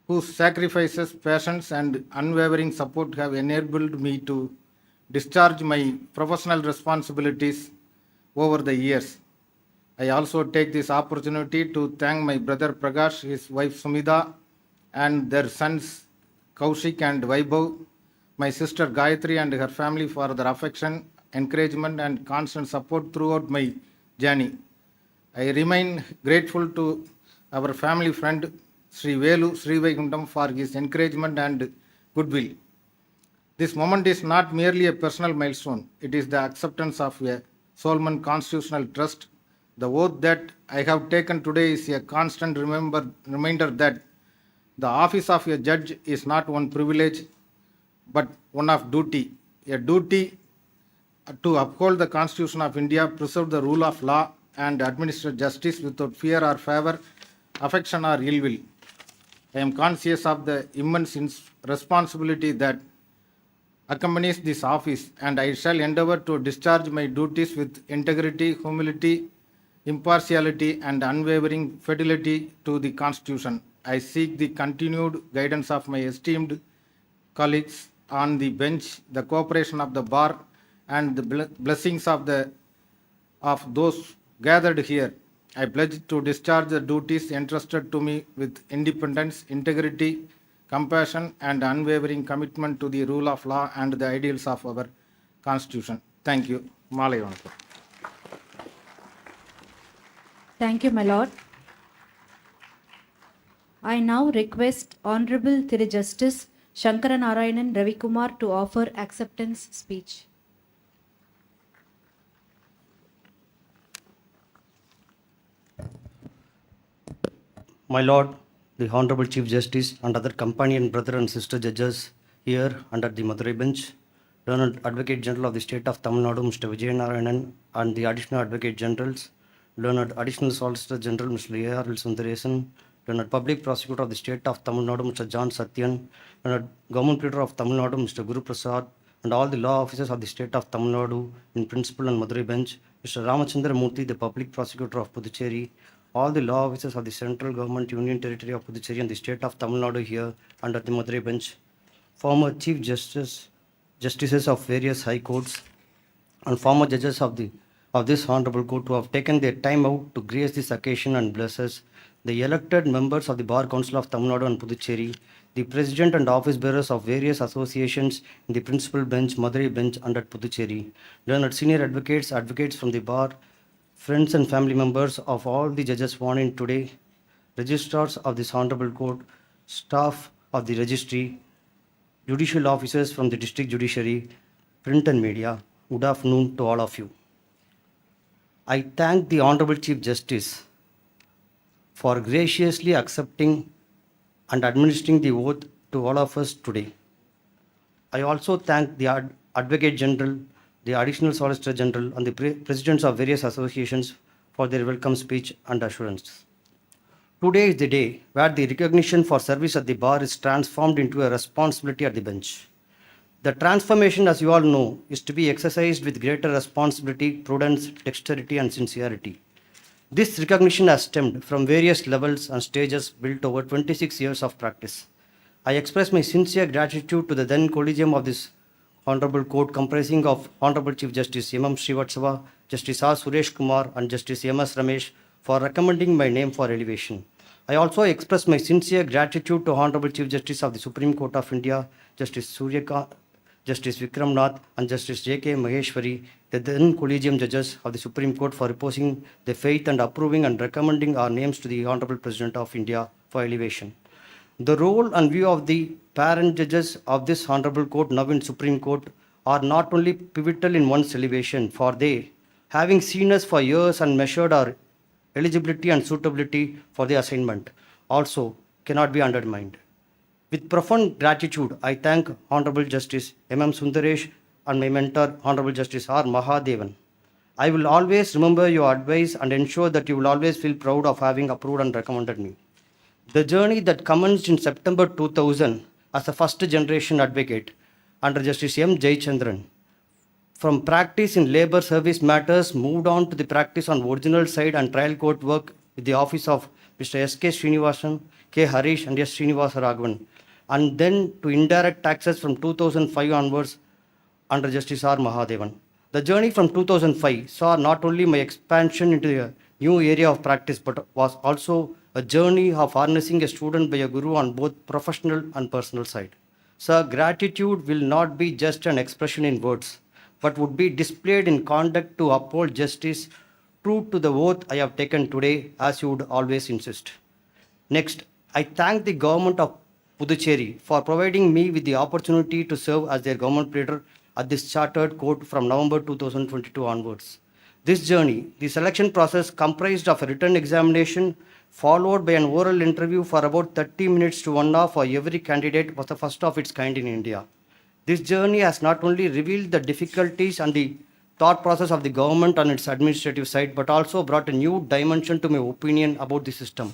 whose sacrifices, patience, and unwavering support have enabled me to discharge my professional responsibilities over the years. I also take this opportunity to thank my brother Prakash, his wife Sumida, and their sons Kaushik and Vaibhav, my sister Gayatri and her family for their affection, encouragement, and constant support throughout my journey. I remain grateful to our family friend Sri Velu Sri Vaikuntham for his encouragement and goodwill. This moment is not merely a personal milestone, it is the acceptance of a solemn constitutional trust. The oath that I have taken today is a constant reminder that the office of a judge is not one privilege, but one of duty. A duty to uphold the Constitution of India, preserve the rule of law, and administer justice without fear or favor, affection or ill will. I am conscious of the immense responsibility that accompanies this office, and I shall endeavor to discharge my duties with integrity, humility, impartiality, and unwavering fidelity to the Constitution. I seek the continued guidance of my esteemed colleagues on the bench, the cooperation of the bar, and the blessings of those gathered here. I pledge to discharge the duties entrusted to me with independence, integrity, compassion, and unwavering commitment to the rule of law and the ideals of our Constitution. Thank you. Malai Vanakkam. Thank you, my lord. I now request Honorable Thiru Justice Shankaranarayanan Ravikumar to offer acceptance speech. My lord, the Honorable Chief Justice and other companion brother and sister judges here under the Madurai bench, Learned Advocate General of the State of Tamil Nadu, Mr. Vijayanarayanan, and the Additional Advocate Generals, Learned Additional Solicitor General, Mr. A.R.L. Sundaresan, Learned Public Prosecutor of the State of Tamil Nadu, Mr. John Satyan, Learned Government Pleader of Tamil Nadu, Mr. Guru Prasad, and all the law officers of the State of Tamil Nadu in principal and Madurai bench, Mr. Ramachandra Murthy, the Public Prosecutor of Puducherry, all the law officers of the Central Government Union Territory of Puducherry and the State of Tamil Nadu here under the Madurai bench, former Chief Justices of various High Courts, and former judges of this Honorable Court who have taken their time out to grace this occasion and bless us, the elected members of the Bar Council of Tamil Nadu and Puducherry, the President and office bearers of various associations in the Principal Bench, Madurai Bench and at Puducherry, learned senior advocates, advocates from the Bar, friends and family members of all the judges sworn in today, registrars of this Honorable Court, staff of the registry, judicial officers from the district judiciary, print and media, good afternoon to all of you. I thank the Honorable Chief Justice for graciously accepting and administering the oath to all of us today. I also thank the Advocate General, the Additional Solicitor General, and the presidents of various associations for their welcome speech and assurance. Today is the day where the recognition for service at the bar is transformed into a responsibility at the bench. The transformation, as you all know, is to be exercised with greater responsibility, prudence, dexterity, and sincerity. This recognition has stemmed from various levels and stages built over 26 years of practice. I express my sincere gratitude to the then Collegium of this Honorable Court, comprising of Honorable Chief Justice M.M. Srivatsava, Justice R. Suresh Kumar, and Justice M.S. Ramesh, for recommending my name for elevation. I also express my sincere gratitude to Honorable Chief Justice of the Supreme Court of India, Justice Suryakant, Justice Vikram Nath, and Justice J.K. Maheshwari, the then Collegium Judges of the Supreme Court, for reposing their faith and approving and recommending our names to the Honorable President of India for elevation. The role and view of the parent judges of this Honorable Court, now in Supreme Court, are not only pivotal in one's elevation, for they, having seen us for years and measured our eligibility and suitability for the assignment, also cannot be undermined. With profound gratitude, I thank Honorable Justice M.M. Sundaresh and my mentor, Honorable Justice R. Mahadevan. I will always remember your advice and ensure that you will always feel proud of having approved and recommended me. The journey that commenced in September 2000 as a first-generation advocate under Justice M. Jayachandran, from practice in labor service matters, moved on to the practice on original side and trial court work with the office of Mr. S.K. Srinivasan, K. Harish, and S. Srinivasa Raghavan, and then to indirect taxes from 2005 onwards under Justice R. Mahadevan. The journey from 2005 saw not only my expansion into a new area of practice, but was also a journey of harnessing a student by a guru on both professional and personal side. Sir, gratitude will not be just an expression in words, but would be displayed in conduct to uphold justice, true to the oath I have taken today, as you would always insist. Next, I thank the government of Puducherry for providing me with the opportunity to serve as their government pleader at this chartered court from November 2022 onwards. This journey, the selection process comprised of a written examination followed by an oral interview for about 30 minutes to 1 hour for every candidate, was the first of its kind in India. This journey has not only revealed the difficulties and the thought process of the government on its administrative side, but also brought a new dimension to my opinion about the system.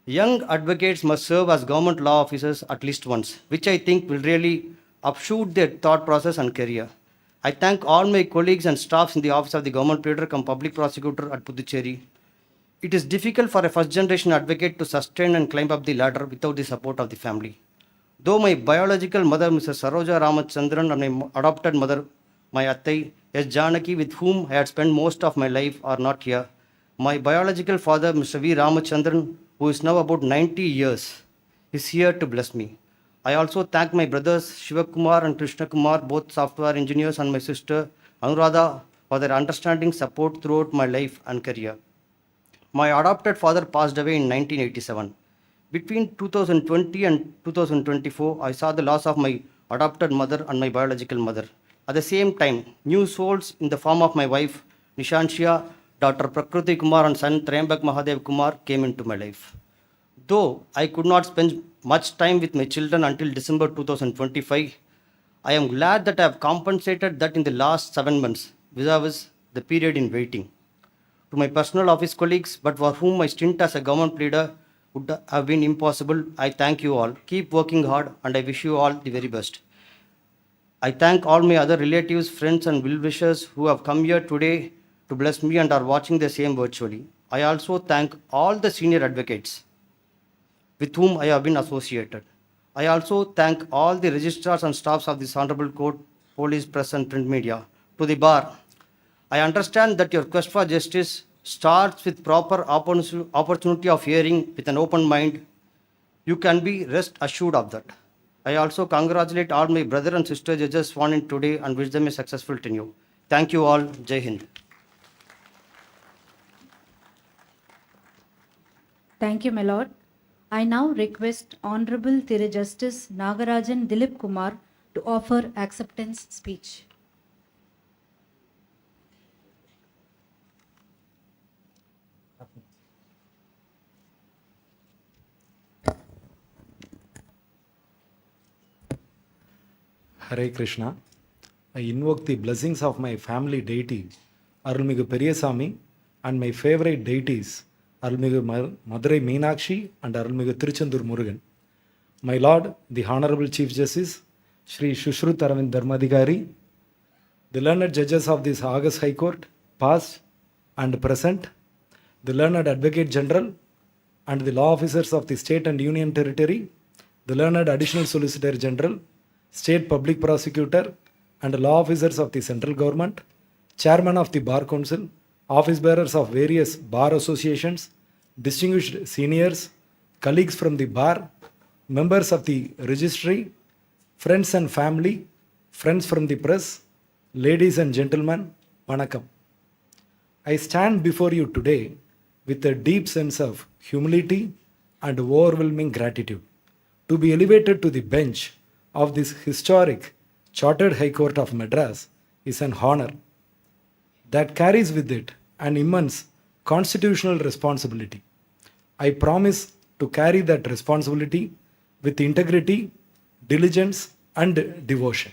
Young advocates must serve as government law officers at least once, which I think will really upshoot their thought process and career. I thank all my colleagues and staffs in the office of the government pleader cum public prosecutor at Puducherry. It is difficult for a first-generation advocate to sustain and climb up the ladder without the support of the family. Though my biological mother, Mrs. Saroja Ramachandran, and my adopted mother, my Attai, S. Janaki, with whom I had spent most of my life, are not here, my biological father, Mr. V. Ramachandran, who is now about 90 years, is here to bless me. I also thank my brothers Shivakumar and Krishna Kumar, both software engineers, and my sister Anuradha for their understanding support throughout my life and career. My adopted father passed away in 1987. Between 2020 and 2024, I saw the loss of my adopted mother and my biological mother. At the same time, new souls in the form of my wife, Nishanshia, Dr. Prakruti Kumar, and son Trayambak Mahadev Kumar came into my life. Though I could not spend much time with my children until December 2025, I am glad that I have compensated that in the last 7 months, vis-a-vis the period in waiting. To my personal office colleagues, but for whom my stint as a government pleader would have been impossible, I thank you all. Keep working hard, and I wish you all the very best. I thank all my other relatives, friends, and well-wishers who have come here today to bless me and are watching the same virtually. I also thank all the senior advocates with whom I have been associated. I also thank all the registrars and staffs of this Honorable Court, police, press and print media. To the bar, I understand that your quest for justice starts with proper opportunity of hearing with an open mind. You can be rest assured of that. I also congratulate all my brother and sister judges sworn in today and wish them a successful tenure. Thank you all. Jai Hind. Thank you, my lord. I now request Honorable Thiru Justice Nagarajan Dilip Kumar to offer acceptance speech. Hare Krishna. I invoke the blessings of my family deity, Arulmigu Periyasamy, and my favorite deities, Arulmigu Madurai Meenakshi and Arulmigu Tiruchendur Murugan. My Lord, the Honorable Chief Justice, Shri Shushruth Aravind Dharmadhikari, the learned judges of this August High Court, past and present, the learned Advocate General, and the law officers of the State and Union Territory, the learned Additional Solicitor General, State Public Prosecutor, and law officers of the Central Government, Chairman of the Bar Council, office bearers of various bar associations, distinguished seniors, colleagues from the bar, members of the registry, friends and family, friends from the press, ladies and gentlemen, Vanakkam. I stand before you today with a deep sense of humility and overwhelming gratitude to be elevated to the bench of this historic Chartered High Court of Madras is an honor that carries with it an immense constitutional responsibility. I promise to carry that responsibility with integrity, diligence, and devotion.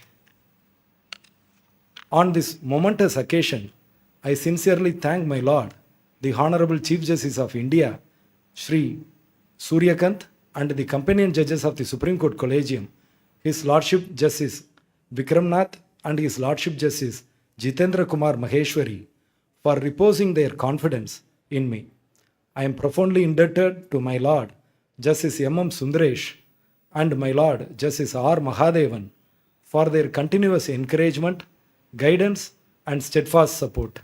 On this momentous occasion, I sincerely thank my Lord, the Honorable Chief Justice of India, Shri Suryakant, and the companion judges of the Supreme Court Collegium, His Lordship Justice Vikramnath and His Lordship Justice Jitendra Kumar Maheshwari, for reposing their confidence in me. I am profoundly indebted to my Lord Justice M.M. Sundaresh and my Lord Justice R. Mahadevan for their continuous encouragement, guidance, and steadfast support.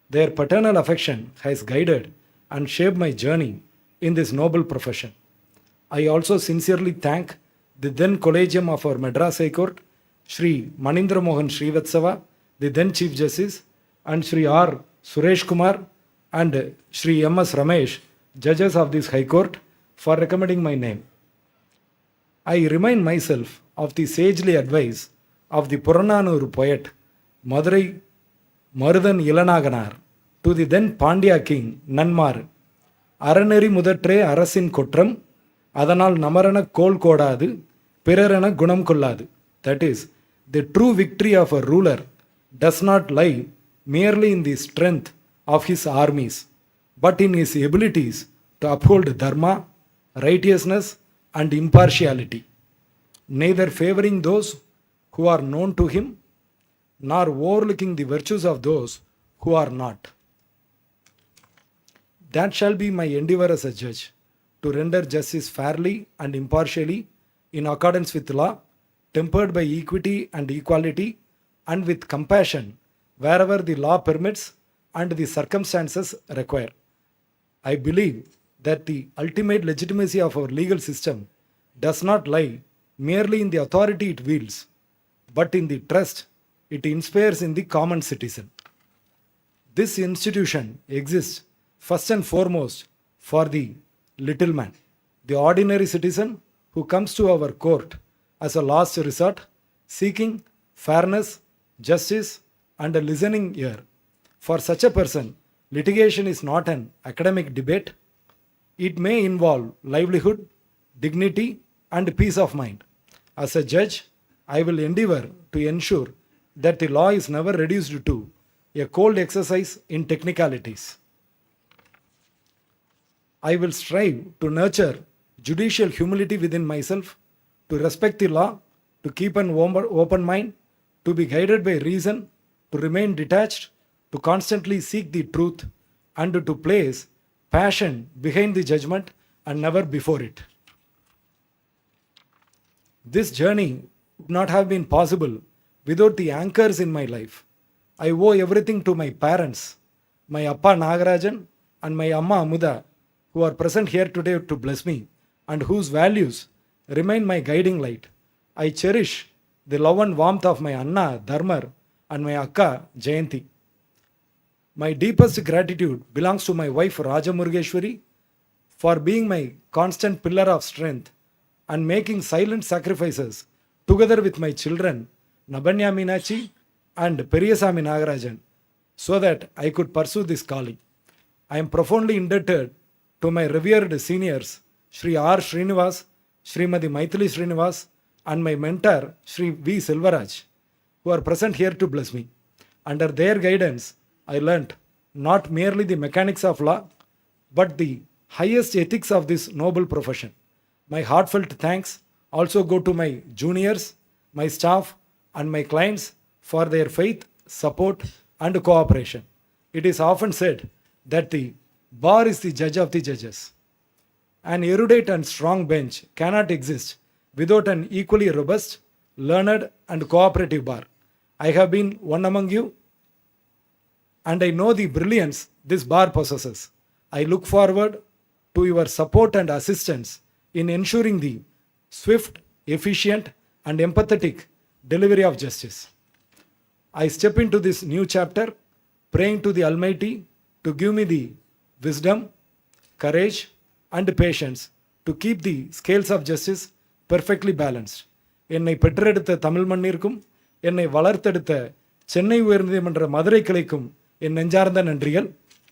Their paternal affection has guided and shaped my journey in this noble profession. I also sincerely thank the then Collegium of our Madras High Court, Shri Manindra Mohan Srivatsava, the then Chief Justice, and Shri R. Suresh Kumar and Shri M.S. Ramesh, judges of this High Court, for recommending my name. I remind myself of the sagely advice of the Purananur poet Madurai Marudan Ilanaganar to the then Pandya king Nanmar. Araneri Mudatre Arasin Kotram, Adanal Namarana Kol Kodadu, Pirarana Gunam Kolladu. That is, the true victory of a ruler does not lie merely in the strength of his armies, but in his abilities to uphold dharma, righteousness, and impartiality, neither favoring those who are known to him, nor overlooking the virtues of those who are not. That shall be my endeavor as a judge, to render justice fairly and impartially in accordance with law, tempered by equity and equality, and with compassion wherever the law permits and the circumstances require. I believe that the ultimate legitimacy of our legal system does not lie merely in the authority it wields, but in the trust it inspires in the common citizen. This institution exists first and foremost for the little man, the ordinary citizen who comes to our court as a last resort, seeking fairness, justice, and a listening ear. For such a person, litigation is not an academic debate. It may involve livelihood, dignity, and peace of mind. As a judge, I will endeavor to ensure that the law is never reduced to a cold exercise in technicalities. I will strive to nurture judicial humility within myself, to respect the law, to keep an open mind, to be guided by reason, to remain detached, to constantly seek the truth, and to place passion behind the judgment and never before it. This journey would not have been possible without the anchors in my life. I owe everything to my parents, my Appa Nagarajan and my Amma Amuda, who are present here today to bless me and whose values remain my guiding light. I cherish the love and warmth of my Anna Dharmar and my Akka Jayanti. My deepest gratitude belongs to my wife Raja Murugeshwari for being my constant pillar of strength and making silent sacrifices together with my children Nabanya Meenachi and Periyasamy Nagarajan so that I could pursue this calling. I am profoundly indebted to my revered seniors Sri R. Srinivas, Srimati Maithili Srinivas and my mentor Sri V. Silvaraj, who are present here to bless me. Under their guidance, I learnt not merely the mechanics of law, but the highest ethics of this noble profession. My heartfelt thanks also go to my juniors, my staff, and my clients for their faith, support, and cooperation. It is often said that the bar is the judge of the judges. An erudite and strong bench cannot exist without an equally robust, learned, and cooperative bar. I have been one among you, and I know the brilliance this bar possesses. I look forward to your support and assistance in ensuring the swift, efficient, and empathetic delivery of justice. I step into this new chapter praying to the Almighty to give me the wisdom, courage, and patience to keep the scales of justice perfectly balanced. என்னை பெற்றெடுத்த தமிழ் மண்ணிற்கும் என்னை வளர்த்தெடுத்த சென்னை உயர்நீதிமன்ற மதுரை கிளைக்கும் என் நெஞ்சார்ந்த நன்றிகள்.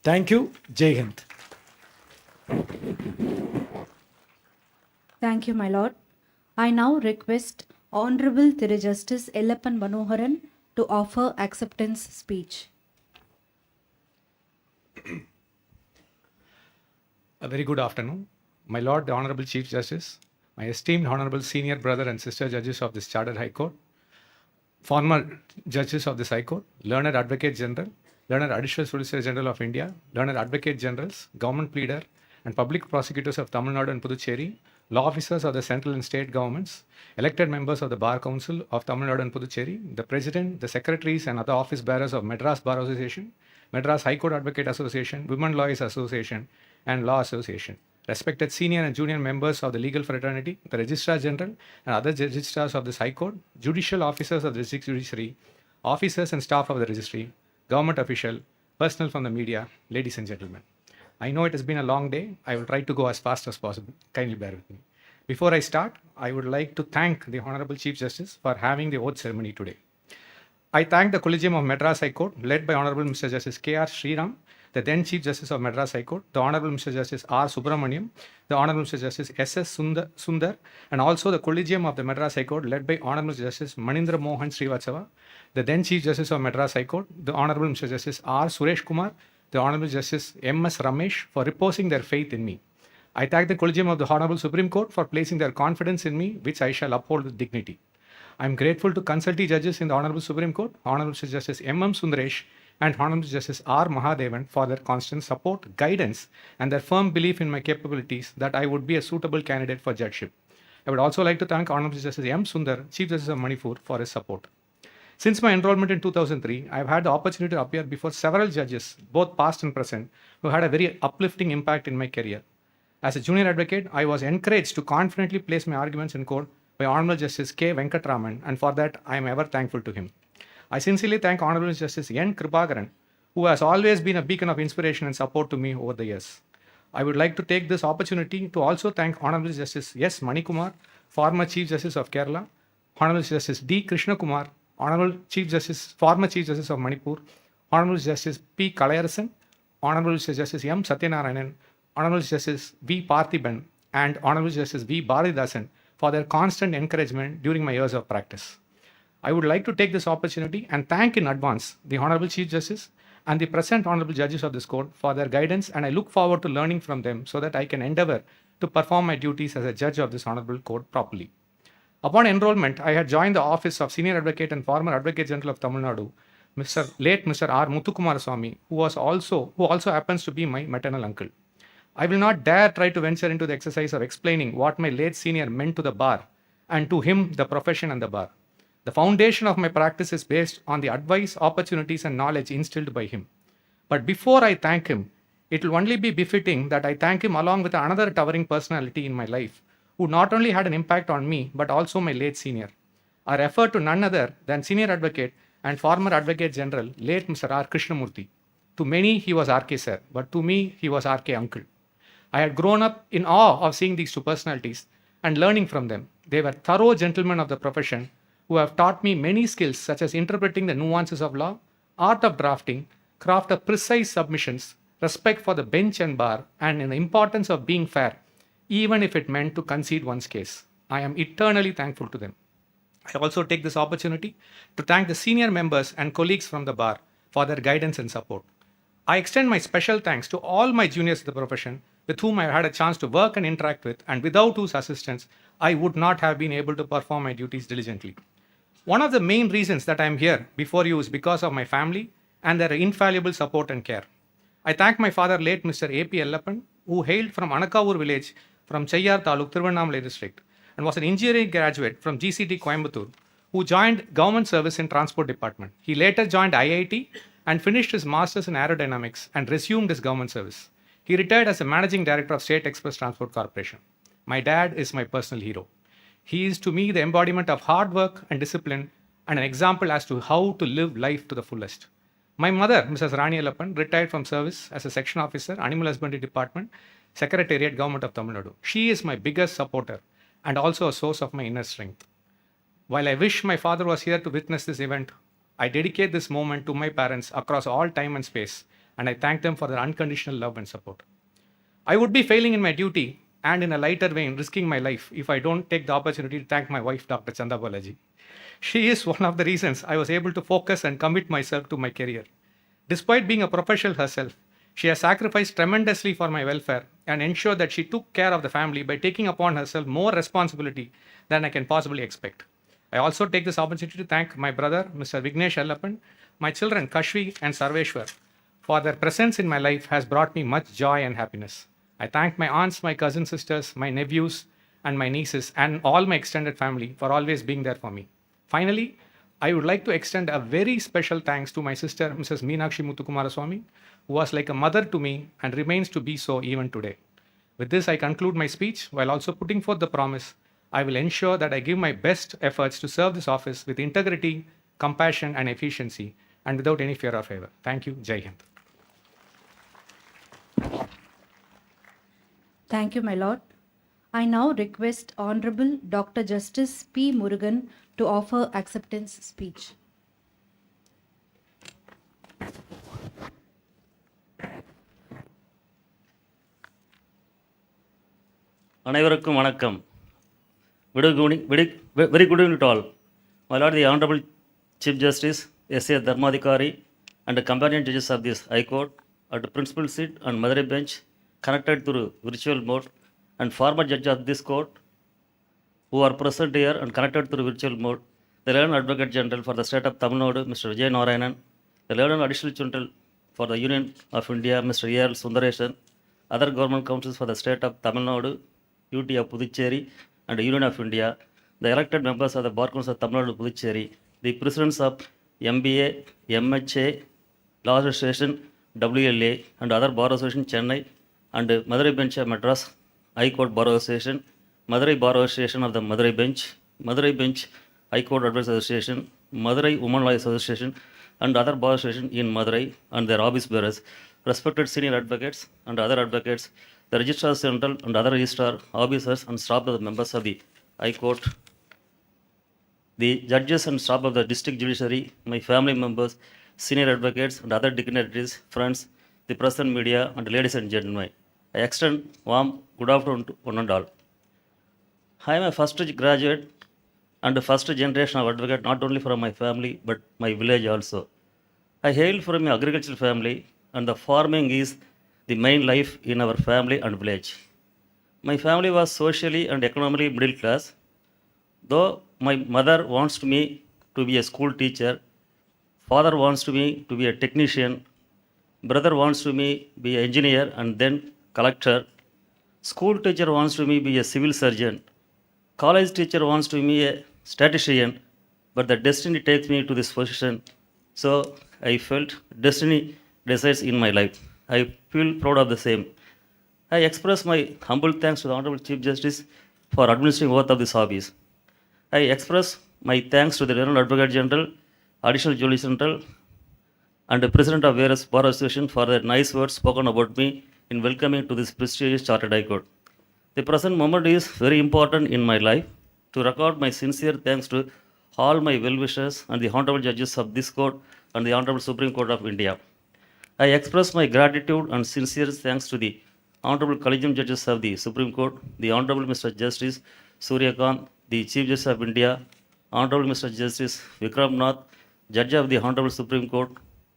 Thank you. Jai Hind. Thank you, my lord. I now request Honorable Thiru Justice Ellappan Manoharan to offer acceptance speech. A very good afternoon. My Lord, the Honorable Chief Justice, my esteemed Honorable Senior Brother and Sister Judges of this Chartered High Court, former Judges of this High Court, Learned Advocate General, Learned Additional Solicitor General of India, Learned Advocate Generals, Government Pleader, and Public Prosecutors of Tamil Nadu and Puducherry, Law Officers of the Central and State Governments, elected members of the Bar Council of Tamil Nadu and Puducherry, the President, the Secretaries and other office bearers of Madras Bar Association, Madras High Court Advocate Association, Women Lawyers Association, and Law Association, respected senior and junior members of the legal fraternity, the Registrar General and other registrars of this High Court, judicial officers of the district judiciary, officers and staff of the registry, government official, personnel from the media, ladies and gentlemen. I know it has been a long day. I will try to go as fast as possible. Kindly bear with me. Before I start, I would like to thank the Honorable Chief Justice for having the oath ceremony today. I thank the Collegium of Madras High Court, led by Honorable Mr. Justice K.R. Sriram, the then Chief Justice of Madras High Court, the Honorable Mr. Justice R. Subramaniam, the Honorable Mr. Justice S.S. Sundar, and also the Collegium of the Madras High Court, led by Honorable Justice Manindra Mohan Srivatsava, the then Chief Justice of Madras High Court, the Honorable Mr. Justice R. Suresh Kumar, the Honorable Justice M.S. Ramesh for reposing their faith in me. I thank the Collegium of the Honorable Supreme Court for placing their confidence in me, which I shall uphold with dignity. I am grateful to consultee judges in the Honorable Supreme Court, Honorable Justice M.M. Sundaresh and Honorable Justice R. Mahadevan for their constant support, guidance, and their firm belief in my capabilities that I would be a suitable candidate for judgeship. I would also like to thank Honorable Justice M. Sundar, Chief Justice of Manipur, for his support. Since my enrollment in 2003, I have had the opportunity to appear before several judges, both past and present, who had a very uplifting impact in my career. As a junior advocate, I was encouraged to confidently place my arguments in court by Honorable Justice K. Venkatraman, and for that I am ever thankful to him. I sincerely thank Honorable Justice N. Kripagaran, who has always been a beacon of inspiration and support to me over the years. I would like to take this opportunity to also thank Honorable Justice S. Manikumar, former Chief Justice of Kerala, Honorable Justice D. Krishna Kumar, Honorable Chief Justice, former Chief Justice of Manipur, Honorable Justice P. Kalayarasan, Honorable Justice M. Satyanarayanan, Honorable Justice V. Parthiban, and Honorable Justice V. Bharatidasan for their constant encouragement during my years of practice. I would like to take this opportunity and thank in advance the Honorable Chief Justice and the present Honorable Judges of this court for their guidance, and I look forward to learning from them so that I can endeavor to perform my duties as a judge of this Honorable Court properly. Upon enrollment, I had joined the office of Senior Advocate and former Advocate General of Tamil Nadu late Mr. R. Muthukumar Swami, who also happens to be my maternal uncle. I will not dare try to venture into the exercise of explaining what my late senior meant to the bar and to him the profession and the bar. The foundation of my practice is based on the advice, opportunities, and knowledge instilled by him. But before I thank him, it will only be befitting that I thank him along with another towering personality in my life, who not only had an impact on me, but also my late senior. I refer to none other than Senior Advocate and former Advocate General, late Mr. R. Krishnamurthy. To many, he was RK Sir, but to me, he was RK Uncle. I had grown up in awe of seeing these two personalities and learning from them. They were thorough gentlemen of the profession who have taught me many skills such as interpreting the nuances of law, art of drafting, craft of precise submissions, respect for the bench and bar, and in the importance of being fair, even if it meant to concede one's case. I am eternally thankful to them. I also take this opportunity to thank the senior members and colleagues from the bar for their guidance and support. I extend my special thanks to all my juniors in the profession with whom I have had a chance to work and interact with, and without whose assistance, I would not have been able to perform my duties diligently. One of the main reasons that I am here before you is because of my family and their infallible support and care. I thank my father, late Mr. A.P. Ellappan, who hailed from Anakavur village from Cheyyar Taluk, Thiruvannamalai district, and was an engineering graduate from GCT Coimbatore, who joined government service in transport department. He later joined IIT and finished his master's in aerodynamics and resumed his government service. He retired as the managing director of State Express Transport Corporation. My dad is my personal hero. He is to me the embodiment of hard work and discipline and an example as to how to live life to the fullest. My mother, Mrs. Rani Ellappan, retired from service as a section officer, Animal Husbandry Department, Secretariat, Government of Tamil Nadu. She is my biggest supporter and also a source of my inner strength. While I wish my father was here to witness this event, I dedicate this moment to my parents across all time and space, and I thank them for their unconditional love and support. I would be failing in my duty and in a lighter vein, risking my life if I don't take the opportunity to thank my wife, Dr. Chanda Balaji. She is one of the reasons I was able to focus and commit myself to my career. Despite being a professional herself, she has sacrificed tremendously for my welfare and ensured that she took care of the family by taking upon herself more responsibility than I can possibly expect. I also take this opportunity to thank my brother, Mr. Vignesh Ellappan, my children Kashvi and Sarveshwar, for their presence in my life has brought me much joy and happiness. I thank my aunts, my cousin sisters, my nephews, and my nieces, and all my extended family for always being there for me. Finally, I would like to extend a very special thanks to my sister, Mrs. Meenakshi Muthukumaraswamy, who was like a mother to me and remains to be so even today. With this, I conclude my speech while also putting forth the promise I will ensure that I give my best efforts to serve this office with integrity, compassion, and efficiency, and without any fear or favor. Thank you. Jai Hind. Thank you, my lord. I now request Honorable Dr. Justice P. Murugan to offer acceptance speech. அனைவருக்கும் வணக்கம். Very good evening to all. My lord, the Honorable Chief Justice S.A. Dharmadhikari and the companion judges of this High Court at the principal seat and Madurai bench connected through virtual mode, and former judge of this court who are present here and connected through virtual mode, the learned Advocate General for the state of Tamil Nadu, Mr. Vijay Narayanan, the learned Additional General for the Union of India, Mr. A.L. Sundaresan, other government councils for the state of Tamil Nadu, UT of Puducherry, and the Union of India, the elected members of the Bar Council of Tamil Nadu, Puducherry, the presidents of MBA, MHA, Law Association, WLA, and other Bar Association Chennai, and Madurai Bench of Madras, High Court Bar Association, Madurai Bar Association of the Madurai Bench, High Court Advice Association, Madurai Women Law Association, and other Bar Association in Madurai, and their office bearers, respected senior advocates and other advocates, the Registrars General and other registrar officers and staff of the members of the High Court, the judges and staff of the district judiciary, my family members, senior advocates and other dignitaries, friends, the press and media, and ladies and gentlemen, I extend warm good afternoon to one and all. I am a first graduate and first generation of advocate not only from my family but my village also. I hail from an agricultural family, and the farming is the main life in our family and village. My family was socially and economically middle class. Though my mother wants me to be a school teacher, Father wants to me to be a technician. Brother wants to me be an engineer and then collector. School teacher wants to me be a civil surgeon. College teacher wants to be a statistician. But the destiny takes me to this position. So I felt destiny decides in my life. I feel proud of the same. I express my humble thanks to the Honorable Chief Justice for administering both of these hobbies. I express my thanks to the Learned Advocate General, Additional Justice General, and the President of various Bar Association for their nice words spoken about me in welcoming to this prestigious Chartered High Court. The present moment is very important in my life to record my sincere thanks to all my well-wishers and the Honorable Judges of this Court and the Honorable Supreme Court of India. I express my gratitude and sincere thanks to the Honorable Collegium Judges of the Supreme Court, the Honorable Mr. Justice Suryakant, the Chief Justice of India, Honorable Mr. Justice Vikram Nath, Judge of the Honorable Supreme Court,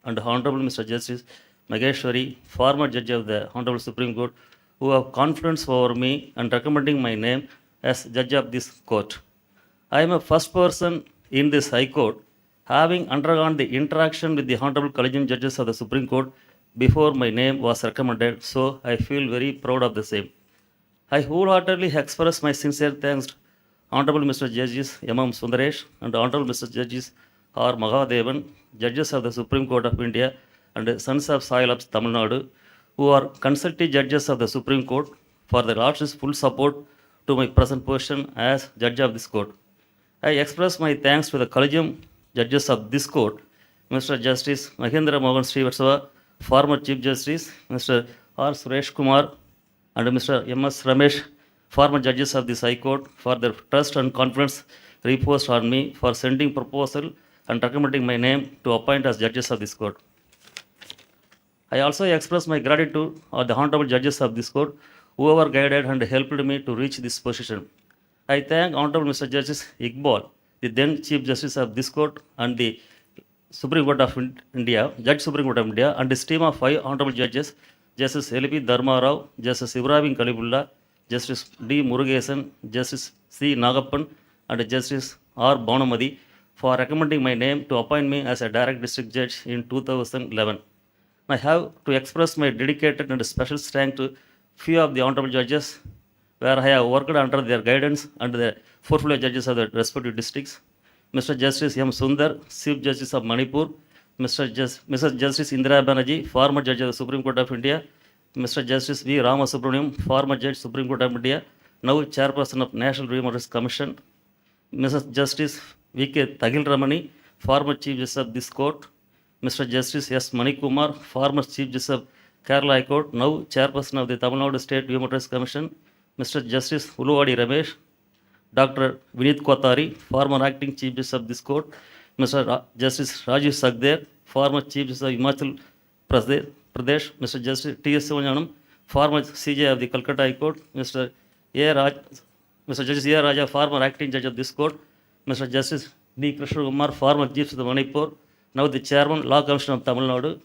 and Honorable Mr. Justice Mageshwari, former Judge of the Honorable Supreme Court, who have confidence over me and recommending my name as Judge of this Court. I am a first person in this High Court having undergone the interaction with the Honorable Collegium Judges of the Supreme Court before my name was recommended, so I feel very proud of the same. I wholeheartedly express my sincere thanks to Honorable Mr. Judges M.M. Sundaresh and Honorable Mr. Judges R. Mahadevan, Judges of the Supreme Court of India and Sons of Soil of Tamil Nadu, who are consulting judges of the Supreme Court, for their Lordship's full support to my present position as Judge of this Court. I express my thanks to the Collegium Judges of this Court, Mr. Justice Mahendra Mohan Srivastava, former Chief Justice, Mr. R. Suresh Kumar, and Mr. M.S. Ramesh, former Judges of this High Court, for their trust and confidence reposed on me for sending proposal and recommending my name to appoint as Judges of this Court. I also express my gratitude to the Honorable Judges of this Court, whoever guided and helped me to reach this position. I thank Honorable Mr. Justice Iqbal, the then Chief Justice of this Court and the Supreme Court of India, Judge Supreme Court of India, and his team of 5 Honorable Judges, Justice L.P. Dharma Rao, Justice Ibrahim Kalibullah, Justice D. Murugesan, Justice C. Nagappan, and Justice R. Bonamadi, for recommending my name to appoint me as a direct district judge in 2011. I have to express my dedicated and special thanks to few of the Honorable Judges, where I have worked under their guidance and the portfolio judges of the respective districts. Mr. Justice M. Sundar, Chief Justice of Manipur, Mrs. Justice Indira Banerjee, former Judge of the Supreme Court of India, Mr. Justice V. Ramasubramaniam, former Judge Supreme Court of India, now Chairperson of National Human Rights Commission, Mrs. Justice V. K. Tagil Ramani, former Chief Justice of this Court, Mr. Justice S. Manikumar, former Chief Justice of Kerala High Court, now Chairperson of the Tamil Nadu State Human Rights Commission, Mr. Justice Uluvadi Ramesh, Dr. Vinit Kothari, former Acting Chief Justice of this Court, Mr. Justice Rajiv Sagder, former Chief Justice of Himachal Pradesh, Mr. Justice T.S. Sivanjanam, former CJ of the Calcutta High Court, Mr. Justice A. Raja, former Acting Judge of this Court, Mr. Justice D. Krishna Kumar, former Chief Justice of Manipur, now the Chairman, Law Commission of Tamil Nadu,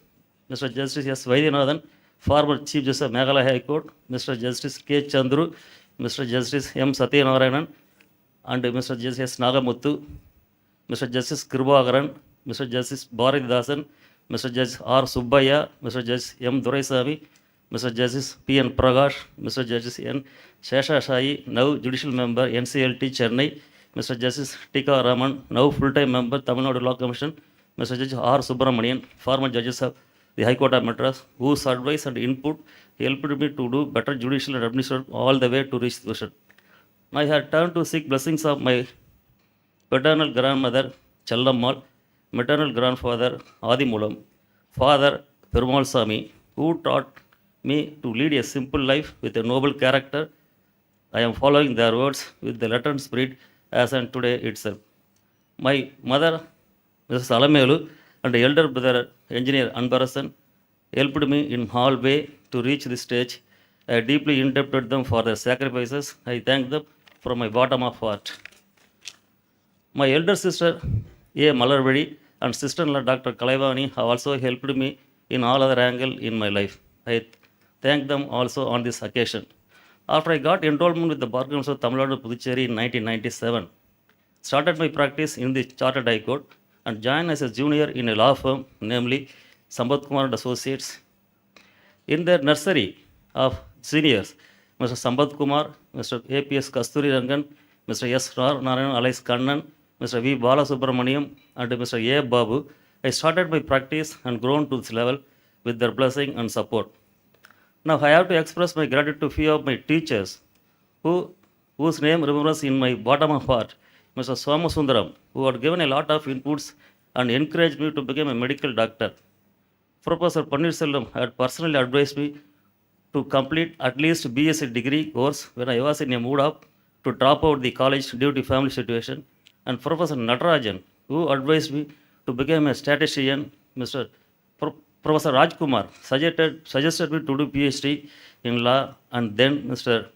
Mr. Justice S. Vaidyanathan, former Chief Justice of Meghalaya High Court, Mr. Justice K. Chandru, Mr. Justice M. Satyanarayanan, and Mr. Justice S. Nagamuthu, Mr. Justice Kribagaran, Mr. Justice Bharathidasan, Mr. Justice R. Subbaya, Mr. Justice M. Duraisamy, Mr. Justice P. N. Prakash, Mr. Justice N. Sheshashayi, now Judicial Member, NCLT Chennai, Mr. Justice T.K. Raman, now full-time member, Tamil Nadu Law Commission, Mr. Judge R. Subramanian, former Judges of the High Court of Madras, whose advice and input helped me to do better judicial and administrative all the way to reach the position. I had turned to seek blessings of my paternal grandmother Chellammal, maternal grandfather Adimulam, father Perumal Sami, who taught me to lead a simple life with a noble character. I am following their words with the letter and spirit as on today itself. My mother, Mrs. Alamelu, and elder brother, Engineer Anbarasan, helped me in all way to reach this stage. I deeply indebted them for their sacrifices. I thank them from my bottom of heart. My elder sister, A. Malarvadi, and sister-in-law, Dr. Kalaivani, have also helped me in all other angle in my life. I thank them also on this occasion. After I got enrollment with the Bar Council of Tamil Nadu Puducherry in 1997, started my practice in the Chartered High Court, and joined as a junior in a law firm, namely Sambat Kumar and Associates. In their nursery of seniors, Mr. Sambat Kumar, Mr. APS Kasturi Rangan, Mr. S. Narayan alias Kannan, Mr. V. Balasubramaniam, and Mr. A. Babu, I started my practice and grown to this level with their blessing and support. Now I have to express my gratitude to few of my teachers whose name remembers in my bottom of heart, Mr. Somasundaram, who had given a lot of inputs and encouraged me to become a medical doctor. Professor Pannirselvam had personally advised me to complete at least BSc degree course when I was in a mood of to drop out the college due to family situation, and Professor Natarajan, who advised me to become a statistician, Professor Rajkumar suggested me to do PhD in law, and then Mr.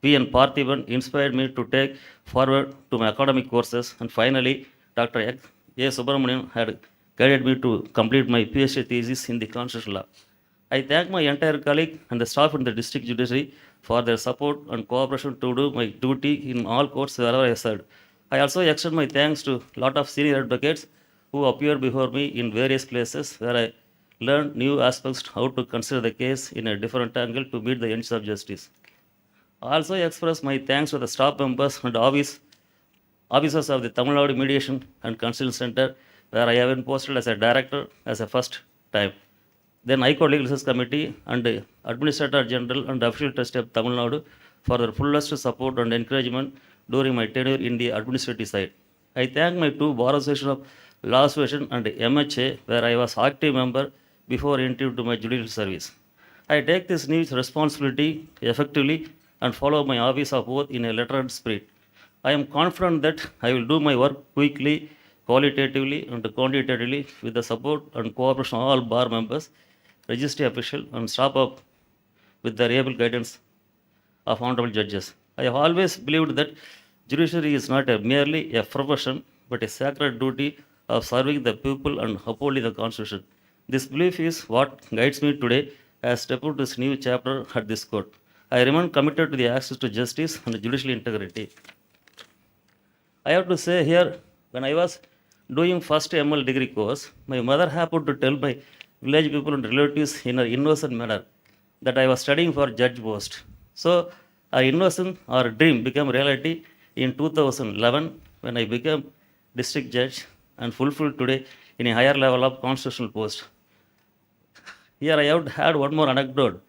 P.N. Parthiban inspired me to take forward to my academic courses, and finally Dr. A. Subramanian had guided me to complete my PhD thesis in the constitutional law. I thank my entire colleague and the staff in the district judiciary for their support and cooperation to do my duty in all courts wherever I served. I also extend my thanks to a lot of senior advocates who appeared before me in various places where I learned new aspects how to consider the case in a different angle to meet the ends of justice. I also express my thanks to the staff members and officers of the Tamil Nadu Mediation and Counseling Center, where I have been posted as a director as a first time. Then High Court Legal Research Committee and Administrator General and Official Trustee of Tamil Nadu for their fullest support and encouragement during my tenure in the administrative side. I thank my two Bar Association of Law Association and MHA, where I was active member before entering to my judicial service. I take this new responsibility effectively and follow my office of oath in a lettered spirit. I am confident that I will do my work quickly, qualitatively and quantitatively with the support and cooperation of all bar members, registry officials and staff up with the able guidance of honorable judges. I have always believed that judiciary is not merely a profession but a sacred duty of serving the people and upholding the constitution. This belief is what guides me today as I step into this new chapter at this court. I remain committed to the access to justice and judicial integrity. I have to say here, when I was doing first ML degree course, my mother happened to tell my village people and relatives in an innocent manner that I was studying for judge post. So our innocence or dream became reality in 2011 when I became district judge and fulfilled today in a higher level of constitutional post. Here I have had one more anecdote.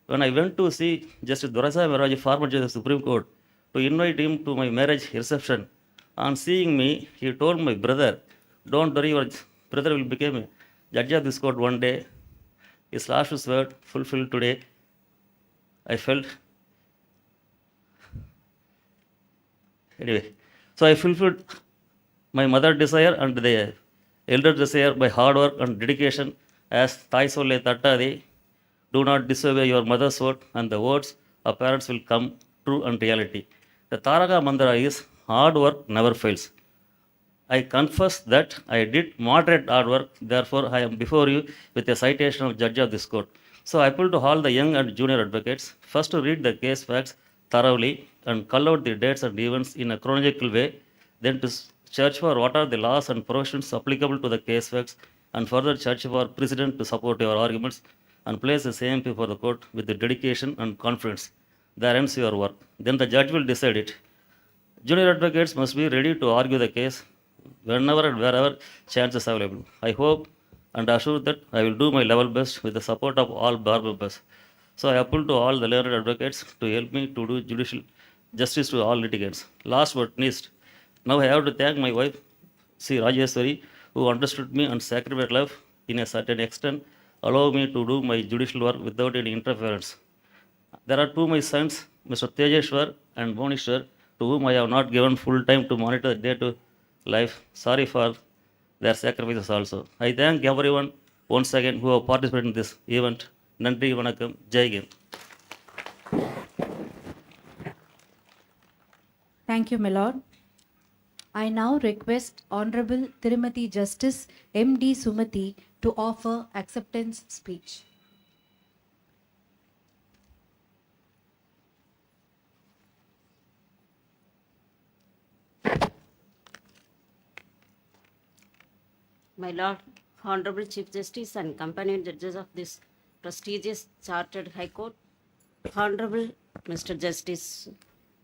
When I went to see Justice Dorasai Meraji, former judge of the Supreme Court, to invite him to my marriage reception, on seeing me, he told my brother, "Don't worry, your brother will become a judge of this court one day." His last word fulfilled today. I felt. Anyway, so I fulfilled my mother's desire and the elder desire by hard work and dedication, as Thai Sole Tattadi, do not disobey your mother's word, and the words of parents will come true and reality. The Taraka Mantra is hard work never fails. I confess that I did moderate hard work, therefore I am before you with a citation of judge of this court. So I appeal to all the young and junior advocates, first to read the case facts thoroughly and cull out the dates and events in a chronological way, then to search for what are the laws and provisions applicable to the case facts, and further search for precedent to support your arguments, and place the same before the court with the dedication and confidence. There ends your work. Then the judge will decide it. Junior advocates must be ready to argue the case whenever and wherever chance is available. I hope and assure that I will do my level best with the support of all bar members. So I appeal to all the learned advocates to help me to do judicial justice to all litigants. Last but not least, now I have to thank my wife, Sri Rajeswari, who understood me and sacrificed life in a certain extent, allow me to do my judicial work without any interference. There are two my sons, Mr. Tejeshwar and Bhuneshwar, to whom I have not given full time to monitor the day-to life. Sorry for their sacrifices also. I thank everyone once again who have participated in this event. Nandri Vanakkam, Jai Hind. Thank you, my lord. I now request Honorable Tirumati Justice M.D. Sumati to offer acceptance speech. My Lord, Honorable Chief Justice and companion judges of this prestigious Chartered High Court, Honorable Mr. Justice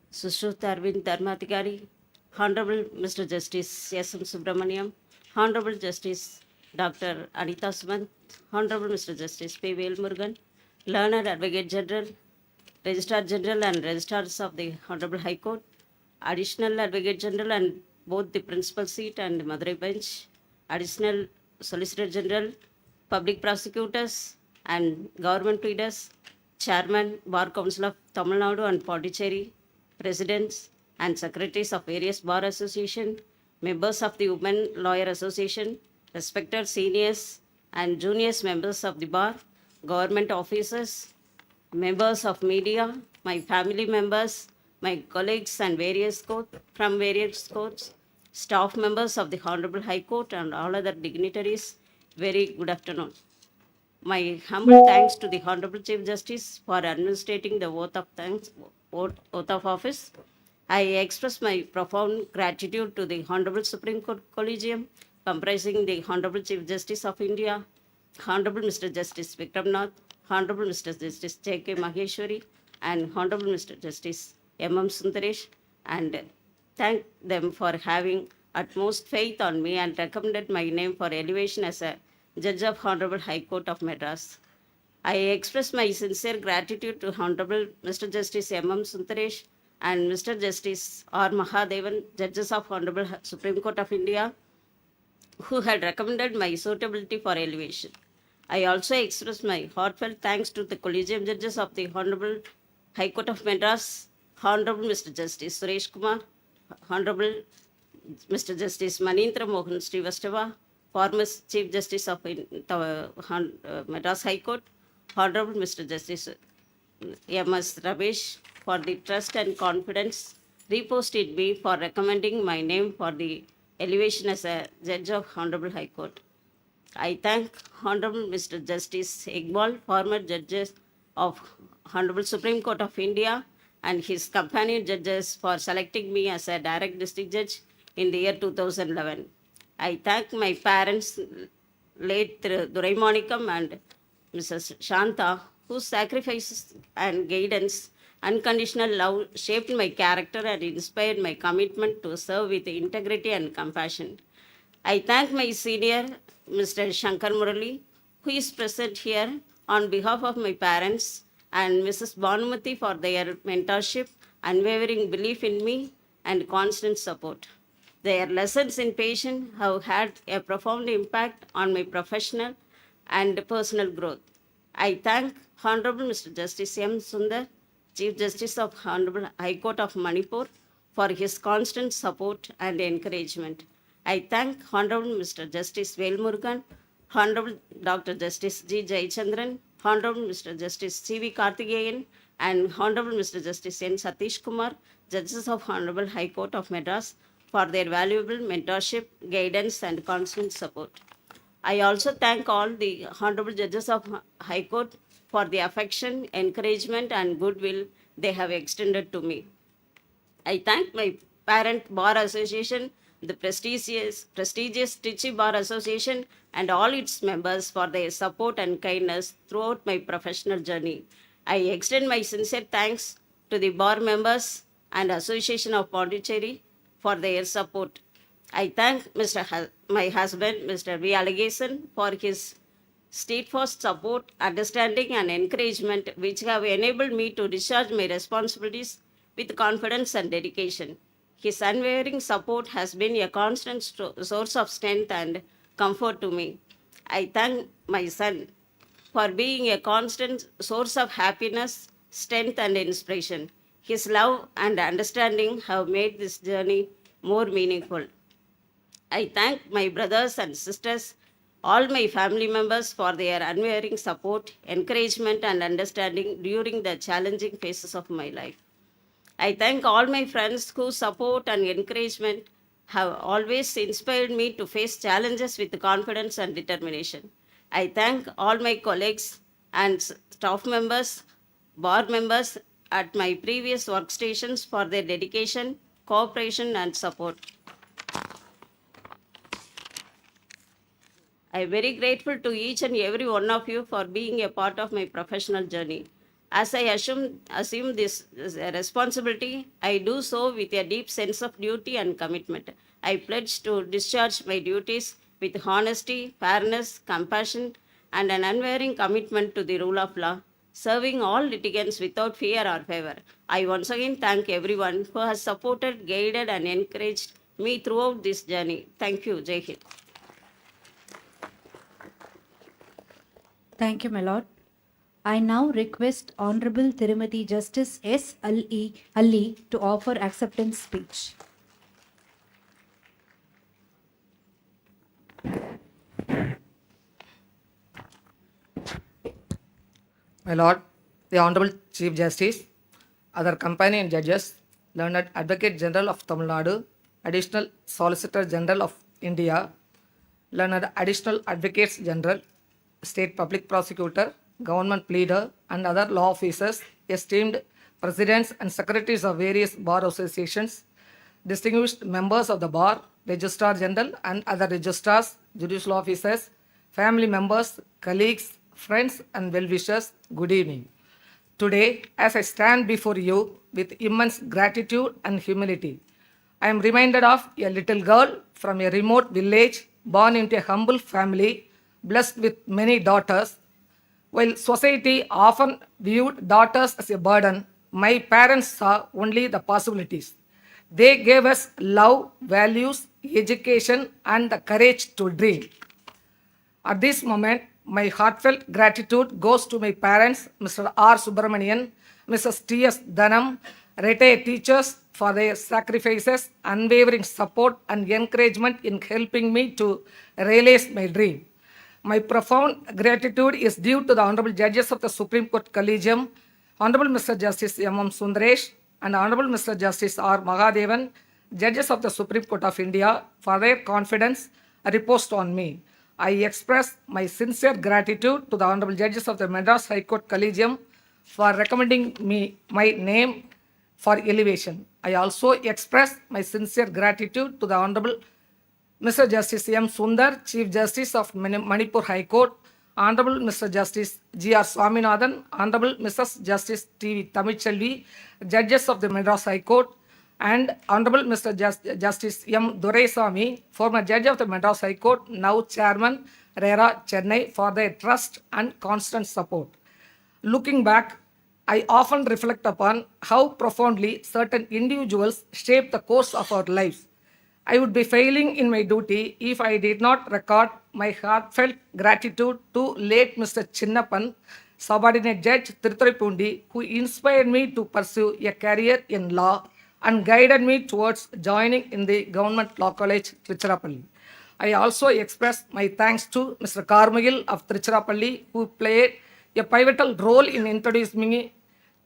Sushruta Arvind Dharmadhikari, Honorable Mr. Justice S.M. Subramaniam, Honorable Justice Dr. Anita Sumant, Honorable Mr. Justice P. Velmurugan, Learned Advocate General, Registrar General and Registrars of the Honorable High Court, Additional Advocate General and both the Principal Seat and Madurai Bench, Additional Solicitor General, Public Prosecutors and Government Leaders, Chairman, Bar Council of Tamil Nadu and Pondicherry, Presidents and Secretaries of various Bar Association, members of the Women Lawyer Association, respected seniors and juniors members of the Bar, government officers, members of media, my family members, my colleagues and from various courts, staff members of the Honorable High Court and all other dignitaries, very good afternoon. My humble thanks to the Honorable Chief Justice for administrating the oath of office. I express my profound gratitude to the Honorable Supreme Court Collegium, comprising the Honorable Chief Justice of India, Honorable Mr. Justice Vikram Nath, Honorable Mr. Justice J.K. Maheshwari, and Honorable Mr. Justice M.M. Sundaresh, and thank them for having utmost faith on me and recommended my name for elevation as a Judge of Honorable High Court of Madras. I express my sincere gratitude to Honorable Mr. Justice M.M. Sundaresh and Mr. Justice R. Mahadevan, Judges of Honorable Supreme Court of India, who had recommended my suitability for elevation. I also express my heartfelt thanks to the Collegium Judges of the Honorable High Court of Madras, Honorable Mr. Justice Suresh Kumar, Honorable Mr. Justice Manindra Mohan Srivastava, former Chief Justice of Madras High Court, Honorable Mr. Justice M.S. Ramesh, for the trust and confidence reposed in me for recommending my name for the elevation as a Judge of Honorable High Court. I thank Honorable Mr. Justice Iqbal, former Judges of Honorable Supreme Court of India, and his companion judges for selecting me as a direct district judge in the year 2011. I thank my parents, late Duraimanikam and Mrs. Shanta, whose sacrifices and guidance, unconditional love shaped my character and inspired my commitment to serve with integrity and compassion. I thank my senior, Mr. Shankar Murali, who is present here on behalf of my parents, and Mrs. Bhanumati for their mentorship, unwavering belief in me, and constant support. Their lessons in patience have had a profound impact on my professional and personal growth. I thank Honorable Mr. Justice M. Sundar, Chief Justice of Honorable High Court of Manipur, for his constant support and encouragement. I thank Honorable Mr. Justice Velmurugan, Honorable Dr. Justice G. Jayachandran, Honorable Mr. Justice C.V. Karthikeyan, and Honorable Mr. Justice N. Satish Kumar, Judges of Honorable High Court of Madras, for their valuable mentorship, guidance, and constant support. I also thank all the Honorable Judges of High Court for the affection, encouragement, and goodwill they have extended to me. I thank my parent Bar Association, the prestigious Trichy Bar Association, and all its members for their support and kindness throughout my professional journey. I extend my sincere thanks to the bar members and Association of Pondicherry for their support. I thank my husband, Mr. V. Allegation, for his steadfast support, understanding, and encouragement, which have enabled me to discharge my responsibilities with confidence and dedication. His unwavering support has been a constant source of strength and comfort to me. I thank my son for being a constant source of happiness, strength, and inspiration. His love and understanding have made this journey more meaningful. I thank my brothers and sisters, all my family members, for their unwavering support, encouragement, and understanding during the challenging phases of my life. I thank all my friends whose support and encouragement have always inspired me to face challenges with confidence and determination. I thank all my colleagues and staff members, bar members at my previous workstations for their dedication, cooperation, and support. I am very grateful to each and every one of you for being a part of my professional journey. As I assume this responsibility, I do so with a deep sense of duty and commitment. I pledge to discharge my duties with honesty, fairness, compassion, and an unwavering commitment to the rule of law, serving all litigants without fear or favor. I once again thank everyone who has supported, guided, and encouraged me throughout this journey. Thank you. Jai Hind. Thank you, my lord. I now request Honorable Tirumati Justice S. Ali to offer acceptance speech. My Lord, the Honorable Chief Justice, other companion judges, Learned Advocate General of Tamil Nadu, Additional Solicitor General of India, Learned Additional Advocates General, State Public Prosecutor, Government Pleader, and other law officers, esteemed Presidents and Secretaries of various bar associations, distinguished members of the Bar, Registrar General and other registrars, judicial officers, family members, colleagues, friends and well-wishers, good evening. Today, as I stand before you with immense gratitude and humility, I am reminded of a little girl from a remote village born into a humble family, blessed with many daughters. While society often viewed daughters as a burden, my parents saw only the possibilities. They gave us love, values, education, and the courage to dream. At this moment, my heartfelt gratitude goes to my parents, Mr. R. Subramanian, Mrs. T.S. Dhanam, retired teachers for their sacrifices, unwavering support, and encouragement in helping me to realize my dream. My profound gratitude is due to the Honorable Judges of the Supreme Court Collegium, Honorable Mr. Justice M.M. Sundaresh, and Honorable Mr. Justice R. Mahadevan, Judges of the Supreme Court of India, for their confidence reposed on me. I express my sincere gratitude to the Honorable Judges of the Madras High Court Collegium for recommending me my name for elevation. I also express my sincere gratitude to the Honorable Mr. Justice M. Sundar, Chief Justice of Manipur High Court, Honorable Mr. Justice G.R. Swaminathan, Honorable Mrs. Justice T.V. Tamichelvi, Judges of the Madras High Court, and Honorable Mr. Justice M. Doraisamy, former Judge of the Madras High Court, now Chairman, RERA, Chennai, for their trust and constant support. Looking back, I often reflect upon how profoundly certain individuals shape the course of our lives. I would be failing in my duty if I did not record my heartfelt gratitude to late Mr. Chinnappan, subordinate judge Tiruthurai, who inspired me to pursue a career in law and guided me towards joining in the Government Law College, Tiruchirappalli. I also express my thanks to Mr. Carmigil of Tiruchirappalli, who played a pivotal role in introducing me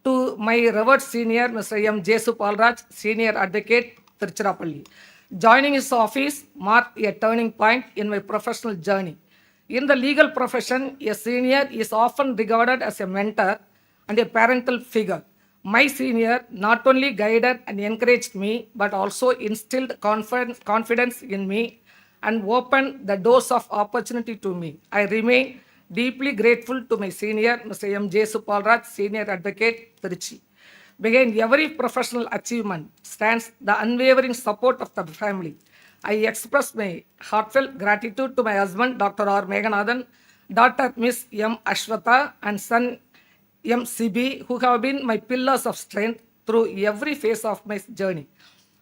to my revered senior, Mr. M. Jesu Palraj, Senior Advocate, Tiruchirappalli. Joining his office marked a turning point in my professional journey. In the legal profession, a senior is often regarded as a mentor and a parental figure. My senior not only guided and encouraged me, but also instilled confidence in me and opened the doors of opportunity to me. I remain deeply grateful to my senior, Mr. M. J. Supalraj, Senior Advocate, Trichy. Behind every professional achievement stands the unwavering support of the family. I express my heartfelt gratitude to my husband, Dr. R. Meghanathan, daughter Miss M. Ashwata, and son M. CB, who have been my pillars of strength through every phase of my journey.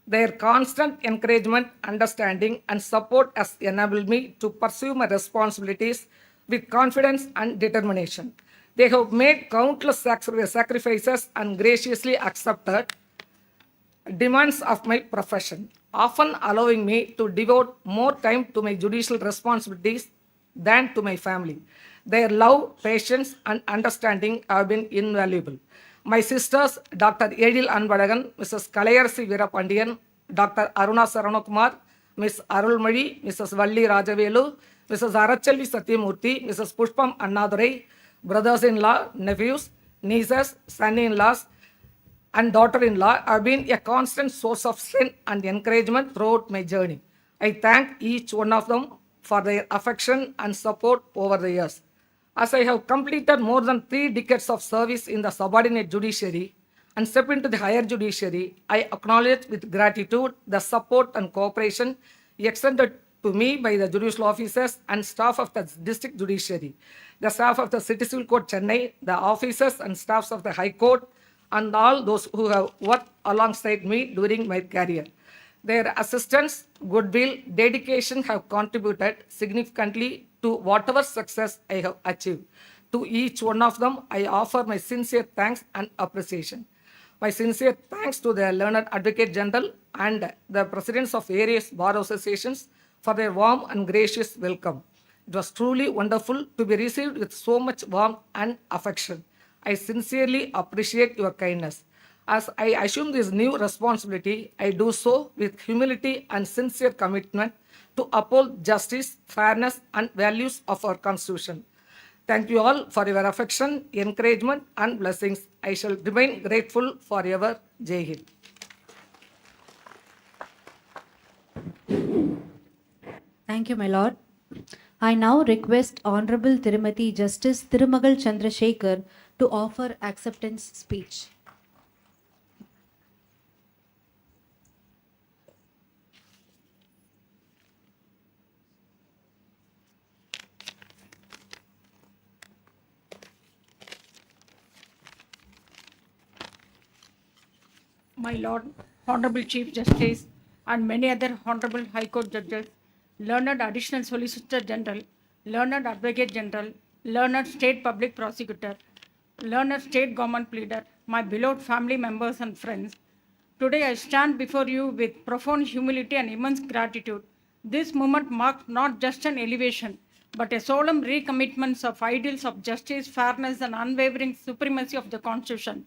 Their constant encouragement, understanding, and support has enabled me to pursue my responsibilities with confidence and determination. They have made countless sacrifices and graciously accepted demands of my profession, often allowing me to devote more time to my judicial responsibilities than to my family. Their love, patience, and understanding have been invaluable. My sisters, Dr. Edil Anbadagan, Mrs. Kalayarasi Veerapandiyan, Dr. Aruna Saranakumar, Ms. Arulmari, Mrs. Valli Rajavelu, Mrs. Arachalli Satyamurthy, Mrs. Pushpam Annadurai, brothers-in-law, nephews, nieces, son-in-laws, and daughter-in-law have been a constant source of strength and encouragement throughout my journey. I thank each one of them for their affection and support over the years. As I have completed more than 3 decades of service in the subordinate judiciary and step into the higher judiciary, I acknowledge with gratitude the support and cooperation extended to me by the judicial officers and staff of the district judiciary, the staff of the City Civil Court Chennai, the officers and staffs of the High Court, and all those who have worked alongside me during my career. Their assistance, goodwill, dedication have contributed significantly to whatever success I have achieved. To each one of them, I offer my sincere thanks and appreciation. My sincere thanks to the Learned Advocate General and the presidents of various bar associations for their warm and gracious welcome. It was truly wonderful to be received with so much warmth and affection. I sincerely appreciate your kindness. As I assume this new responsibility, I do so with humility and sincere commitment to uphold justice, fairness, and values of our Constitution. Thank you all for your affection, encouragement, and blessings. I shall remain grateful forever. Jai Hind. Thank you, my lord. I now request Honorable Tirumati Justice Thirumagal Chandrasekhar to offer acceptance speech. My Lord, Honorable Chief Justice, and many other Honorable High Court judges, Learned Additional Solicitor General, Learned Advocate General, Learned State Public Prosecutor, Learned State Government Pleader, my beloved family members and friends, today I stand before you with profound humility and immense gratitude. This moment marks not just an elevation, but a solemn recommitment of ideals of justice, fairness, and unwavering supremacy of the Constitution.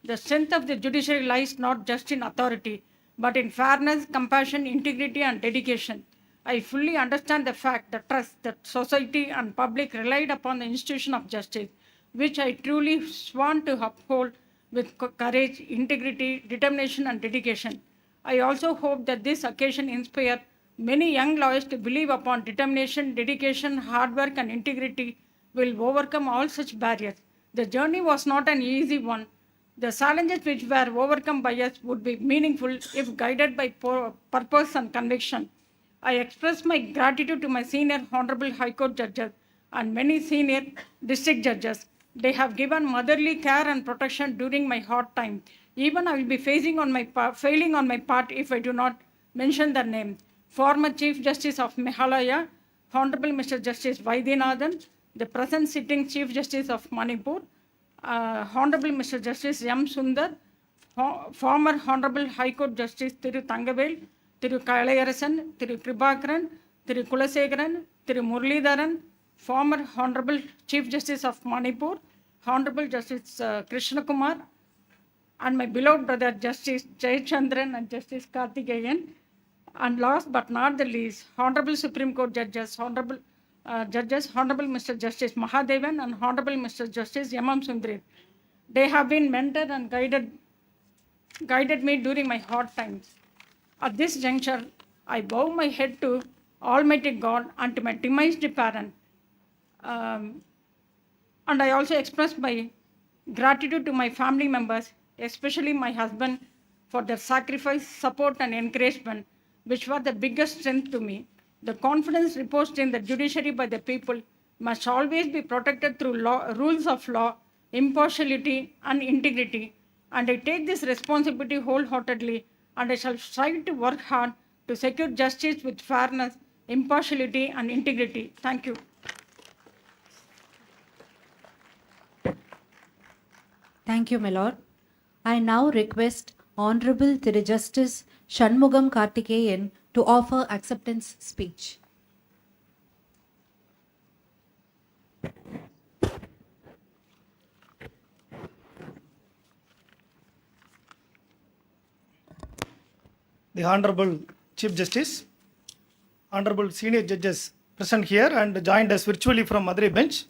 The strength of the judiciary lies not just in authority, but in fairness, compassion, integrity, and dedication. I fully understand the fact, the trust that society and public relied upon the institution of justice, which I truly sworn to uphold with courage, integrity, determination, and dedication. I also hope that this occasion inspires many young lawyers to believe upon determination, dedication, hard work, and integrity will overcome all such barriers. The journey was not an easy one. The challenges which were overcome by us would be meaningful if guided by purpose and conviction. I express my gratitude to my senior Honorable High Court judges and many senior district judges. They have given motherly care and protection during my hard time. Even I will be failing on my part if I do not mention their name. Former Chief Justice of Meghalaya, Honorable Mr. Justice Vaidyanathan, the present sitting Chief Justice of Manipur, Honorable Mr. Justice M. Sundar, former Honorable High Court Justice Thiru Thangavel, Thiru Kalayarasan, Thiru Kribakaran, Thiru Kulasegaran, Thiru Muralidharan, former Honorable Chief Justice of Manipur, Honorable Justice Krishna Kumar, and my beloved brother Justice Jayachandran and Justice Karthikeyan, and last but not the least, Honorable Supreme Court Judges, Honorable Mr. Justice Mahadevan and Honorable Mr. Justice M.M. Sundari. They have been mentored and guided me during my hard times. At this juncture, I bow my head to Almighty God and to my demised parent. And I also express my gratitude to my family members, especially my husband, for their sacrifice, support, and encouragement, which were the biggest strength to me. The confidence reposed in the judiciary by the people must always be protected through rules of law, impartiality, and integrity. And I take this responsibility wholeheartedly, and I shall strive to work hard to secure justice with fairness, impartiality, and integrity. Thank you. Thank you, my lord. I now request Honorable Thiru Justice Shanmugam Karthikeyan to offer acceptance speech. The Honorable Chief Justice, Honorable Senior Judges present here and joined us virtually from Madurai bench,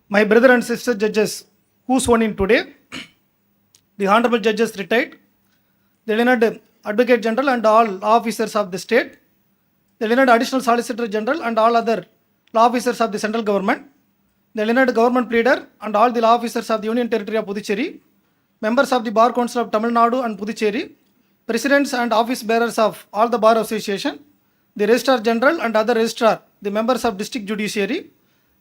my brother and sister judges who sworn in today, the Honorable Judges retired, the Learned Advocate General and all officers of the state, the learned Additional Solicitor General and all other law officers of the central government, the learned government pleader and all the law officers of the Union Territory of Puducherry, members of the Bar Council of Tamil Nadu and Puducherry, presidents and office bearers of all the Bar Association, the Registrar General and other Registrar, the members of District Judiciary,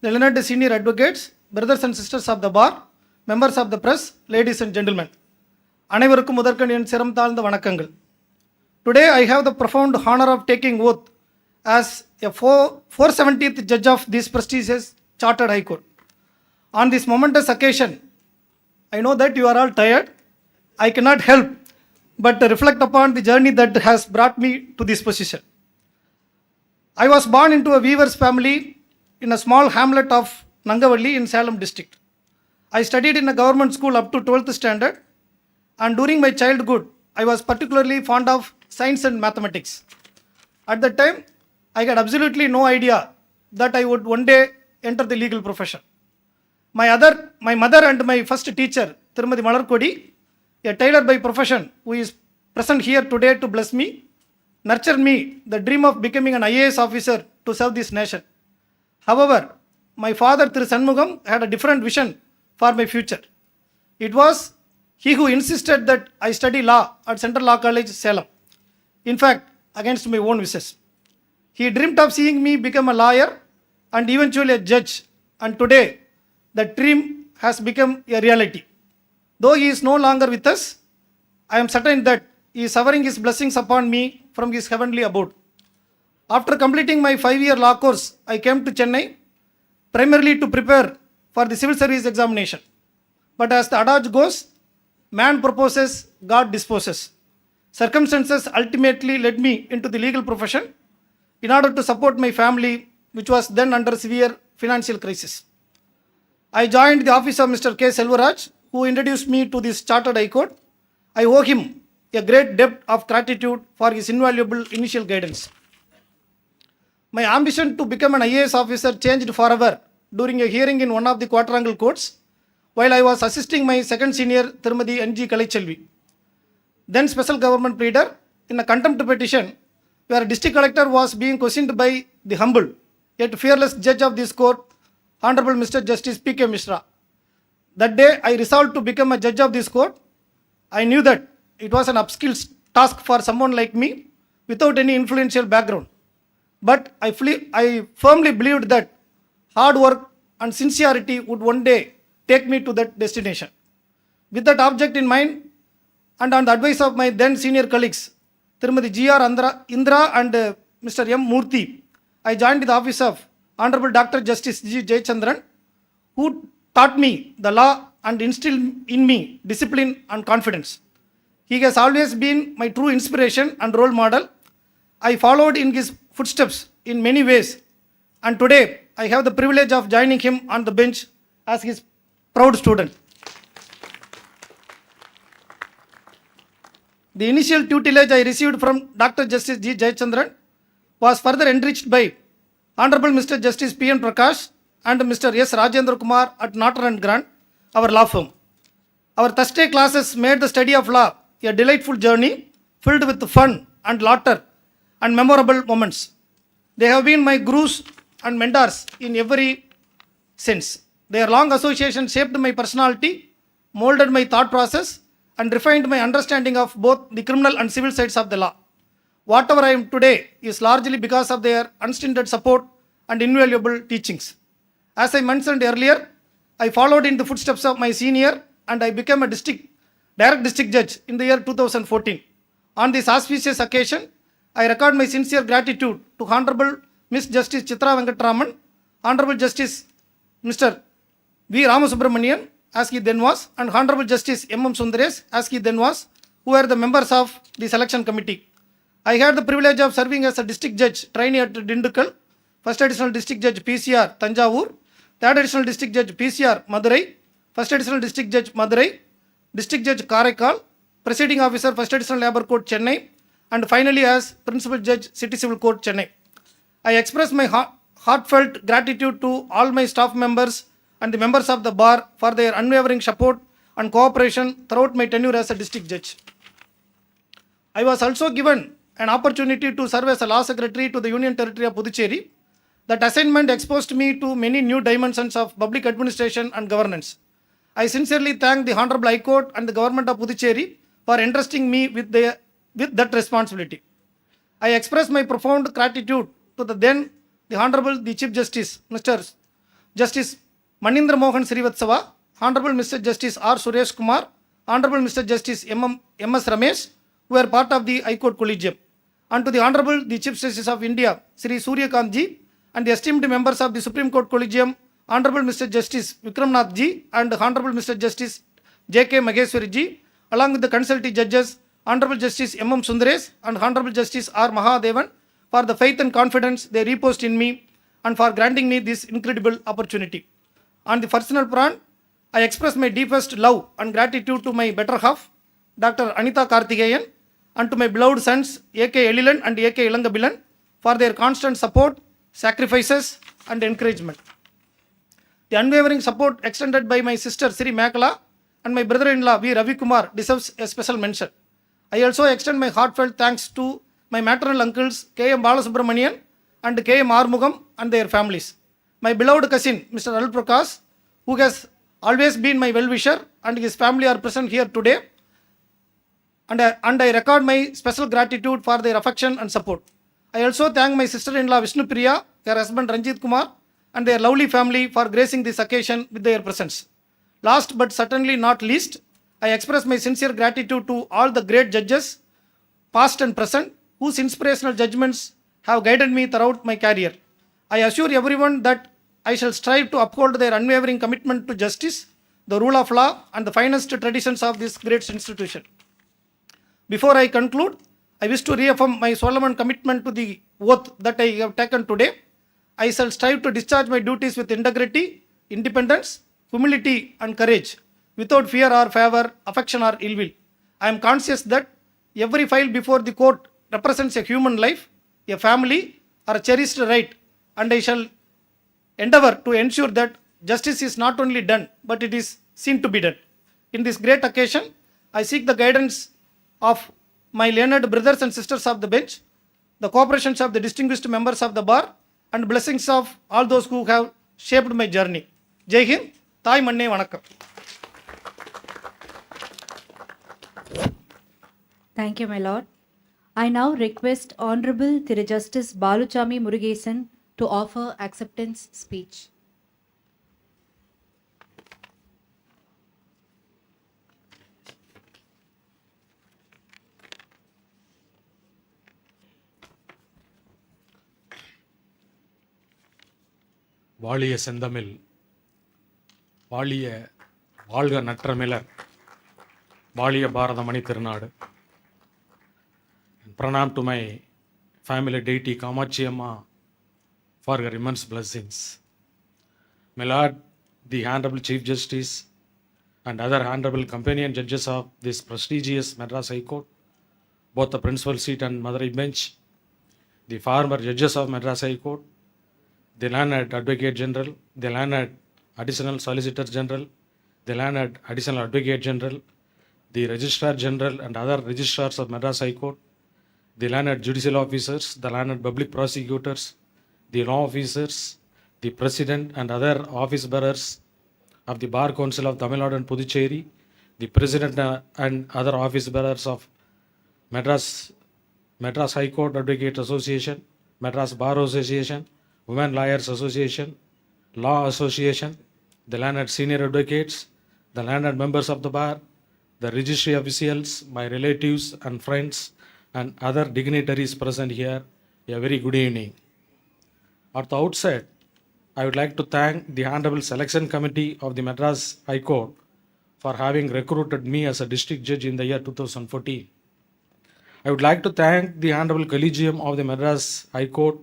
the learned senior advocates, brothers and sisters of the Bar, members of the press, ladies and gentlemen. அனைவருக்கும் முதற்கண் என் சிரம் தாழ்ந்த வணக்கங்கள். Today I have the profound honor of taking oath as a 470th judge of this prestigious Chartered High Court. On this momentous occasion, I know that you are all tired. I cannot help but reflect upon the journey that has brought me to this position. I was born into a weaver's family in a small hamlet of Nangavalli in Salem district. I studied in a government school up to 12th standard, and during my childhood, I was particularly fond of science and mathematics. At that time, I had absolutely no idea that I would one day enter the legal profession. My mother and my first teacher, Tirumati Malarkodi, a tailor by profession who is present here today to bless me, nurtured me the dream of becoming an IAS officer to serve this nation. However, my father, Thiru Sanmugam, had a different vision for my future. It was he who insisted that I study law at Central Law College, Salem. In fact, against my own wishes. He dreamt of seeing me become a lawyer and eventually a judge, and today that dream has become a reality. Though he is no longer with us, I am certain that he is showering his blessings upon me from his heavenly abode. After completing my 5-year law course, I came to Chennai primarily to prepare for the civil service examination. But as the adage goes, man proposes, God disposes. Circumstances ultimately led me into the legal profession in order to support my family, which was then under severe financial crisis. I joined the office of Mr. K. Selvaraj, who introduced me to this Chartered High Court. I owe him a great debt of gratitude for his invaluable initial guidance. My ambition to become an IAS officer changed forever during a hearing in one of the quadrangle courts while I was assisting my second senior, Tirumati N.G. Kalaiselvi, then special government pleader, in a contempt petition where a district collector was being questioned by the humble yet fearless judge of this court, Honorable Mr. Justice P.K. Mishra. That day I resolved to become a judge of this court. I knew that it was an upskill task for someone like me without any influential background. But I firmly believed that hard work and sincerity would one day take me to that destination. With that object in mind, and on the advice of my then senior colleagues, Tirumati G.R. Indra and Mr. M. Murthy, I joined the office of Honorable Dr. Justice G. Jayachandran, who taught me the law and instilled in me discipline and confidence. He has always been my true inspiration and role model. I followed in his footsteps in many ways, and today I have the privilege of joining him on the bench as his proud student. The initial tutelage I received from Dr. Justice G. Jayachandran was further enriched by Honorable Mr. Justice P.N. Prakash and Mr. S. Rajendra Kumar at Norton & Grant, our law firm. Our Thursday classes made the study of law a delightful journey filled with fun and laughter and memorable moments. They have been my gurus and mentors in every sense. Their long association shaped my personality, molded my thought process, and refined my understanding of both the criminal and civil sides of the law. Whatever I am today is largely because of their unstinted support and invaluable teachings. As I mentioned earlier, I followed in the footsteps of my senior and I became a direct district judge in the year 2014. On this auspicious occasion, I record my sincere gratitude to Honorable Miss Justice Chitra Venkatraman, Honorable Justice Mr. V. Ramasubramanian, as he then was, and Honorable Justice M.M. Sundaresh, as he then was, who were the members of the selection committee. I had the privilege of serving as a district judge trainee at Dindukkal, First Additional District Judge PCR Tanjavur, Third Additional District Judge PCR Madurai, First Additional District Judge Madurai, District Judge Karaikal, Presiding Officer First Additional Labour Court Chennai, and finally as Principal Judge City Civil Court Chennai. I express my heartfelt gratitude to all my staff members and the members of the bar for their unwavering support and cooperation throughout my tenure as a district judge. I was also given an opportunity to serve as a law secretary to the Union Territory of Puducherry. That assignment exposed me to many new dimensions of public administration and governance. I sincerely thank the Honorable High Court and the Government of Puducherry for entrusting me with that responsibility. I express my profound gratitude to the Honorable Chief Justice, Mr. Justice Manindra Mohan Srivatsava, Honorable Mr. Justice R. Suresh Kumar, Honorable Mr. Justice M.S. Ramesh, who are part of the High Court Collegium, and to the Honorable Chief Justice of India, Sri Suryakant Ji, and the esteemed members of the Supreme Court Collegium, Honorable Mr. Justice Vikramnath Ji and Honorable Mr. Justice J.K. Maheshwari Ji, along with the consulting judges, Honorable Justice M.M. Sundaresh and Honorable Justice R. Mahadevan, for the faith and confidence they reposed in me and for granting me this incredible opportunity. On the personal front, I express my deepest love and gratitude to my better half, Dr. Anita Karthikeyan, and to my beloved sons, A.K. Elilan and A.K. Ilangabilan, for their constant support, sacrifices, and encouragement. The unwavering support extended by my sister Sri Mekala and my brother-in-law V. Ravi Kumar deserves a special mention. I also extend my heartfelt thanks to my maternal uncles K.M. Balasubramanian and K.M. Armugam and their families. My beloved cousin Mr. Al Prakash, who has always been my well-wisher, and his family are present here today. And I record my special gratitude for their affection and support. I also thank my sister-in-law Vishnu Priya, her husband Ranjit Kumar, and their lovely family for gracing this occasion with their presence. Last but certainly not least, I express my sincere gratitude to all the great judges, past and present, whose inspirational judgments have guided me throughout my career. I assure everyone that I shall strive to uphold their unwavering commitment to justice, the rule of law, and the finest traditions of this great institution. Before I conclude, I wish to reaffirm my solemn commitment to the oath that I have taken today. I shall strive to discharge my duties with integrity, independence, humility, and courage, without fear or favor, affection or ill will. I am conscious that every file before the court represents a human life, a family, or a cherished right, and I shall endeavor to ensure that justice is not only done, but it is seen to be done. In this great occasion, I seek the guidance of my learned brothers and sisters of the bench, the cooperations of the distinguished members of the bar, and blessings of all those who have shaped my journey. Jai Hind, Thai Manne Vanakkam. Thank you, my lord. I now request Honorable Thiru Justice Baluchami Murugesan to offer acceptance speech. வாழிய செந்தமிழ், வாழிய வாழ்க நற்றமிழர், வாழிய பாரத மணி திருநாடு. Pranam to my family deity Kamachi Amma for her immense blessings. My Lord, the Honorable Chief Justice and other Honorable Companion Judges of this prestigious Madras High Court, both the Principal Seat and Madurai Bench, the former Judges of Madras High Court, the learned Advocate General, the learned Additional Solicitor General, the learned Additional Advocate General, the Registrar General and other Registrars of Madras High Court, the learned Judicial Officers, the learned Public Prosecutors, the Law Officers, the President and other Office Bearers of the Bar Council of Tamil Nadu and Puducherry, the President and other Office Bearers of Madras High Court Advocate Association, Madras Bar Association, Women Lawyers Association, Law Association, the learned Senior Advocates, the learned members of the Bar, the registry officials, my relatives and friends, and other dignitaries present here, a very good evening. At the outset, I would like to thank the Honorable Selection Committee of the Madras High Court for having recruited me as a district judge in the year 2014. I would like to thank the Honorable Collegium of the Madras High Court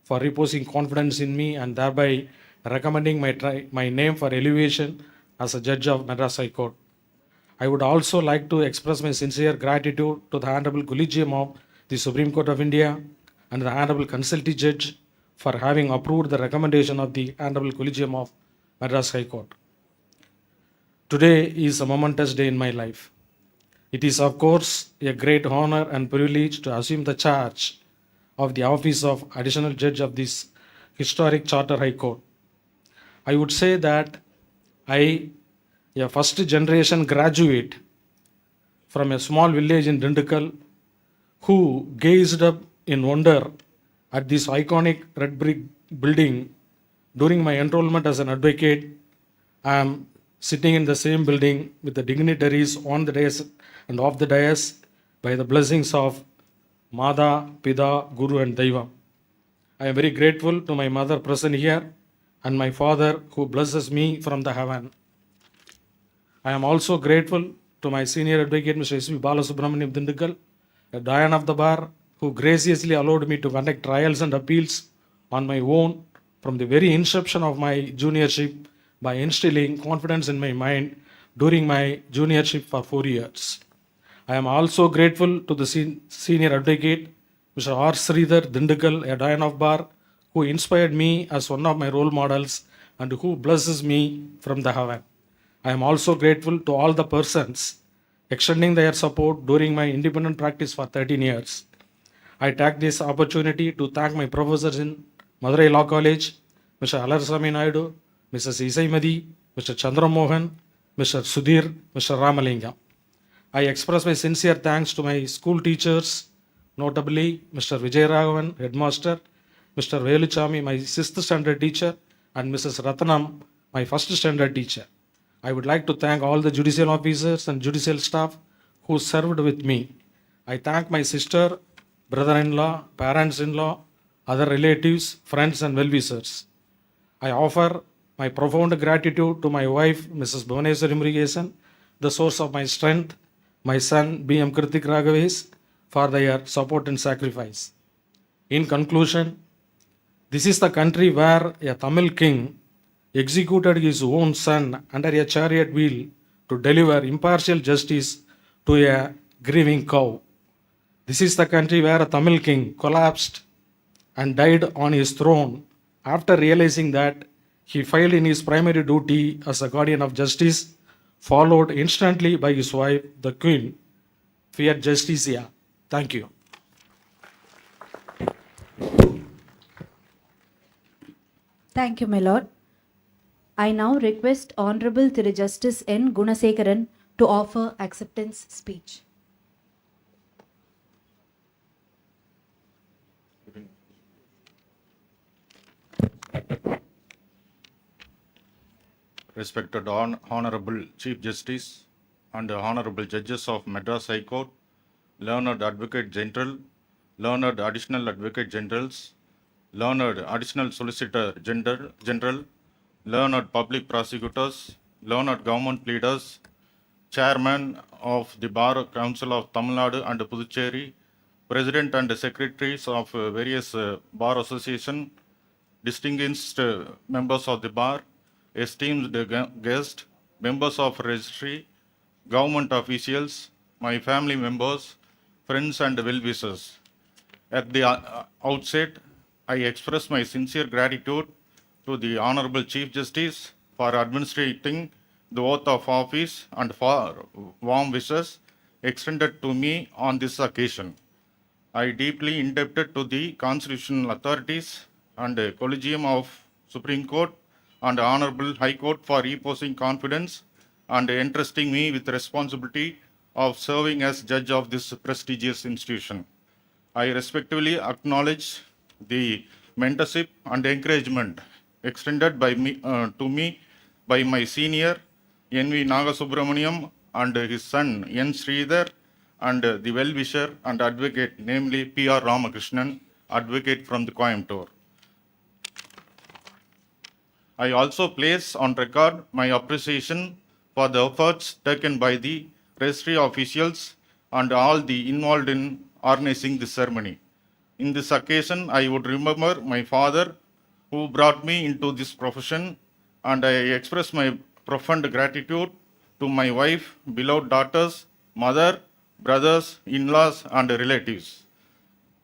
for reposing confidence in me and thereby recommending my name for elevation as a judge of Madras High Court. I would also like to express my sincere gratitude to the Honorable Collegium of the Supreme Court of India and the Honorable Consulting Judge for having approved the recommendation of the Honorable Collegium of Madras High Court. Today is a momentous day in my life. It is, of course, a great honor and privilege to assume the charge of the office of Additional Judge of this historic Charter High Court. I would say that I, a first generation graduate from a small village in Dindukal, who gazed up in wonder at this iconic red brick building during my enrollment as an advocate. I am sitting in the same building with the dignitaries on the dais and off the dais by the blessings of Mada, Pida, Guru and Daivam. I am very grateful to my mother present here and my father who blesses me from the heaven. I am also grateful to my senior advocate Mr. S.V. Balasubramaniam Dindukal, a Dian of the Bar, who graciously allowed me to conduct trials and appeals on my own from the very inception of my juniorship by instilling confidence in my mind during my juniorship for 4 years. I am also grateful to the senior advocate Mr. R. Sridhar Dindukal, a Dian of Bar, who inspired me as one of my role models and who blesses me from the heaven. I am also grateful to all the persons extending their support during my independent practice for 13 years. I take this opportunity to thank my professors in Madurai Law College, Mr. Alarsami Naidu, Mrs. Isaimadi, Mr. Chandramohan, Mr. Sudhir, Mr. Ramalingam. I express my sincere thanks to my school teachers, notably Mr. Vijay Raghavan, headmaster, Mr. Veluchami, my 6th standard teacher, and Mrs. Ratnam, my 1st standard teacher. I would like to thank all the judicial officers and judicial staff who served with me. I thank my sister, brother-in-law, parents-in-law, other relatives, friends and well-wishers. I offer my profound gratitude to my wife, Mrs. Bhuvaneswari Murugesan, the source of my strength, my son, B.M. Kritik Raghaves, for their support and sacrifice. In conclusion, this is the country where a Tamil king executed his own son under a chariot wheel to deliver impartial justice to a grieving cow. This is the country where a Tamil king collapsed and died on his throne after realizing that he failed in his primary duty as a guardian of justice, followed instantly by his wife, the Queen, Fiat Justitia. Thank you. Thank you, my lord. I now request Honorable Thiru Justice N. Gunasekaran to offer acceptance speech. Respected Honorable Chief Justice and Honorable Judges of Madras High Court, Learned Advocate General, Learned Additional Advocate Generals, Learned Additional Solicitor General, Learned Public Prosecutors, Learned Government Leaders, Chairman of the Bar Council of Tamil Nadu and Puducherry, President and Secretaries of various Bar Association, distinguished members of the Bar, esteemed guests, members of registry, government officials, my family members, friends and well-wishers. At the outset, I express my sincere gratitude to the Honorable Chief Justice for administrating the oath of office and for warm wishes extended to me on this occasion. I deeply indebted to the constitutional authorities and Collegium of Supreme Court and Honorable High Court for reposing confidence and entrusting me with the responsibility of serving as judge of this prestigious institution. I respectfully acknowledge the mentorship and encouragement extended by me, to me by my senior N.V. Nagasubramaniam and his son N. Sridhar and the well-wisher and advocate, namely P.R. Ramakrishnan, advocate from the Coimbatore. I also place on record my appreciation for the efforts taken by the registry officials and all the involved in organizing this ceremony. In this occasion, I would remember my father who brought me into this profession, and I express my profound gratitude to my wife, beloved daughters, mother, brothers, in-laws, and relatives.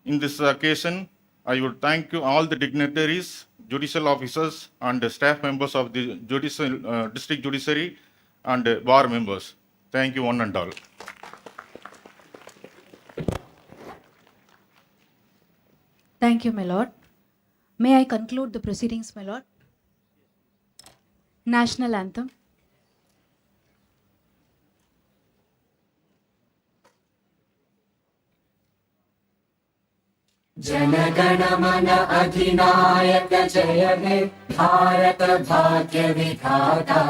In this occasion, I would thank you all the dignitaries, judicial officers, and staff members of the district judiciary and bar members. Thank you one and all. Thank you, my lord. May I conclude the proceedings, my lord? National anthem. Jana Gana Mana अधिनायक जय हे भारत भाग्य विधाता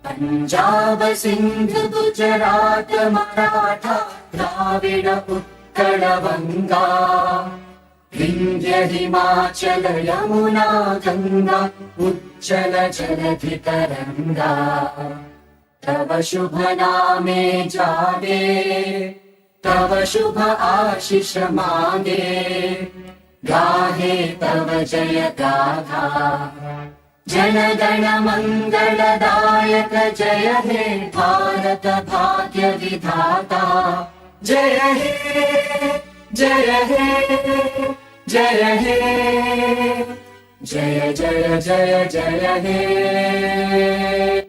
पंजाब सिंध गुजरात मराठा द्राविड उत्कल गंगा विंध्य हिमाचल यमुना गंगा उज्जल जलधि तरंगा तव शुभ नामे जागे तव शुभ आशीष मांगे गाहे तव जय गाथा जनगण मंगलदायक जय हे भारत भाग्य विधाता जय हे जय हे जय हे जय जय जय जय हे